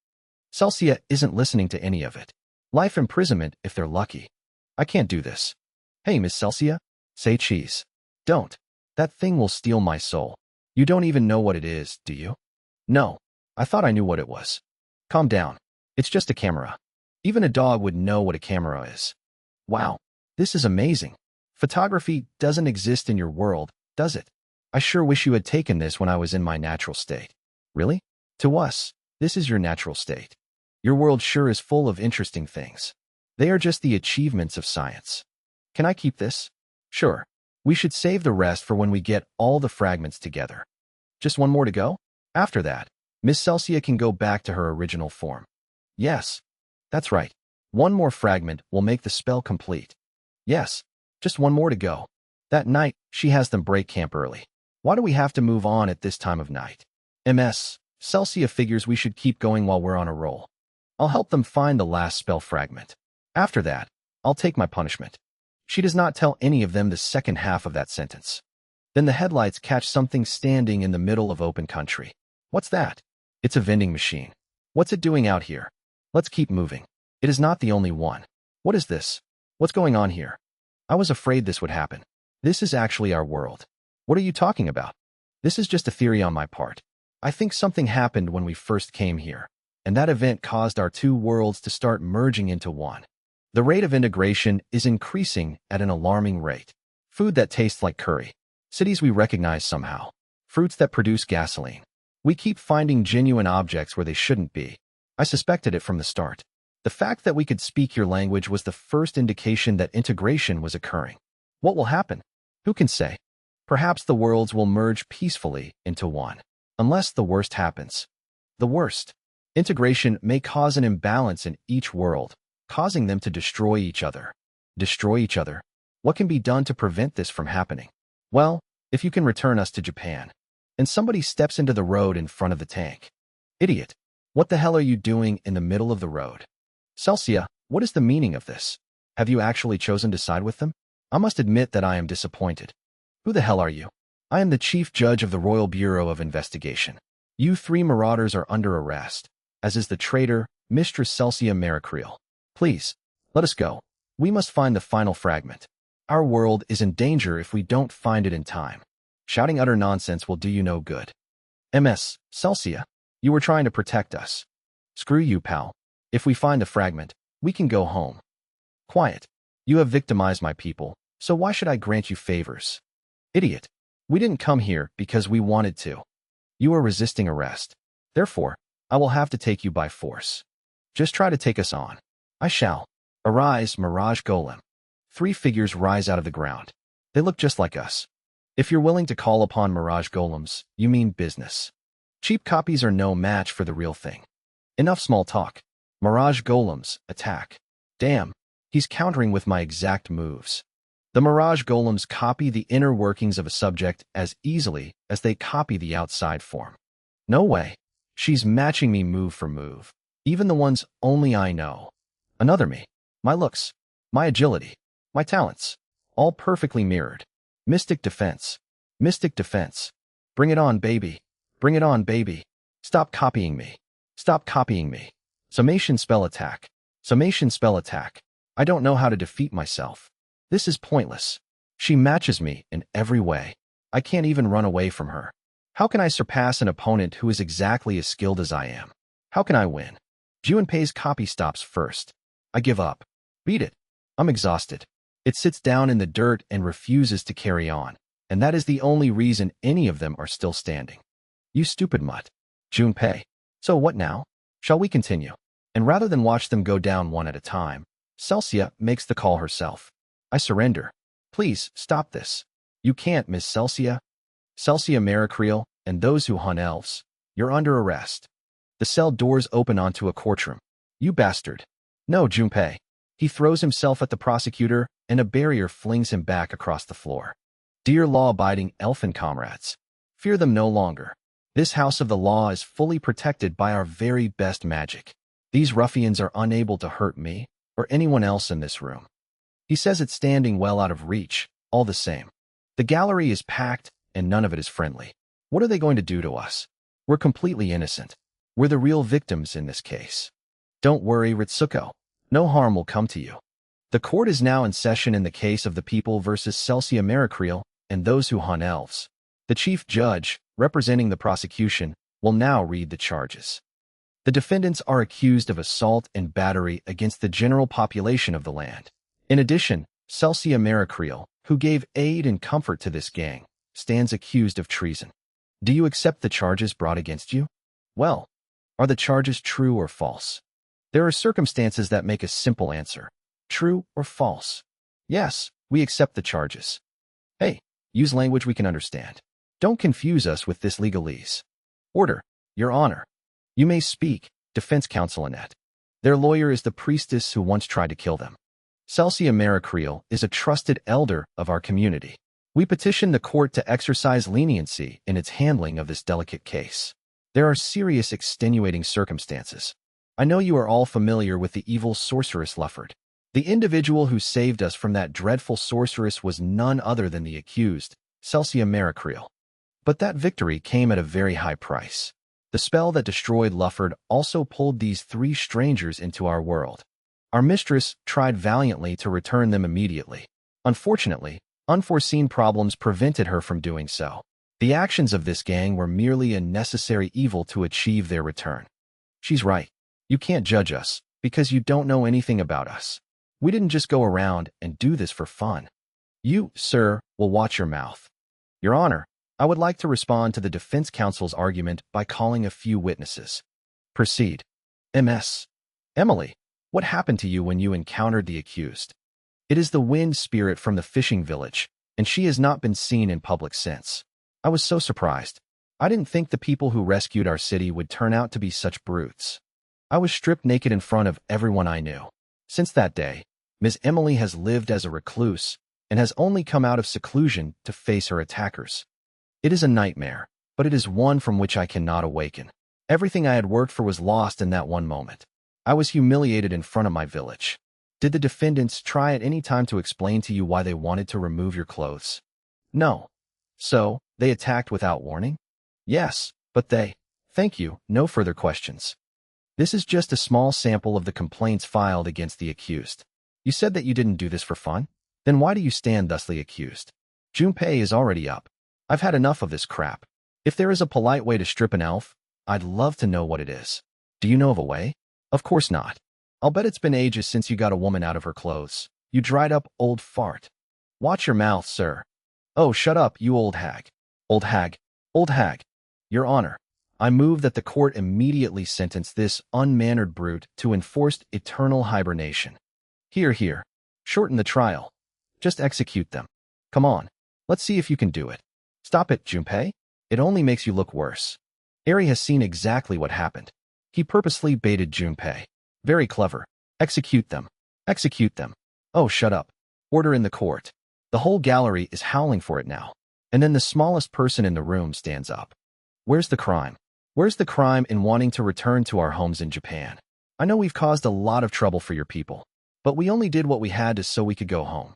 Celsia isn't listening to any of it. Life imprisonment if they're lucky. I can't do this. Hey, Miss Celsia, say cheese. Don't. That thing will steal my soul. You don't even know what it is, do you? No. I thought I knew what it was. Calm down. It's just a camera. Even a dog would know what a camera is. Wow. This is amazing. Photography doesn't exist in your world, does it? I sure wish you had taken this when I was in my natural state. Really? To us, this is your natural state. Your world sure is full of interesting things. They are just the achievements of science. Can I keep this? Sure. We should save the rest for when we get all the fragments together. Just one more to go? After that, Miss Celsia can go back to her original form. Yes. That's right. One more fragment will make the spell complete. Yes. Just one more to go. That night, she has them break camp early. Why do we have to move on at this time of night? Ms. Celsia figures we should keep going while we're on a roll. I'll help them find the last spell fragment. After that, I'll take my punishment. She does not tell any of them the second half of that sentence. Then the headlights catch something standing in the middle of open country. What's that? It's a vending machine. What's it doing out here? Let's keep moving. It is not the only one. What is this? What's going on here? I was afraid this would happen. This is actually our world. What are you talking about? This is just a theory on my part. I think something happened when we first came here, and that event caused our two worlds to start merging into one. The rate of integration is increasing at an alarming rate. Food that tastes like curry. Cities we recognize somehow. Fruits that produce gasoline. We keep finding genuine objects where they shouldn't be. I suspected it from the start. The fact that we could speak your language was the first indication that integration was occurring. What will happen? Who can say? Perhaps the worlds will merge peacefully into one. Unless the worst happens. The worst. Integration may cause an imbalance in each world, causing them to destroy each other. Destroy each other? What can be done to prevent this from happening? Well, if you can return us to Japan. And somebody steps into the road in front of the tank. Idiot. What the hell are you doing in the middle of the road? Celsia, what is the meaning of this? Have you actually chosen to side with them? I must admit that I am disappointed. Who the hell are you? I am the Chief Judge of the Royal Bureau of Investigation. You three marauders are under arrest, as is the traitor, Mistress Celsia Maricreel. Please, let us go. We must find the final fragment. Our world is in danger if we don't find it in time. Shouting utter nonsense will do you no good. Ms. Celsia, you were trying to protect us. Screw you, pal. If we find the fragment, we can go home. Quiet. You have victimized my people, so why should I grant you favors? Idiot. We didn't come here because we wanted to. You are resisting arrest. Therefore, I will have to take you by force. Just try to take us on. I shall. Arise, Mirage Golem. 3 figures rise out of the ground. They look just like us. If you're willing to call upon Mirage Golems, you mean business. Cheap copies are no match for the real thing. Enough small talk. Mirage Golems, attack. Damn, he's countering with my exact moves. The Mirage Golems copy the inner workings of a subject as easily as they copy the outside form. No way. She's matching me move for move. Even the ones only I know. Another me. My looks. My agility. My talents. All perfectly mirrored. Mystic defense. Mystic defense. Bring it on, baby. Bring it on, baby. Stop copying me. Stop copying me. Summation spell attack. Summation spell attack. I don't know how to defeat myself. This is pointless. She matches me in every way. I can't even run away from her. How can I surpass an opponent who is exactly as skilled as I am? How can I win? Junpei's copy stops first. I give up. Beat it. I'm exhausted. It sits down in the dirt and refuses to carry on, and that is the only reason any of them are still standing. You stupid mutt. Junpei. So what now? Shall we continue? And rather than watch them go down one at a time, Celsia makes the call herself. I surrender. Please, stop this. You can't, Miss Celsia. Celsia Maricreel, and those who hunt elves. You're under arrest. The cell doors open onto a courtroom. You bastard. No, Junpei. He throws himself at the prosecutor, and a barrier flings him back across the floor. Dear law-abiding elfin comrades, fear them no longer. This house of the law is fully protected by our very best magic. These ruffians are unable to hurt me, or anyone else in this room. He says it standing well out of reach, all the same. The gallery is packed, and none of it is friendly. What are they going to do to us? We're completely innocent. We're the real victims in this case. Don't worry, Ritsuko. No harm will come to you. The court is now in session in the case of the people versus Celsia Maricreel and those who hunt elves. The chief judge, representing the prosecution, will now read the charges. The defendants are accused of assault and battery against the general population of the land. In addition, Celsia Maricreel, who gave aid and comfort to this gang, stands accused of treason. Do you accept the charges brought against you? Well, are the charges true or false? There are circumstances that make a simple answer. True or false? Yes, we accept the charges. Hey, use language we can understand. Don't confuse us with this legalese. Order, Your Honor. You may speak, defense counsel Annette. Their lawyer is the priestess who once tried to kill them. Celsia Maricreel is a trusted elder of our community. We petition the court to exercise leniency in its handling of this delicate case. There are serious extenuating circumstances. I know you are all familiar with the evil sorceress Lufford. The individual who saved us from that dreadful sorceress was none other than the accused, Celsia Maricreel. But that victory came at a very high price. The spell that destroyed Lufford also pulled these 3 strangers into our world. Our mistress tried valiantly to return them immediately. Unfortunately, Unforeseen problems prevented her from doing so. The actions of this gang were merely a necessary evil to achieve their return. She's right. You can't judge us, because you don't know anything about us. We didn't just go around and do this for fun. You, sir, will watch your mouth. Your Honor, I would like to respond to the defense counsel's argument by calling a few witnesses. Proceed. Ms. Emily, what happened to you when you encountered the accused? It is the wind spirit from the fishing village, and she has not been seen in public since. I was so surprised. I didn't think the people who rescued our city would turn out to be such brutes. I was stripped naked in front of everyone I knew. Since that day, Ms. Emily has lived as a recluse and has only come out of seclusion to face her attackers. It is a nightmare, but it is one from which I cannot awaken. Everything I had worked for was lost in that one moment. I was humiliated in front of my village. Did the defendants try at any time to explain to you why they wanted to remove your clothes? No. So, they attacked without warning? Yes, but they... Thank you, no further questions. This is just a small sample of the complaints filed against the accused. You said that you didn't do this for fun? Then why do you stand thusly accused? Junpei is already up. I've had enough of this crap. If there is a polite way to strip an elf, I'd love to know what it is. Do you know of a way? Of course not. I'll bet it's been ages since you got a woman out of her clothes. You dried up old fart. Watch your mouth, sir. Oh, shut up, you old hag. Old hag. Old hag. Your Honor, I move that the court immediately sentence this unmannered brute to enforced eternal hibernation. Here, here. Shorten the trial. Just execute them. Come on. Let's see if you can do it. Stop it, Junpei. It only makes you look worse. Airi has seen exactly what happened. He purposely baited Junpei. Very clever. Execute them. Execute them. Oh, shut up. Order in the court. The whole gallery is howling for it now. And then the smallest person in the room stands up. Where's the crime? Where's the crime in wanting to return to our homes in Japan? I know we've caused a lot of trouble for your people, but we only did what we had to so we could go home.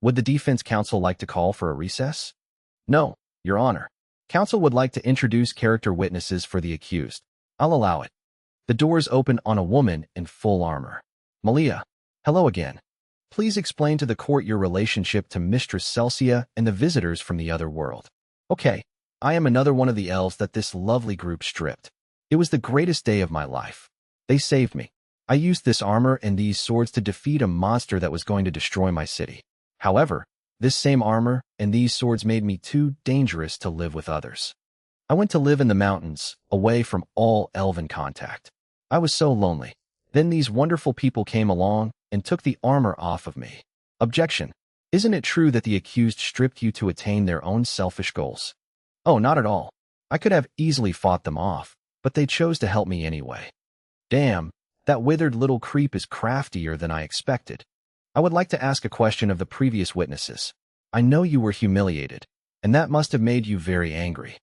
Would the defense counsel like to call for a recess? No, Your Honor. Counsel would like to introduce character witnesses for the accused. I'll allow it. The doors open on a woman in full armor. Malia, hello again. Please explain to the court your relationship to Mistress Celsia and the visitors from the other world. Okay, I am another one of the elves that this lovely group stripped. It was the greatest day of my life. They saved me. I used this armor and these swords to defeat a monster that was going to destroy my city. However, this same armor and these swords made me too dangerous to live with others. I went to live in the mountains, away from all elven contact. I was so lonely. Then these wonderful people came along and took the armor off of me. Objection. Isn't it true that the accused stripped you to attain their own selfish goals? Oh, not at all. I could have easily fought them off, but they chose to help me anyway. Damn, that withered little creep is craftier than I expected. I would like to ask a question of the previous witnesses. I know you were humiliated, and that must have made you very angry.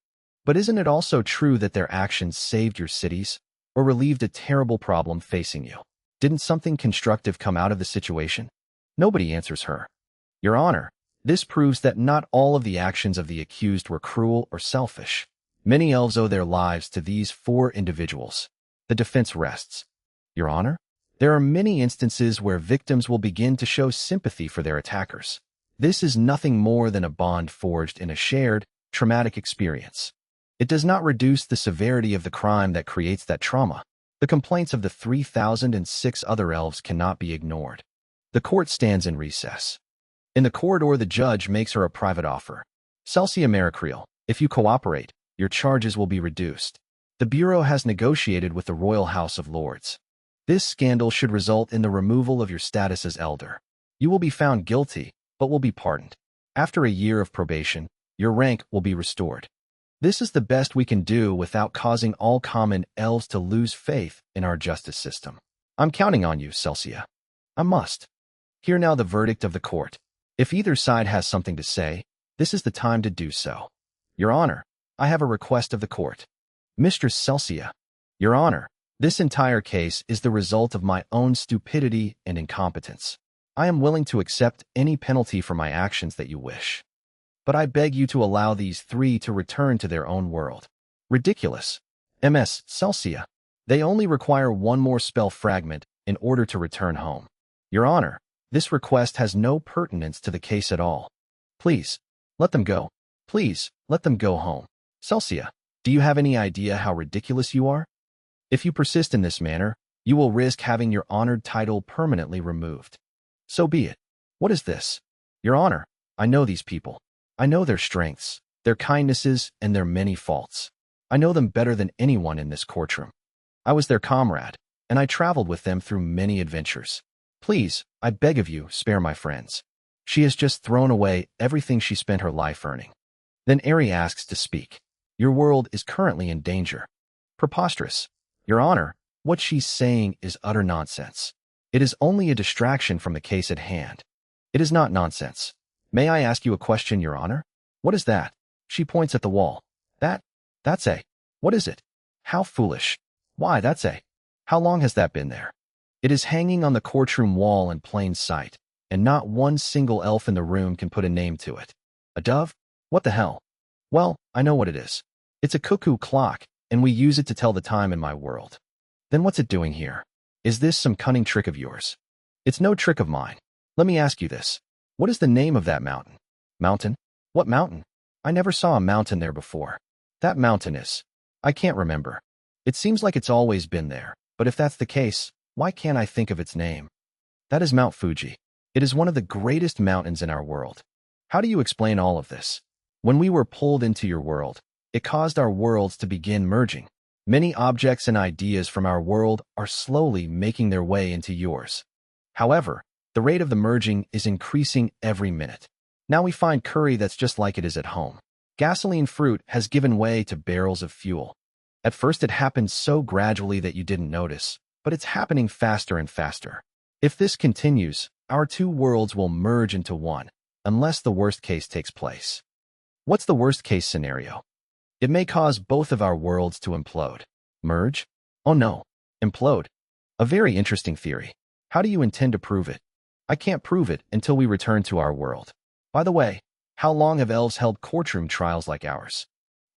But isn't it also true that their actions saved your cities, or relieved a terrible problem facing you? Didn't something constructive come out of the situation? Nobody answers her. Your Honor, this proves that not all of the actions of the accused were cruel or selfish. Many elves owe their lives to these 4 individuals. The defense rests. Your Honor, there are many instances where victims will begin to show sympathy for their attackers. This is nothing more than a bond forged in a shared, traumatic experience. It does not reduce the severity of the crime that creates that trauma. The complaints of the 3,006 other elves cannot be ignored. The court stands in recess. In the corridor, the judge makes her a private offer. Celsia Maricreel, if you cooperate, your charges will be reduced. The Bureau has negotiated with the Royal House of Lords. This scandal should result in the removal of your status as elder. You will be found guilty, but will be pardoned. After a year of probation, your rank will be restored. This is the best we can do without causing all common elves to lose faith in our justice system. I'm counting on you, Celsia. I must. Hear now the verdict of the court. If either side has something to say, this is the time to do so. Your Honor, I have a request of the court. Mistress Celsia. Your Honor, this entire case is the result of my own stupidity and incompetence. I am willing to accept any penalty for my actions that you wish. But I beg you to allow these 3 to return to their own world. Ridiculous. Ms. Celsia. They only require 1 more spell fragment in order to return home. Your Honor, this request has no pertinence to the case at all. Please, let them go. Please, let them go home. Celsia, do you have any idea how ridiculous you are? If you persist in this manner, you will risk having your honored title permanently removed. So be it. What is this? Your honor, I know these people. I know their strengths, their kindnesses, and their many faults. I know them better than anyone in this courtroom. I was their comrade, and I traveled with them through many adventures. Please, I beg of you, spare my friends. She has just thrown away everything she spent her life earning. Then Airi asks to speak. Your world is currently in danger. Preposterous. Your honor, what she's saying is utter nonsense. It is only a distraction from the case at hand. It is not nonsense. May I ask you a question, your honor? What is that? She points at the wall. That's a. What is it? How foolish. Why, that's a. How long has that been there? It is hanging on the courtroom wall in plain sight, and not one single elf in the room can put a name to it. A dove? What the hell? Well, I know what it is. It's a cuckoo clock, and we use it to tell the time in my world. Then what's it doing here? Is this some cunning trick of yours? It's no trick of mine. Let me ask you this. What is the name of that mountain? Mountain? What mountain? I never saw a mountain there before. That mountain is. I can't remember. It seems like it's always been there, but if that's the case, why can't I think of its name? That is Mount Fuji. It is one of the greatest mountains in our world. How do you explain all of this? When we were pulled into your world, it caused our worlds to begin merging. Many objects and ideas from our world are slowly making their way into yours. However, the rate of the merging is increasing every minute. Now we find curry that's just like it is at home. Gasoline fruit has given way to barrels of fuel. At first it happened so gradually that you didn't notice, but it's happening faster and faster. If this continues, our two worlds will merge into one, unless the worst case takes place. What's the worst case scenario? It may cause both of our worlds to implode. Merge? Oh no. Implode. A very interesting theory. How do you intend to prove it? I can't prove it until we return to our world. By the way, how long have elves held courtroom trials like ours?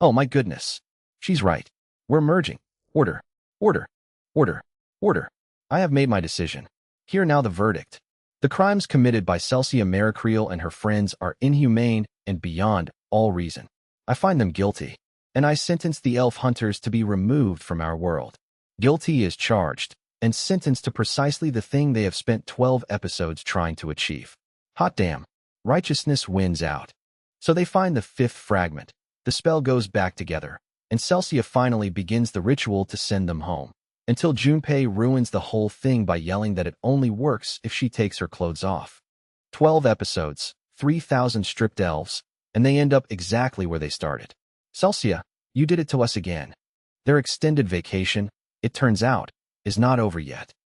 Oh my goodness. She's right. We're merging. Order. Order. Order. Order. I have made my decision. Hear now the verdict. The crimes committed by Celsia Maricreel and her friends are inhumane and beyond all reason. I find them guilty, and I sentence the elf hunters to be removed from our world. Guilty is charged, and sentenced to precisely the thing they have spent 12 episodes trying to achieve. Hot damn. Righteousness wins out. So they find the fifth fragment. The spell goes back together, and Celsia finally begins the ritual to send them home, until Junpei ruins the whole thing by yelling that it only works if she takes her clothes off. 12 episodes, 3,000 stripped elves, and they end up exactly where they started. Celsia, you did it to us again. Their extended vacation, it turns out, is not over yet.